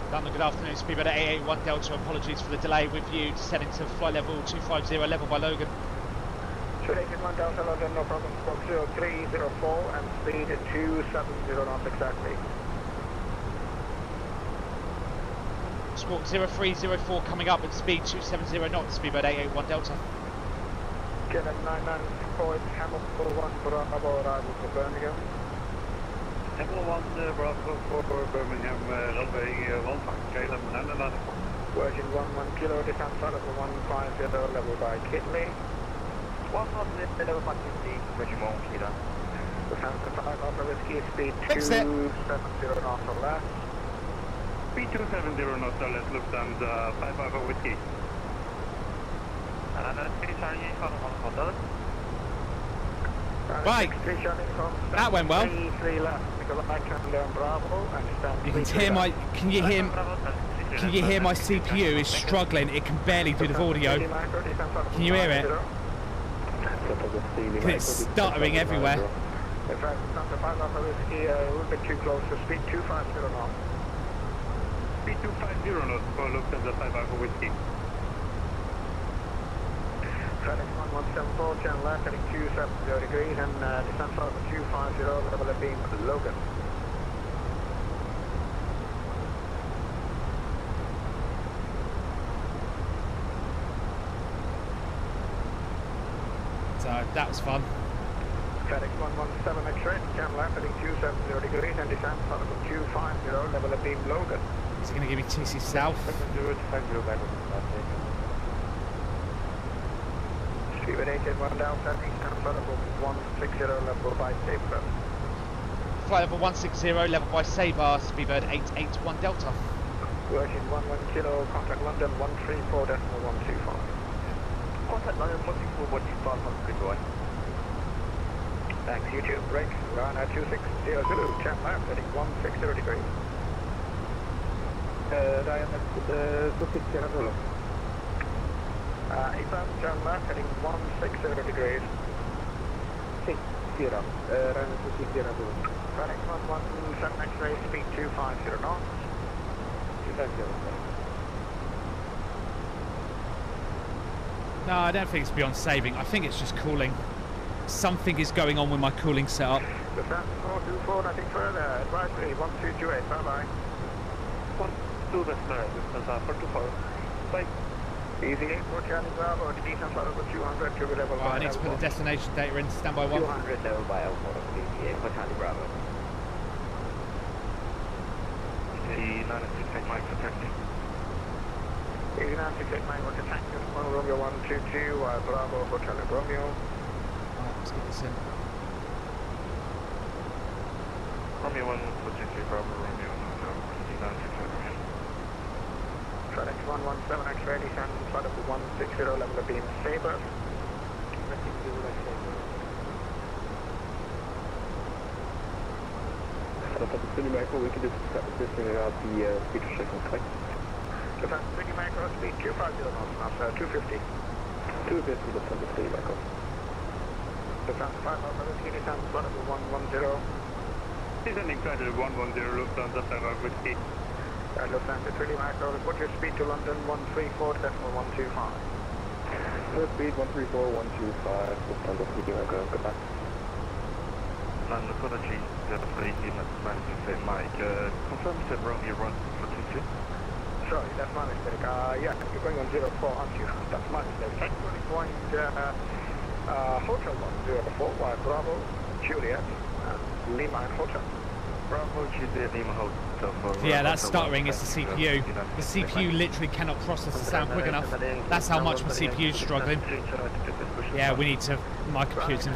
London, good afternoon. Speedbird 881 Delta. Apologies for the delay with you. Descending to flight level 250, level by Logan. 281 Delta London, no problem. Squawk 0304 and speed 270 knots exactly. Squawk 0304 coming up at speed 270 knots. Speedbird 881 Delta. Killer 994, Hamilton 1 Bravo, arrival for Birmingham. Hamilton 1 Bravo for Birmingham, runway 15, Caleb 911. Virgin 11 Kilo, descent flight level 150, level by Kitley. 1 level by Kitley, Virgin 1 Kilo. Descent to 5 Alpha Whiskey, speed Fix it. 270 knots or less. Speed 270 knots or less, Lufthansa 5 Alpha Whiskey. Right. That went well. You can hear my. Can you hear? Can you hear my CPU is struggling? It can barely do the audio. Can you hear it? It's stuttering everywhere. In fact, Santa Barbara Whiskey a little bit too close to speed 250 knots. Speed 250 knots for Lufthansa 5 Alpha Whiskey. FedEx 1174, channel left, heading 270 degrees, and descent flight level 250, level of beam Logan. So that was fun. FedEx 117 X-ray, channel left, heading 270 degrees, and descent flight level 250, level of beam Logan. Is it going to give me TC South? Speedbird 881 Delta, descent flight level 160, level by Sabre. Flight level 160, level by Sabre. Speedbird 881 Delta. Virgin 11 Kilo, contact London 134.125. Contact London 134.125 on Gridway. Thanks, YouTube. Brakes, Rana 2600, channel left, heading 160 degrees. Ryan 2600. Eastbound turn left, heading 160 degrees. 60, running to 60. Running 117 X-ray, speed 250 knots. 250. No, I don't think it's beyond saving. I think it's just cooling. Something is going on with my cooling setup. Descent 424, nothing further. Advisory 1228, bye-bye. 12 Vster, distance 424. Bye. Easy 8 for Charlie Bravo, descent level 200 to level Right, I need to put the destination data in, standby 1. 200 level by L4, easy 8 for Charlie Bravo. Easy 968 Mike for taxi. Easy 968 Mike for taxi, Romeo 122, Bravo for Charlie Romeo. Right, let's get this in. Romeo 123, Bravo Romeo, easy 968. FedEx 117 X-ray, descent flight of 160, level of beam Sabre. Spoony Micro, we can just set the system out the speed restriction, correct? Defense Spoony Micro, speed 250 knots, now 250. 250, defense Spoony Micro. Defense 5 Alpha Whiskey, descent flight of 110. Descending flight of 110, Lufthansa 5 Alpha Whiskey. Lufthansa 3 Micro, report your speed to London 134.125. Speed 134, 125, Lufthansa 3 Micro, goodbye. London apology, definitely human Mike. Confirm you said Romeo 1 for 22. Sorry, that's my mistake. Yeah, you're going on 04, aren't you? That's my mistake. Actually going Hotel 104, Bravo, Juliet, Lima and Hotel. Bravo, Juliet, Lima, Hotel for... Yeah, that stuttering is the CPU. The CPU literally cannot process the sound quick enough. That's how much my CPU is struggling. Yeah, we need to... My computer...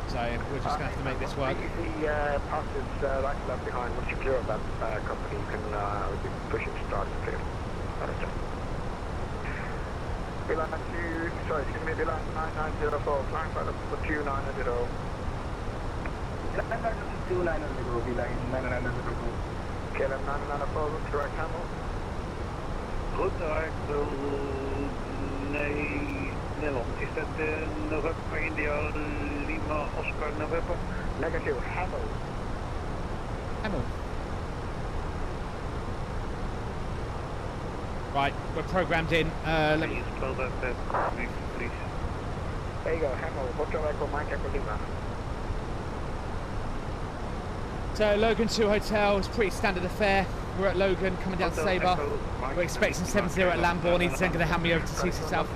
So we're just going to have to make this work. The passes right and left behind. Once you're clear of that company, you can push it start and clear. Beeline 2, sorry, excuse me, Beeline 9904, flying by the 2900. Line 2900, Beeline 9904. KLM 9904, look direct Hamel. Goed, nee, Nederland. Is dat November India Lima Oscar November? Negative, Hamel. Hamel. Right, we're programmed in. Let me... Spell that, please. There you go, Hamel, Hotel Echo, Mike Echo Lima. So Logan 2 Hotel is pretty standard affair. We're at Logan, coming down to Sabre. We're expecting 70 at Lamborghini, then going to hand me over to CC South.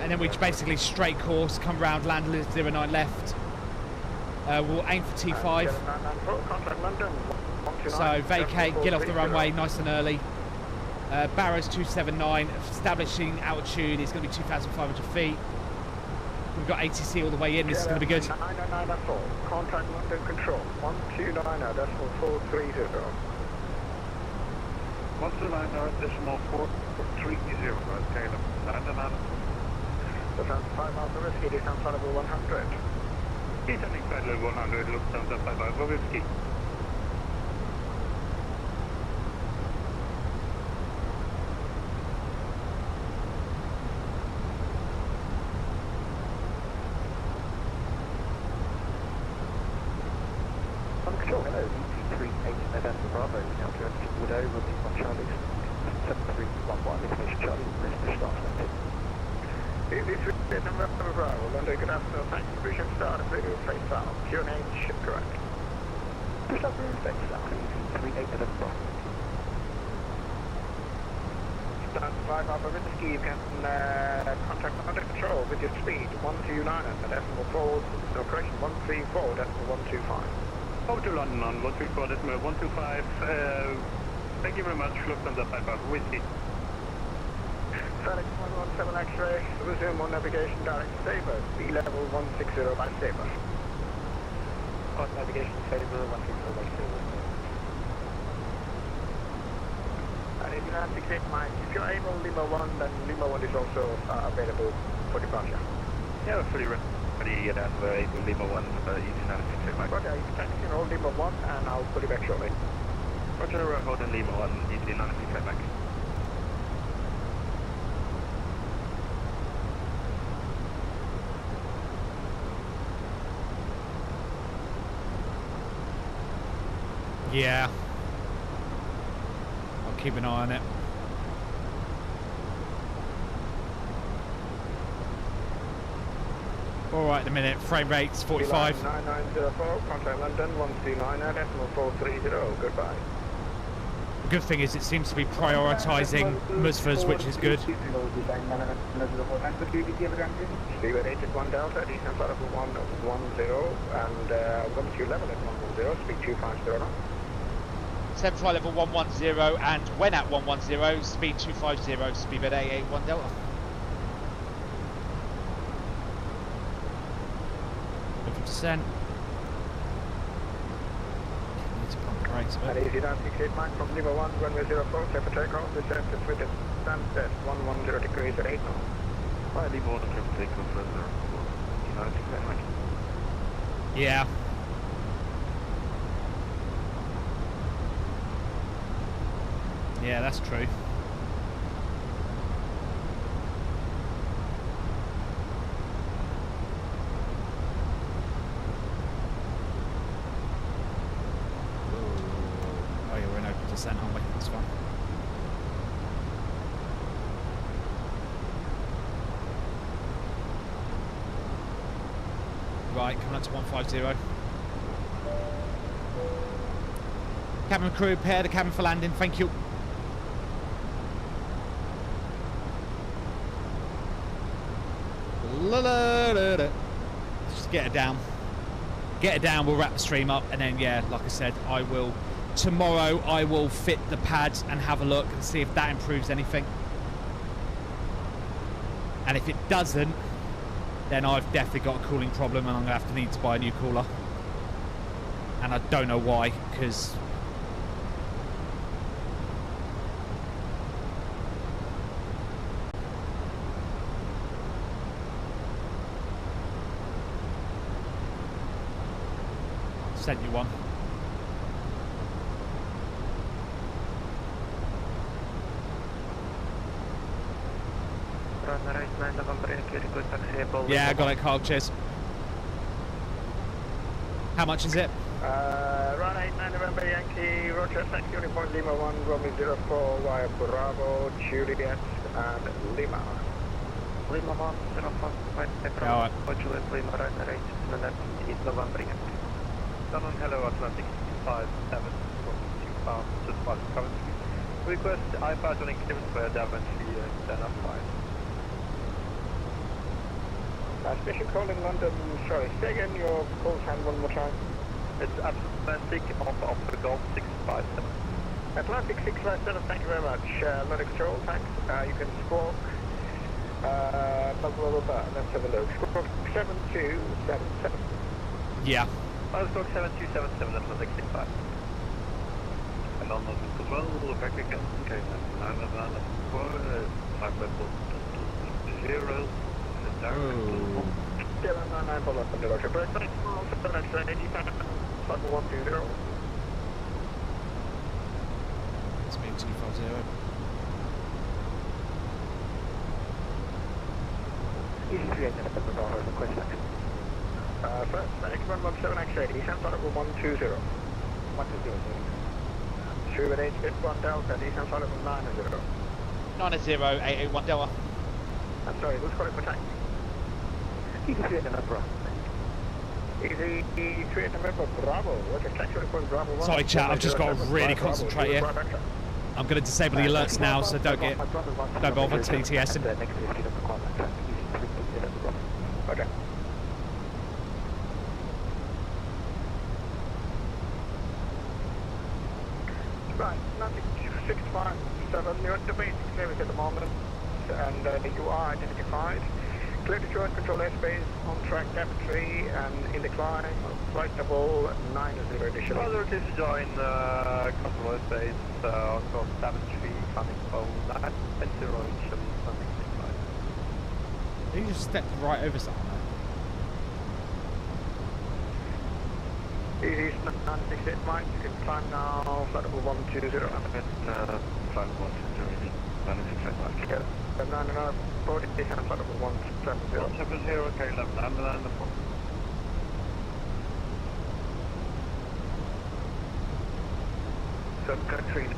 And then we basically straight course, come round, land 09 left. We'll aim for T5. So vacate, get off the runway nice and early. Barrows 279, establishing altitude is going to be 2,500 feet. We've got ATC all the way in, this is going to be good. 999.4, contact London Control, 129.430. 129.430, Taylor, 999. Defense 5 Alpha Whiskey, descent flight level 100. Descending flight level 100, Lufthansa 5 Alpha Whiskey. You can contact London Control with your speed 129 at decimal 4, no correction, 134 decimal 125. Over to London on 134 decimal 125. Thank you very much, Lufthansa 5 Alpha Whiskey. FedEx 117 X-ray, resume on navigation direct Sabre, sea level 160 by Sabre. On navigation Sabre 160 by Sabre. And if you have 68 Mike, if you're able Lima 1, then Lima 1 is also available for departure. Yeah, fully free runway Lima 1, easy 96 Mike. Roger, you can taxi and hold Lima 1 and I'll put you back shortly. Roger, holding Lima 1, easy 96 Mike. Yeah. I'll keep an eye on it. Alright, in a minute. Frame rate's 45. 9904, contact London 139.430. Goodbye. The good thing is it seems to be prioritising Musfas, which is good. Speedway 81 Delta, descent flight level 110, and welcome to level at 110, speed 250 now. Descent flight level 110, and when at 110, speed 250, speedbed 881 Delta. Descent. Need to pump the brakes a And bit. easy 968 Mike from Lima 1, runway 04, set for takeoff, descent is with sunset 110 degrees at 8 knots. Hi, Lima 1, attempt to take off further. Easy 96 Mike. Yeah. Yeah, that's true. Oh yeah, we're in open descent, aren't we? That's fine. Right, coming up to 150. Cabin crew, prepare the cabin for landing. Thank you. La -la -la -la. Just get it down. Get it down, we'll wrap the stream up, and then, yeah, like I said, tomorrow I will fit the pads and have a look and see if that improves anything. And if it doesn't, then I've definitely got a cooling problem and I'm going to need to buy a new cooler. And I don't know why, because... Sent you one. Yeah, I got it, Carl. Cheers. How much is it? Run 89 November Yankee, Roger, thank you, point Lima 1, Romeo 04, via Bravo, Juliet, and Lima. Lima 1, 05, Yeah, all right. Juliet, Lima, right, rate, East November Yankee. London, hello, Atlantic 57, 25, Coventry. Request iPad on exhibit for damage via 10 of 5. Special calling London, sorry, say again your call time one more time. It's Atlantic off the Golf 657. Atlantic 657, thank you very much. London Control, thanks. You can squawk, blah, blah, blah, blah. Let's have a look. Squawk 7277. Yeah. I'll squawk 7277, Atlantic 65. And on the as well, we'll back again. Okay, 994, 5 level 0. Oh. 799 follow up on the Roger. Break 9 miles, 780, 120. Speed 250. Easy 3 request action. First, X117 X80, descent flight level 120. 120. Through at 851 Delta, descent flight level 90. 90, 881 Delta. I'm sorry, who's calling for taxi? Easy 3 November. Easy 3 November, Bravo. What's your taxi report, Bravo 1? Sorry, chat, I've just got to really concentrate here. I'm going to disable the alerts now, so don't bother TTSing. Okay. Right, nothing 657, you're at the basic service at the moment, and you are identified. Clear to join control airspace, on track cabinetry, and in the climb, flight level 90 additional. Other to join control airspace, on course 73, coming phone 9, 0, something 65. You just stepped right over something. Easy 968 miles, you can climb now, flight level 120. Flight level 120, 968 miles. Yeah, 940, and flight level 170. 170, okay, level, I'm the 4. Subcountry 9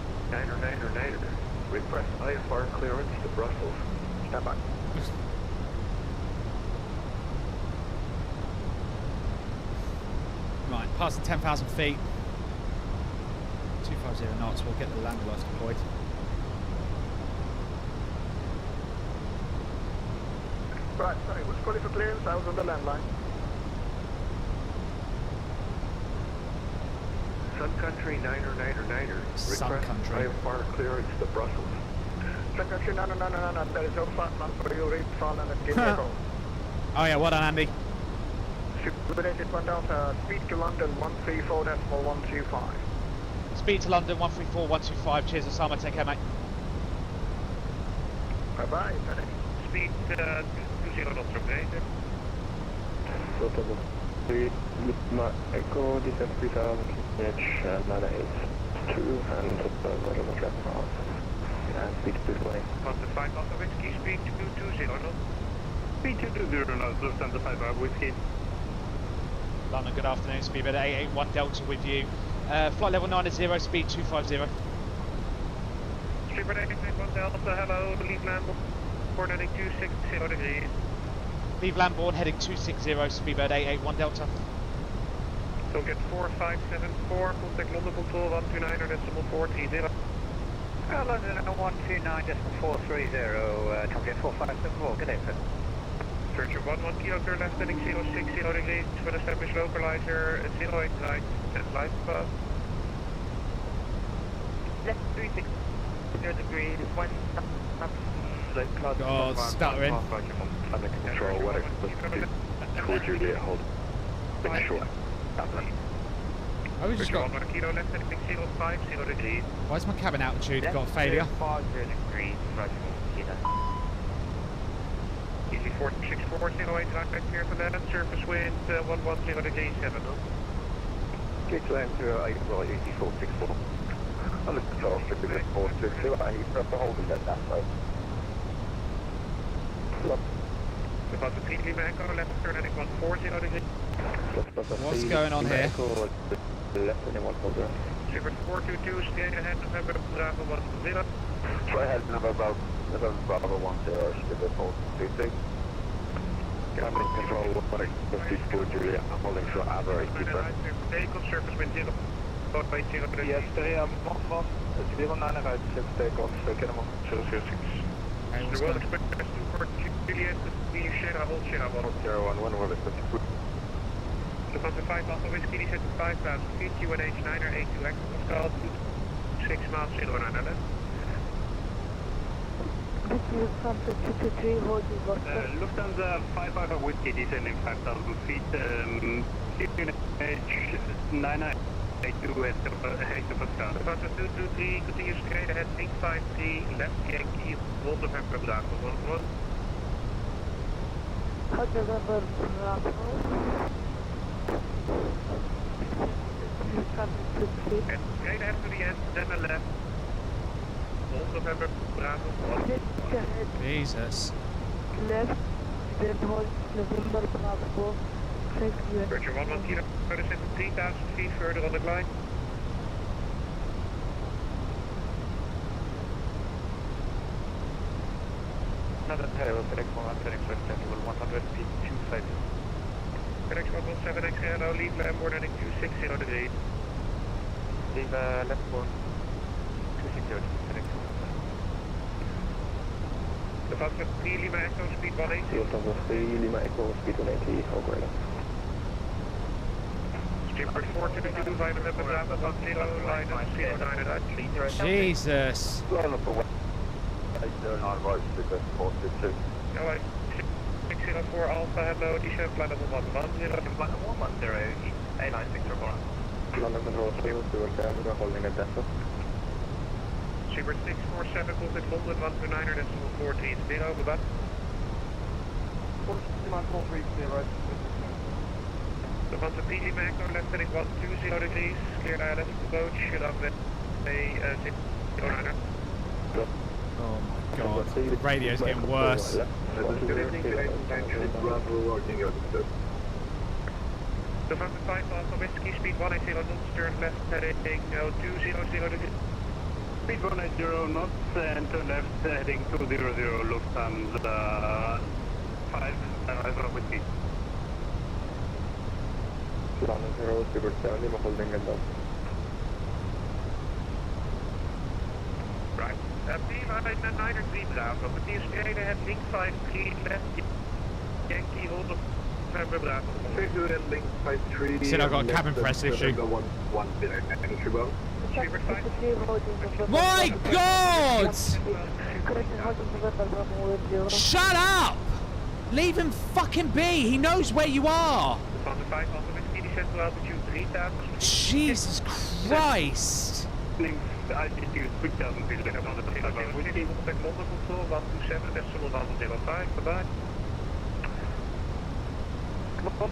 request IFR clearance to Brussels. Stand by. Right, passing 10,000 feet. 250 knots, we'll get the landlords deployed. Right, sorry, was calling for clearance, I was on the landline. Subcountry 9 request Subcountry. IFR clearance to Brussels. Subcountry, no, there is no flight plan for you, read file and give me a call. Oh yeah, well done, Andy. Supernated 1 Delta, speed to London 134.125. Speed to London 134.125. Cheers, Osama. Take care, mate. Bye bye, FedEx. Speed 20 knots, okay? So level 3, my Echo, descent 3000 km, 982, and whatever trap off. And speed 220. After 5 knots of whiskey, speed 220 knots. Speed 220 knots, Lufthansa 5 whiskey. London, good afternoon. Speedbird 881 Delta with you. Flight level 90, speed 250. Speedbird 881 Delta, hello, leave Lamborn, heading 260 degrees. Leave Lamborn, heading 260, Speedbird 881 Delta. So get 4574, contact London Control 129.430. London 129.430, contact 4574, good day, sir. Search 11 kilo, turn left, heading 060 degrees, with established localizer, 089, and light above. Left 360 degrees, 1 God, stuttering. Under control, what towards Juliet, hold. Make sure. Oh, we just got... 1 kilo, left, heading 050 degrees. Why's my cabin altitude got failure? 50 degrees, right, Easy 4640, right clear for that, surface wind 110 degrees 7 knots. Gate land to well, 8464. Under control, strictly with 462, I press the holding at that side. About the 3 Lima Echo, left turn heading 140 degrees. What's going on here? Left and 140. Super 422, stay ahead, November Bravo 10. Try ahead, November Bravo 10, strictly 426. I'm in control, what I speed for Julia, I'm holding short average. Vehicle surface wind 0. Yes, they are 09 uit, take off, Kilerox 006. Okay, what's The going World Express 24 Juliet, the Sierra 01, when will it be? Lufthansa 5 Alpha Whiskey, descent to 5,000 feet, QNH 9er82 active, call 6 miles, 099. Lufthansa 5 Alpha Whiskey, descending 5,000 feet, QNH 9er82 active, Lufthansa 223, continue straight ahead, 853, left Yankee, Hold November Bravo 11. November Bravo. And straight ahead to the end, then a left. Hold November Bravo 1. Jesus. Left, then hold November Bravo. Thank you. Roger 11 kilo, descend to 3,000 feet further on the line. Another tail, FedEx 117, level 100 feet, 250. FedEx 117X, hello, leave Lamborn heading 260 degrees. Leave left board 260, FedEx 117. Lufthansa 3 Lima Echo, speed 180. Lufthansa 3 Lima Echo, speed 180, over. Skipper 422, via November Bravo 10, line up 09 at Jesus. Line up away. On right, because 462. LA 604 Alpha, hello, descent flight level 110. Flight level 110, A9604. London Control, stable to we're holding a Delta. Super 647, contact London 129er, decimal 14, over that. Volanta PD Echo, left heading 120 degrees, clear ILS approach, should have a 609er. Oh my god, the radio's getting worse. Volanta 5 Alpha Whiskey, speed 180 knots, turn left heading 200 degrees. Speed 180 knots and turn left heading 200 Lufthansa 5 Alpha Whiskey. London 0, Super 70, we're holding it up. Right. P-line 93 Bravo, meneer Streden, het link 53 left, Yankee 100 November Bravo. Figure link 53. Said I've got a cabin press issue. My god! Shut up! Leave him fucking be, he knows where you are! Jesus Christ! Link altitude 3000 feet left on the tail of Whiskey. Control 127, decimal 105, bye-bye. Control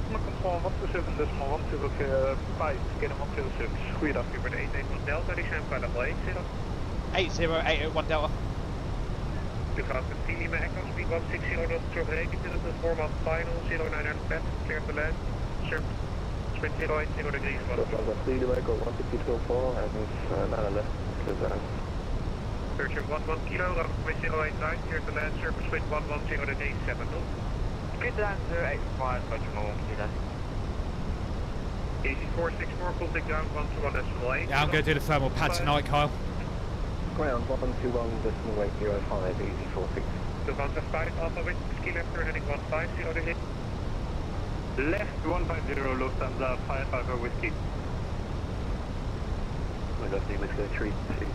127, decimal 105, scanner 106. Goeiedag, u bent 181 Delta, die zijn veilig leeg, 80881 Delta. U gaat met 4 Lima Echo, speed 160 knots, doorbreken to the format final, 09 pet, clear to land, surface, sprint 080 degrees, 3 Lima Echo, 160 and it's 9 left, clear to land. Searcher 11 kilo, runway 08 right, clear to land, surface wind 110 degrees, 7 knots. Clear to land 085, Patronising, kilo. Easy 464, contact ground 121 decimal 8. Yeah, I'm going to do the thermal pad tonight, Kyle. Ground 121 decimal 805, easy 46. Volanta 5 Alpha Whiskey, left turn heading 150 degrees. Left 150 Lufthansa 5 Alpha Whiskey. We got Lima 3 to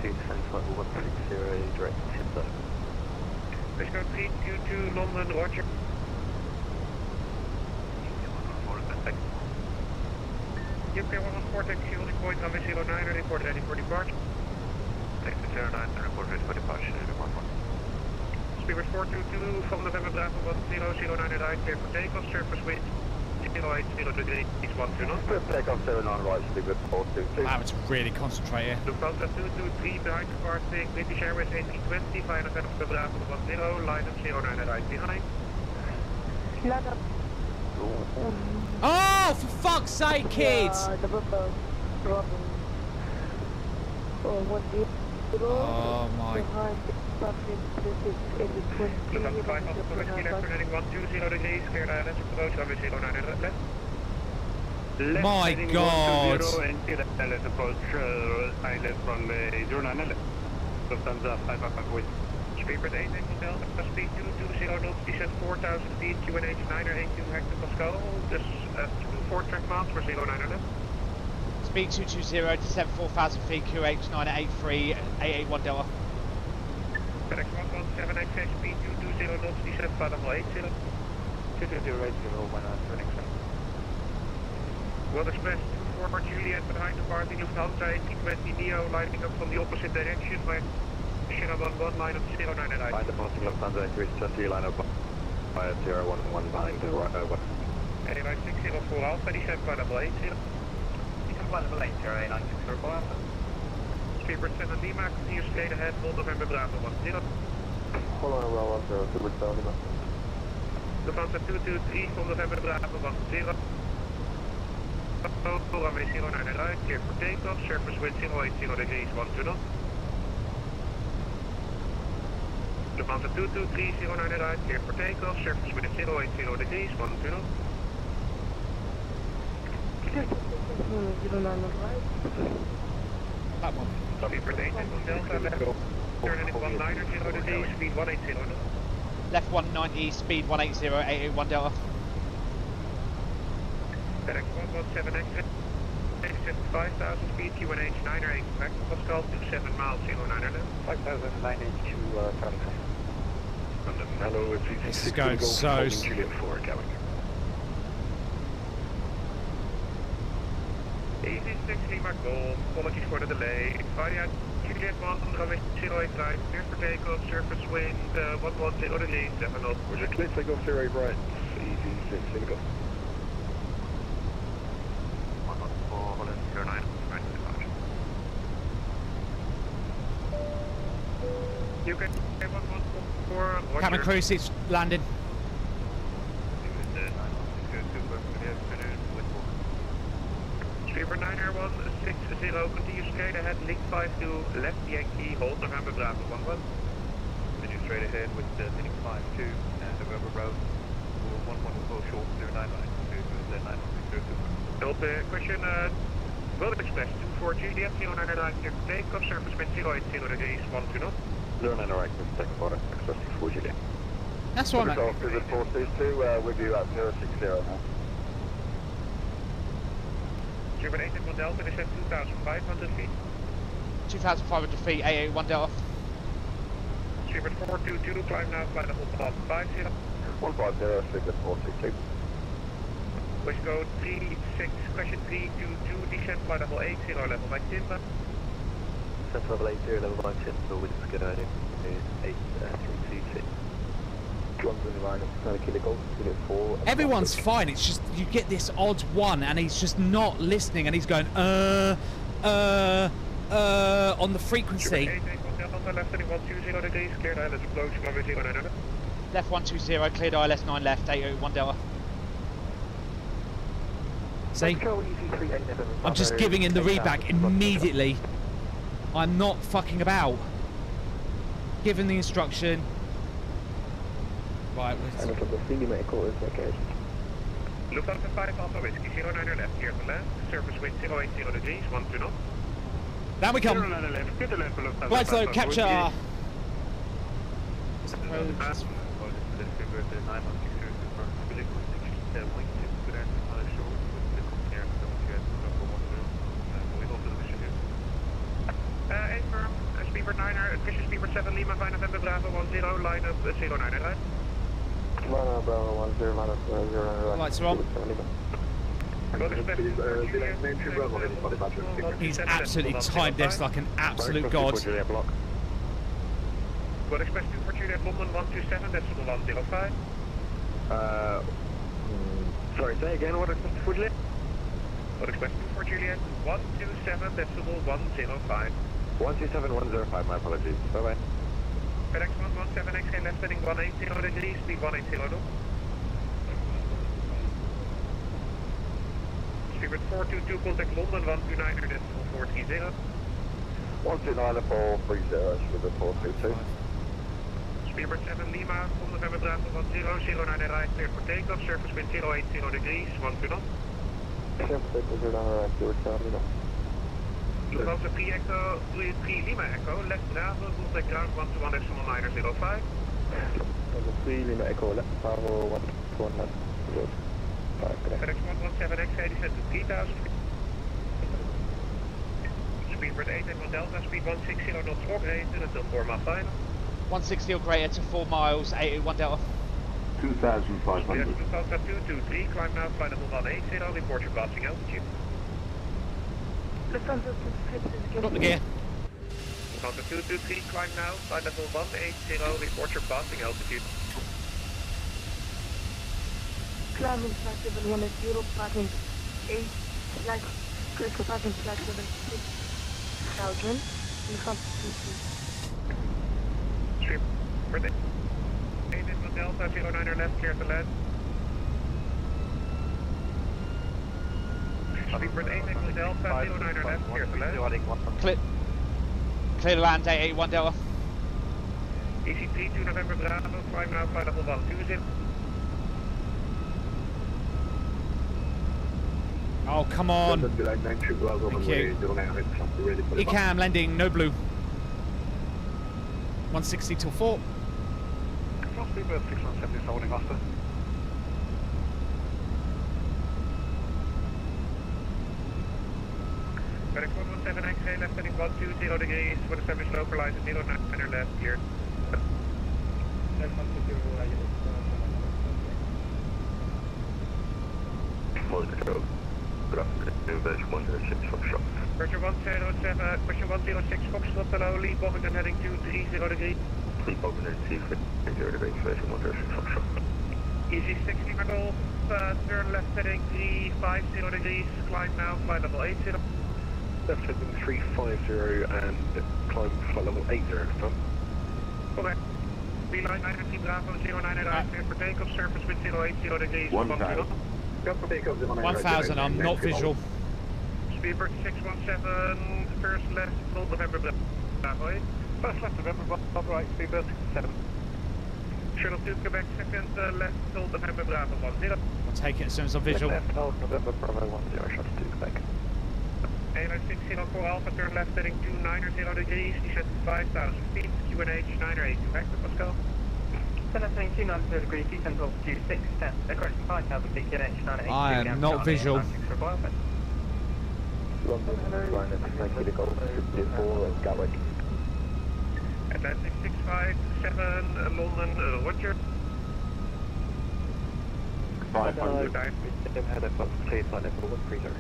descend flight 160 direct to Heathrow. Let's go 322 London, Roger. UK 114, taxi holding point, runway 09, report ready for departure. Taxi 09, report ready for departure, 11. Speedbird 422 from November Bravo 1009 right, clear for takeoff, surface wind 080 degrees, 12 knots. Takeoff 09 right, Speedbird 422. I'm having to really concentrate here. Lufthansa 223 behind departing, British Airways 1820, via November Bravo 10, line up 09 right behind. Oh, for fuck's sake, kids! Oh my. Lufthansa 5 Alpha Whiskey, left turning 120 degrees, clear ILS approach, runway 09 left. My god! And ILS approach, ILS runway 09 left. Lufthansa 5 Alpha Whiskey. Speedbird 8 Delta, speed 220 knots, descent 4000 feet, QNH 982 hectopascal, dus 4 track miles for 09 left. Speed 220, descent 4000 feet, QH 983, 881 Delta. FedEx 117 XH, speed 220 knots, descent 580. 220 FedEx. World Express 24 Juliet behind departing Lufthansa 1820 Neo, lining up from the opposite direction by Sierra 11, line up 09 and right. Behind departing Lufthansa 320, line up by 011 behind the right over. Anyway, 604 Alpha, descent 580. Descent 580, 964 Alpha. Speedbird 7 Lima, continue straight ahead, hold November Bravo 10. Hold on, well, Speedbird 7 Lima. Lufthansa 223 from November Bravo 10. Runway 09 and right, clear for takeoff, surface wind 080 degrees, 12 Lufthansa 223, 09 and right, clear for takeoff, surface wind 080 degrees, 12 That one. Speedbird 8 Delta, left turn heading 190 degrees, speed 180 knots. Left 190, speed 180, 881 Delta. FedEx 117 XH, 5000 feet, QNH 908 hectopascal, 27 miles, 09 left. 5982 Charlie. Hello, it's This is going so. Juliet 4, coming. Easy 6 Lima Golf, apologies for the delay. Via Juliet 1, runway 08 right, clear for takeoff, surface wind 110 degrees, 7 knots. Would you clear takeoff 08 right? Easy 6 Lima Golf. UK 114, Cabin crew seats landing. Streamer 9R160, continue straight ahead, link 5 to left Yankee, hold November Bravo 11. Continue straight ahead with link 5 to November Bravo 11 will go short 099 to 91602. Question, World Express 24 Juliet 099 clear for takeoff, surface wind 080 degrees 120. 099 clear for takeoff, order, Express 24 Juliet. That's what I'm at. Visit 422, with you at 060 now. Streamer 881 Delta, descent 2,500 feet. 2,500 feet, 881 Delta. Streamer 422, climb now, flight level 150. 150, Streamer 422. Wish code 36, question 322, descent flight level 80, level by timber. Descent level 80, level by timber, with the sky is 8322. Everyone's fine, it's just you get this odd one and he's just not listening and he's going on the frequency. Left 120, cleared ILS 9 left, 881 Delta. See? I'm just giving in the read back immediately. I'm not fucking about. Giving the instruction. Right, and from the Philly medical is okay. Lufthansa 5 Alpha Whiskey 09 left, clear for land, surface wind 080 degrees, 120. Down we come. 09 left, get the left for Lufthansa. Flight slow, capture. Affirm, Speaker 9er, Fisher Speaker 7 Lima, Vina November Bravo 10, line up 09 right? Lima Bravo 10, line up 09 Lights are on. He's absolutely timed this like an absolute god. What expect you for Juliet London 127, decimal 105? Sorry, say again, what expect you for Juliet? What expect you for Juliet 127, decimal 105. 127-105, my apologies. Bye-bye. FedEx 117XK left heading 180 degrees, speed 180 knots. Speedbird 422, contact London 129, decimal 430. 129 430, Speedbird 422. Speedbird 7 Lima, from November Bravo 10, 09 right, cleared for takeoff, surface wind 080 degrees, 120 knots. Surface wind 080 knots. Lufthansa 3 Echo, 3 Lima Echo, left Bravo, contact ground 121.905. 3 Lima Echo, left Bravo 121.905. FedEx 117XA, descent to 3,000. Speedbird 881 Delta, speed 160 knots operated until 4 mile final. 160 or greater to 4 miles, 881 Delta. 2,500. Lufthansa 223, climb now, flight level 180, report your passing altitude. Got the gear. Lufthansa 223, climb now, flight level 180, report your passing altitude. Climbing flight 710, passing 8, flight, critical passing flight 76,000, in front of Stream, for 8 in Delta, 09 left, clear to land. Speedbird 8 in Delta, 09 left, clear to land. Clear to land, 881 Delta. EC3 to November Bravo, climb now, flight level 120. Oh, come on. Thank you. ECAM landing, no blue. 160 till 4. Speedbird 617 is holding faster. FedEx 117XA left heading 120 degrees, for the service localized at 09 left, clear. Version 107, question 106, Foxtrot, hello, lead Bobbington heading 230 degrees. Lead Bobbington 230 degrees, version 106, Foxtrot. Easy 60 Golf, turn left heading 350 degrees, climb now, flight level 80. Left heading 350 and climb flight level 80, confirm. Okay. Beeline 9 Bravo 09 clear for takeoff, surface wind 080 degrees. 1,000. Got for takeoff 1,000, I'm not visual. Speedbird 617, first left, hold November Bravo 8. First left November, Bravo right, speedbird 7. Shuttle 2 Quebec, second left, hold November Bravo 10. I'll take it as soon as I'm visual. Left, hold November Bravo 10, shuttle 2 Quebec. 89604 Alpha, turn left heading 290 degrees, descent 5,000 feet, QNH 982, Hector Pascal. Descent 290 degrees, descent altitude 610, correction 5,000 feet, QNH 982. I am not visual. London, line at 90 Golf, 54 at Gatwick. Atlantic 657, London, what's your 500. Head up, clear flight level 130.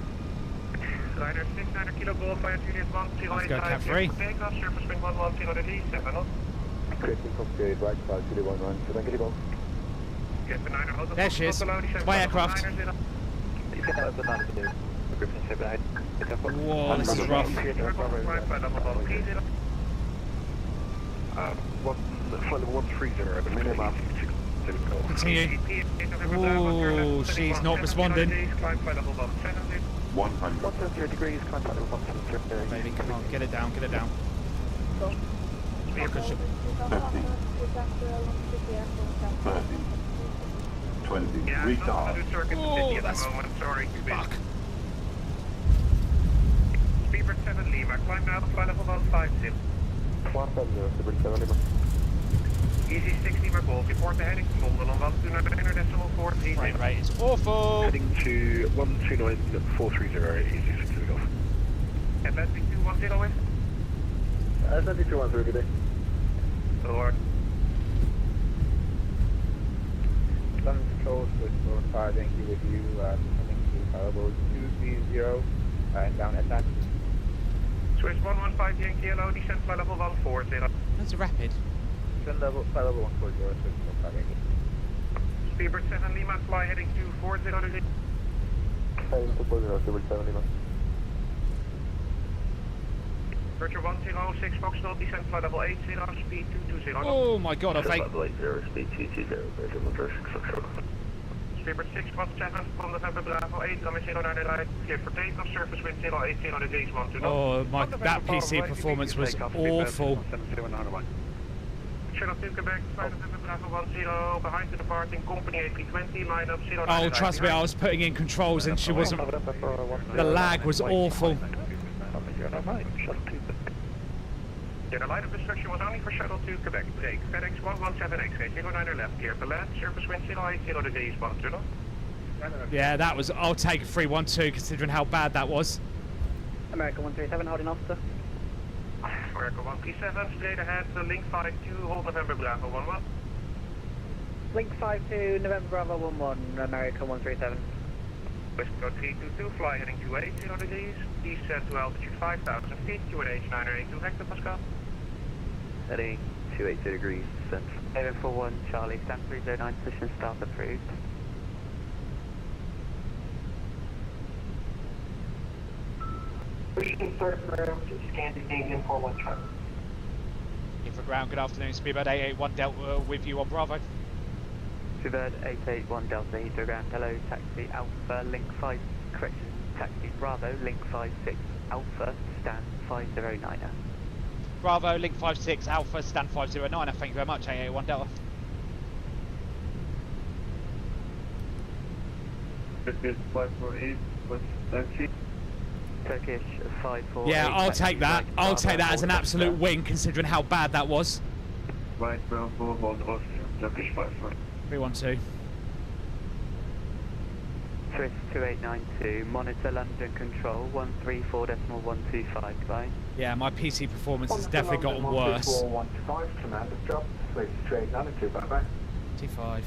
Liner 600 Kilo Golf, via Juliet 1085. Let's go, Cat 3. Takeoff, surface wind 110 degrees, 7 up. Creating complicated right side, Juliet 11, so then get it on. Get the 9er, hold the There she is. It's my aircraft. You can have the 9 to do. Griffin 7 Whoa, this is rough. Flight level 130, minimum 6 Golf. Continue. Ooh, she's not responding. 100. 130 degrees, contact level 130. Baby, come on, get it down, get it down. Fuck, I should... 50. 30. 20. Retard. Oh, that's... Sorry, Fuck. Speedbird 7 Lima, climb now, flight level 150. 170, Speedbird 7 Lima. Easy 6 Lima Golf, report the heading to London on 129.430. Right, right, it's awful. Heading to 129.430, easy 6 Golf. Atlantic 210 West. Atlantic 210 today. Lord. London Control, switchboard 5, thank you with you, coming to Powerball 230, down Atlantic. Switch 115 Yankee Yellow, descent flight level 140. That's a rapid. Descent level, flight level 140, switchboard 5, thank you. Speedbird 7 Lima, fly heading 240 degrees. Heading to 240, Speedbird 7 Lima. Virtual 106 Foxtrot, descent flight level 80, speed 220. Oh my god, I've Level 80, speed 220, Virtual 106 Foxtrot. Speedbird 617 from November Bravo 8, runway 09 right, clear for takeoff, surface wind 080 degrees, 120. Oh, my, that PC performance was awful. Channel 2 Quebec, flight November Bravo 10, behind the departing company A320, line up 09. Oh, trust me, I was putting in controls and she wasn't... The lag was awful. Yeah, the line of destruction was only for Shuttle 2 Quebec. Break. FedEx 117X, 09 left, clear for land, surface wind 080 degrees, 120. Yeah, that was... I'll take a 312 considering how bad that was. America 137, holding officer. America 137, straight ahead, link 52, hold November Bravo 11. Link 52, November Bravo 11, America 137. West Coast 322, fly heading 280 degrees, descent to altitude 5,000 feet, QNH 982, Hector Pascal. Heading 280 degrees, descent. 741 Charlie, stand 309, position start approved. Pushing third room to Scandinavian 41 truck. In for ground, good afternoon, Speedbird 881 Delta with you on Bravo. Speedbird 881 Delta, Heathrow ground, hello, taxi Alpha, link 5, correction, taxi Bravo, link 56, Alpha, stand 509er. Bravo, link 56, Alpha, stand 509er, thank you very much, 881 Delta. Turkish 548, what's taxi? Turkish 548. Yeah, I'll take that. I'll take that as an absolute win considering how bad that was. Right, Bravo, hold Austria, Turkish 548. 312. Swiss 2892, monitor London control 134.125, goodbye. Yeah, my PC performance has definitely gotten worse. 125, commander drop, switch straight altitude, bye bye. T5.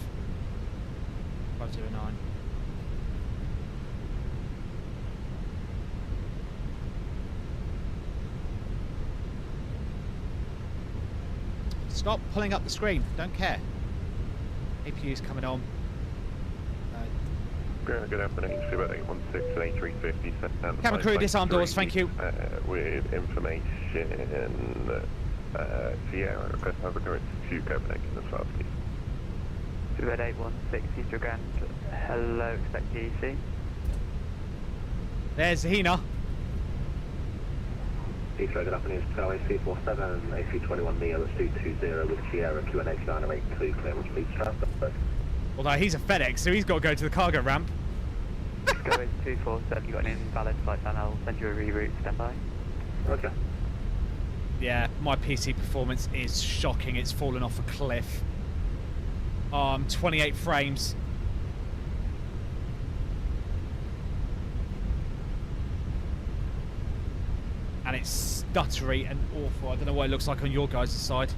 509. Stop pulling up the screen, don't care. APU's coming on. Good afternoon, Speedbird 816 and A350. Cabin crew, disarm doors, thank you. With information, Sierra, request over current to Copenhagen as well, please. Red 816, Heathrow Grand. Hello, expect GEC. There's Hina. Heathrow, good afternoon. Skyway 247, AC21 Neo at 220 with Sierra QNH 982, clearance please transfer. Although he's a FedEx, so he's got to go to the cargo ramp. Skyway 247, you got an invalid flight plan, I'll send you a reroute, stand by. Okay. Yeah, my PC performance is shocking. It's fallen off a cliff. 28 frames. And it's stuttery and awful. I don't know what it looks like on your guys' side.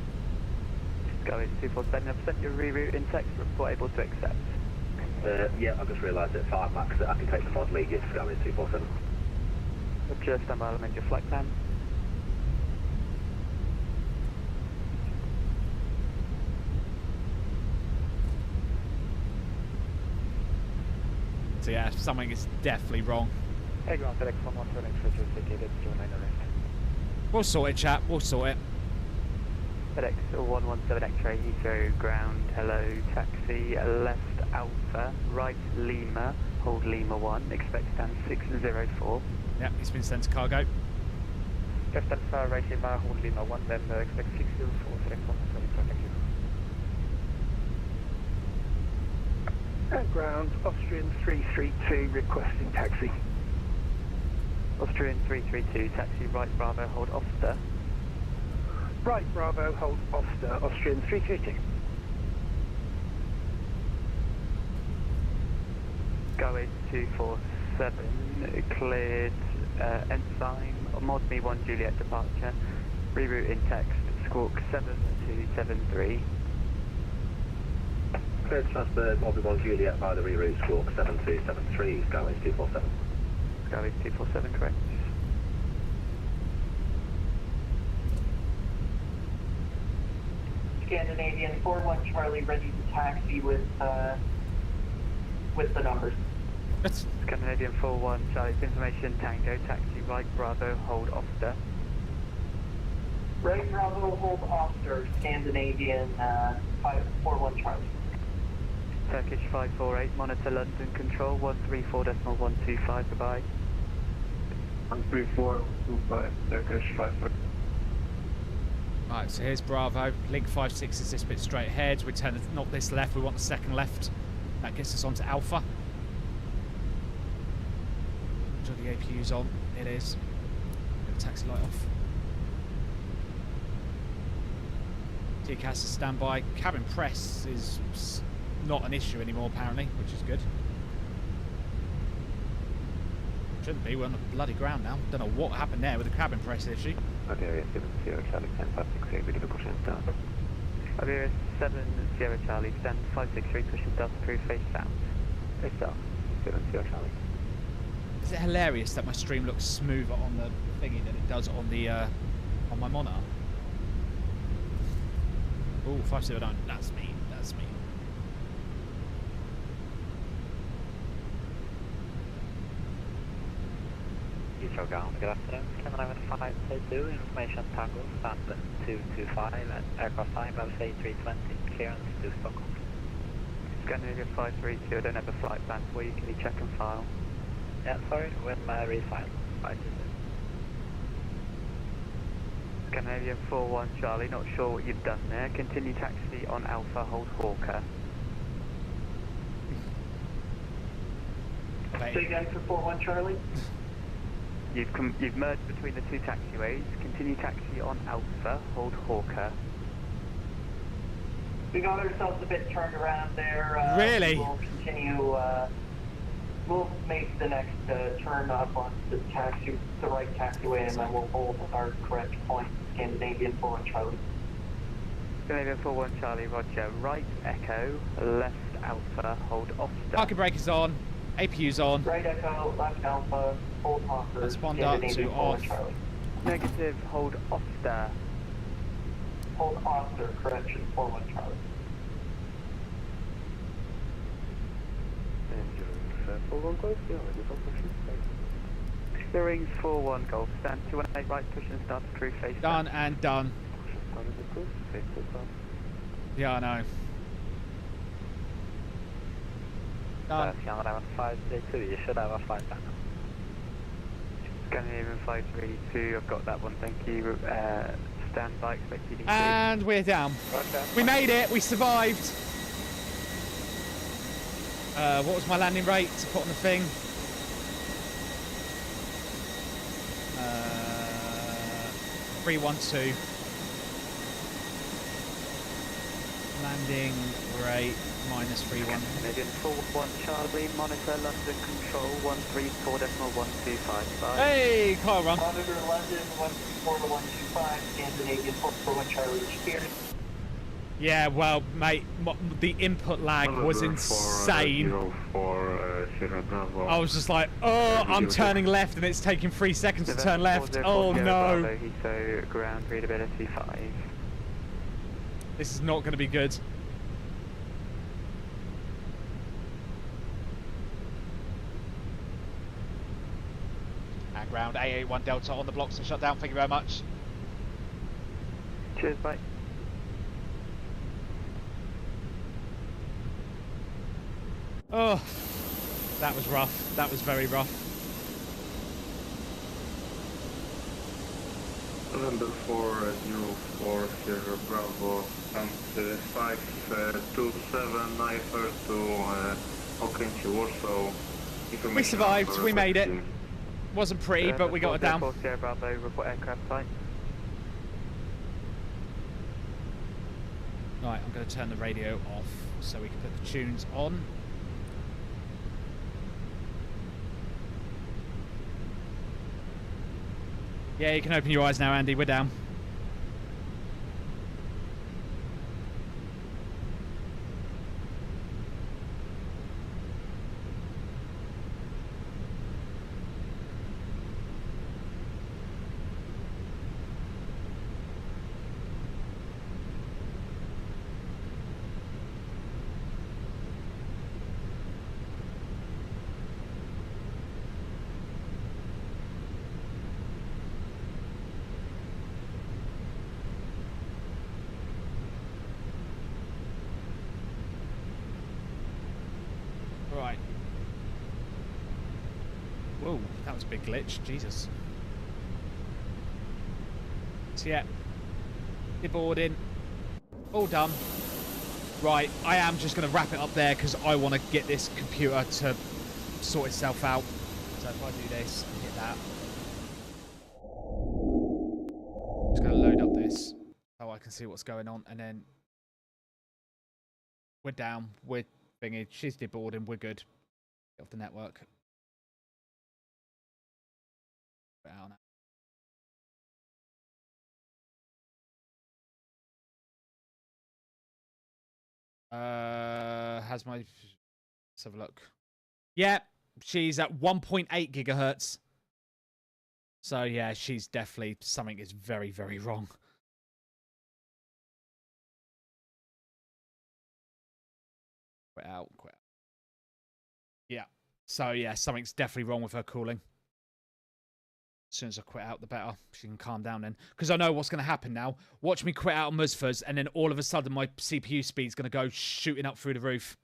Skyway 247, I've sent you a reroute in text, report able to accept. Yeah, I just realised at 5 max that I can take the mod lead to Skyway 247. Just stand by, I'll amend your flight plan. So yeah, something is definitely wrong. Hey, ground FedEx 117 for vacated 09 arrest. We'll sort it, chat. We'll sort it. FedEx 117 X-ray Heathrow ground, hello, taxi, left Alpha, right Lima, hold Lima 1, expect stand 604. Yep, he's been sent to cargo. Left Alpha, right Lima, hold Lima 1, then expect 604, FedEx 117, thank you. At ground, Austrian 332 requesting taxi. Austrian 332, taxi right Bravo, hold Vster. Right, Bravo, hold Vster, Austrian 332. Skyway 247, cleared ensign, mod me 1 Juliet departure, reroute in text, squawk 7273. Cleared to transfer mod me 1 Juliet via the reroute squawk 7273, Skyway 247. Skyway 247, correct. Scandinavian 41 Charlie ready to taxi with the numbers. Scandinavian 41 Charlie's information Tango, taxi right Bravo, hold Vster. Right Bravo, hold Vster, Scandinavian 41 Charlie. Turkish 548, monitor London control 134.125, goodbye. 134.25, Turkish 548. Right, so here's Bravo. Link 56 is this bit straight ahead. We turn not this left, we want the second left. That gets us onto Alpha. Sure the APU's on. It is. Get the taxi light off. TCAS is standby. Cabin press is not an issue anymore apparently, which is good. Shouldn't be, we're on the bloody ground now. Don't know what happened there with the cabin press issue. Iberia 70 Charlie, stand 563, ready for pushing start. Iberia 70 Charlie, stand 563, pushing start to crew face south. Face south, 70 Charlie. Is it hilarious that my stream looks smoother on the thingy than it does on the on my monitor? Oh, 579, that's me, that's me. Heathrow ground, good afternoon. Coming over to 522, information Tango, stand 225, and aircraft time, I would say 320, clearance to Stockholm. Scandinavia 532, I don't have a flight plan for you, can you check and file? Yeah, sorry, when my refile. 522. Scandinavian 41 Charlie, not sure what you've done there. Continue taxi on Alpha, hold Hawker. Say again for 41 Charlie. You've merged between the two taxiways. Continue taxi on Alpha, hold Hawker. We got ourselves a bit turned around there. Really? We'll continue. We'll make the next turn up on the right taxiway, and then we'll hold our correct point. Scandinavian 41 Charlie. Scandinavian 41 Charlie, roger. Right Echo, left Alpha, hold Vster. Parking brake is on. APU's on. Right Echo, left Alpha, hold Hawker. Let's spawn up to off. Charlie. Negative, hold Vster. Hold Vster, correction, 41 Charlie. Steerings 41 Golf, stand 218 right, push and start to crew face. Done and done. Yeah, I know. Done. Canada 532, you should have a flight back. Scandinavian 532, I've got that one, thank you. Stand by, expect you. And we're down. We made it, we survived. What was my landing rate to put on the thing? 312. Landing rate minus 31. Canadian 4-1 Charlie, monitor London control 134.125. Hey, car run. Monitor London 134.125, Scandinavian 441 Charlie here. Yeah, well, mate, the input lag was insane. I was just like, oh, I'm turning left and it's taking 3 seconds to turn left. Oh no. Heathrow, ground readability 5. This is not going to be good. And ground A81 Delta on the blocks and shut down. Thank you very much. Cheers, bye. Oh, that was rough. That was very rough. Number 404 Sierra Bravo and 527 Knifer to Okręcie Warsaw. We survived, we made it. Wasn't pretty, but we got it down. Sierra Bravo, report aircraft type. Right, I'm going to turn the radio off so we can put the tunes on. Yeah, you can open your eyes now, Andy. We're down. Right. Whoa, that was a big glitch. Jesus. So yeah, deboarding, all done. Right, I am just going to wrap it up there because I want to get this computer to sort itself out. So if I do this and hit that, I'm just going to load up this so I can see what's going on, and then we're down. We're thingy. She's deboarding. We're good. Get off the network. Put it out now. Has my... Let's have a look. Yeah, she's at 1.8 gigahertz. So yeah, she's definitely... Something is very, very wrong. Quit out, quit out. Yeah. So yeah, something's definitely wrong with her cooling. As soon as I quit out, the better. She can calm down then. Because I know what's going to happen now. Watch me quit out on Musfers, and then all of a sudden my CPU speed's going to go shooting up through the roof.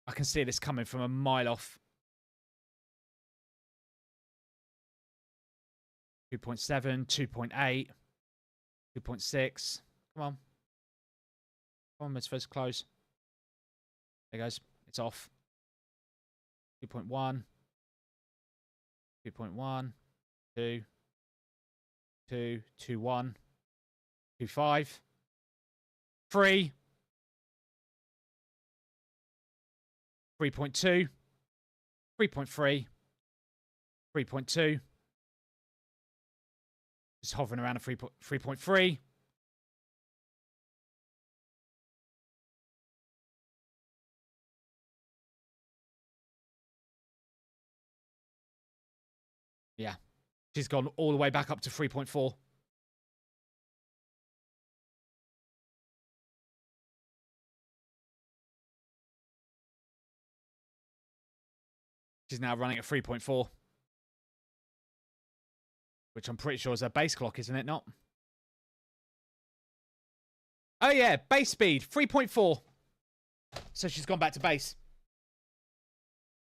I can see this coming from a mile off. 2.7, 2.8, 2.6. Come on. Come on, Musfers, close. There goes. It's off. 2.1. 2.1, 2, 2, 2, 1, 2, 5, 3, 3.2, 3.3, 3.2. Just hovering around a 3.3. Yeah, she's gone all the way back up to 3.4. She's now running at 3.4. Which I'm pretty sure is her base clock, isn't it not? Oh, yeah. Base speed, 3.4. So she's gone back to base.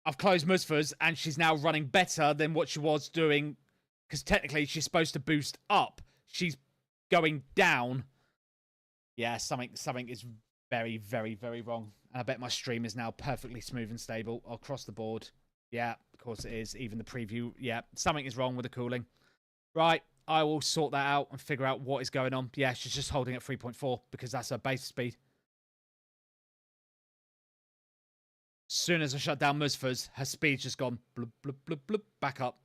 I've closed Musfers, and she's now running better than what she was doing. Because technically, she's supposed to boost up. She's going down. Yeah, something is very, very, very wrong. And I bet my stream is now perfectly smooth and stable across the board. Yeah, of course it is. Even the preview. Yeah, something is wrong with the cooling. Right, I will sort that out and figure out what is going on. Yeah, she's just holding at 3.4 because that's her base speed. As soon as I shut down Musfers, her speed's just gone blub, blub, blub, blub, back up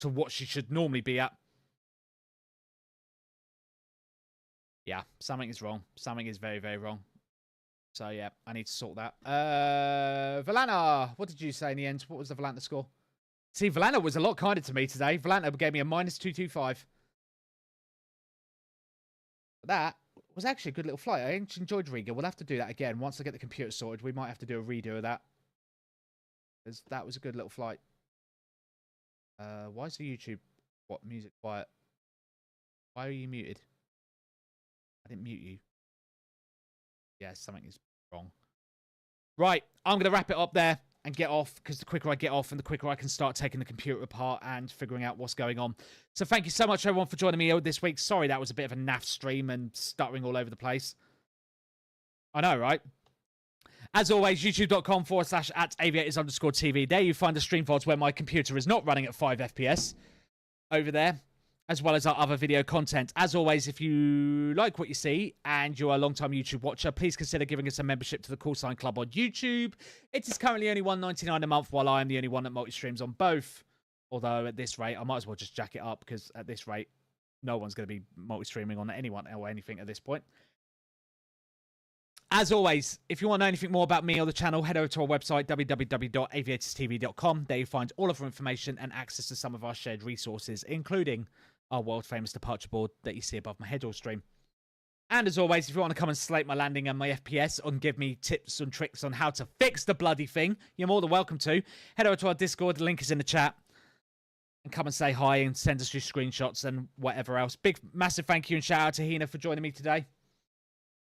to what she should normally be at. Yeah, something is wrong. Something is very, very wrong. So, yeah, I need to sort that. Volanta, what did you say in the end? What was the Volanta score? See, Volanta was a lot kinder to me today. Volanta gave me a -225. That was actually a good little flight. I enjoyed Riga. We'll have to do that again. Once I get the computer sorted, we might have to do a redo of that. Because that was a good little flight. Why is the YouTube music quiet? Why are you muted? I didn't mute you. Yeah, something is wrong. Right, I'm going to wrap it up there and get off, because the quicker I get off and the quicker I can start taking the computer apart and figuring out what's going on. So thank you so much, everyone, for joining me this week. Sorry that was a bit of a naff stream and stuttering all over the place. I know, right? As always, youtube.com/@aviators_TV. There you find the stream VODs where my computer is not running at 5 FPS over there, as well as our other video content. As always, if you like what you see and you're a long-time YouTube watcher, please consider giving us a membership to the Call Sign Club on YouTube. It is currently only $1.99 a month, while I am the only one that multi-streams on both. Although, at this rate, I might as well just jack it up, because at this rate, no one's going to be multi-streaming on anyone or anything at this point. As always, if you want to know anything more about me or the channel, head over to our website, www.aviatorstv.com. There you find all of our information and access to some of our shared resources, including our world-famous departure board that you see above my head all stream. And as always, if you want to come and slate my landing and my FPS and give me tips and tricks on how to fix the bloody thing, you're more than welcome to. Head over to our Discord, the link is in the chat. And come and say hi and send us your screenshots and whatever else. Big, massive thank you and shout out to Hina for joining me today.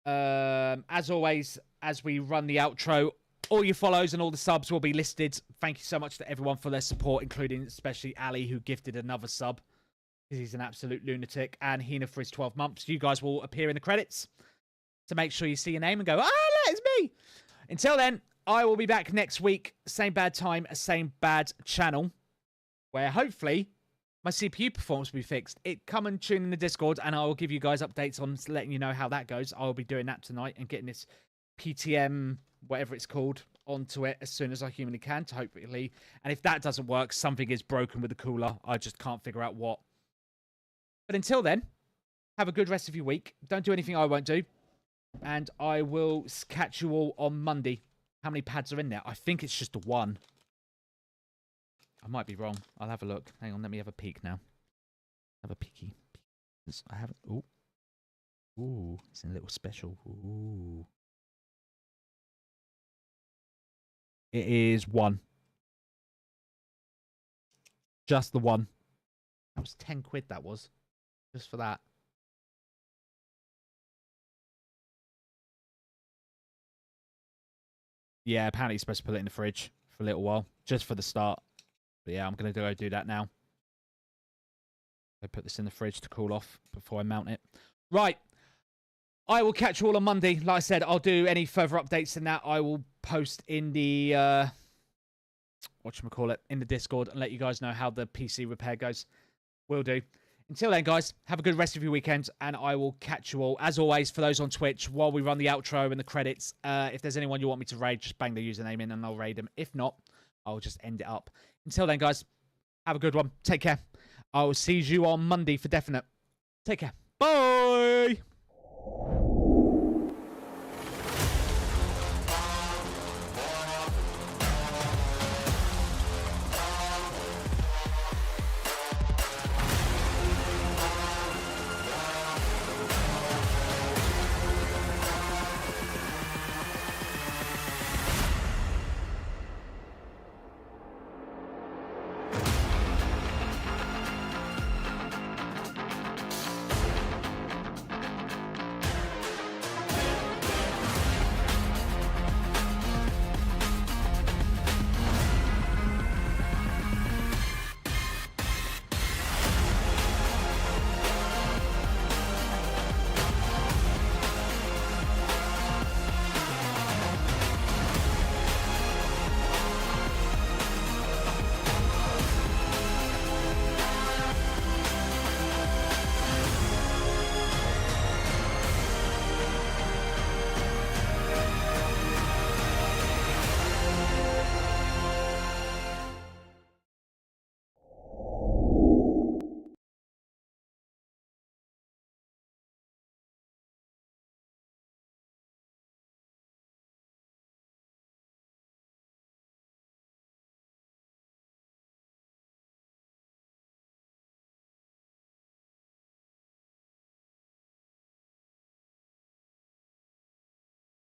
As always, as we run the outro, all your follows and all the subs will be listed. Thank you so much to everyone for their support, including especially Ali, who gifted another sub, because he's an absolute lunatic, and Hina for his 12 months. You guys will appear in the credits, so make sure you see your name and go, ah, that is me. Until then, I will be back next week, same bad time, same bad channel, where hopefully my CPU performance will be fixed. Come and tune in the Discord, and I will give you guys updates on letting you know how that goes. I will be doing that tonight and getting this PTM, whatever it's called, onto it as soon as I humanly can, to hopefully. And if that doesn't work, something is broken with the cooler. I just can't figure out what. But until then, have a good rest of your week. Don't do anything I won't do. And I will catch you all on Monday. How many pads are in there? I think it's just the one. I might be wrong. I'll have a look. Hang on, let me have a peek now. Have a peeky. I haven't. Ooh. Ooh, it's a little special. Ooh. It is one. Just the one. That was 10 quid, that was. Just for that. Yeah, apparently you're supposed to put it in the fridge for a little while. Just for the start. But yeah, I'm going to go do that now. I put this in the fridge to cool off before I mount it. Right. I will catch you all on Monday. Like I said, I'll do any further updates than that. I will post in the, whatchamacallit, in the Discord and let you guys know how the PC repair goes. Will do. Until then, guys, have a good rest of your weekend, and I will catch you all. As always, for those on Twitch, while we run the outro and the credits, if there's anyone you want me to raid, just bang the username in and I'll raid them. If not, I'll just end it up. Until then, guys, have a good one. Take care. I will see you on Monday for definite. Take care. Bye!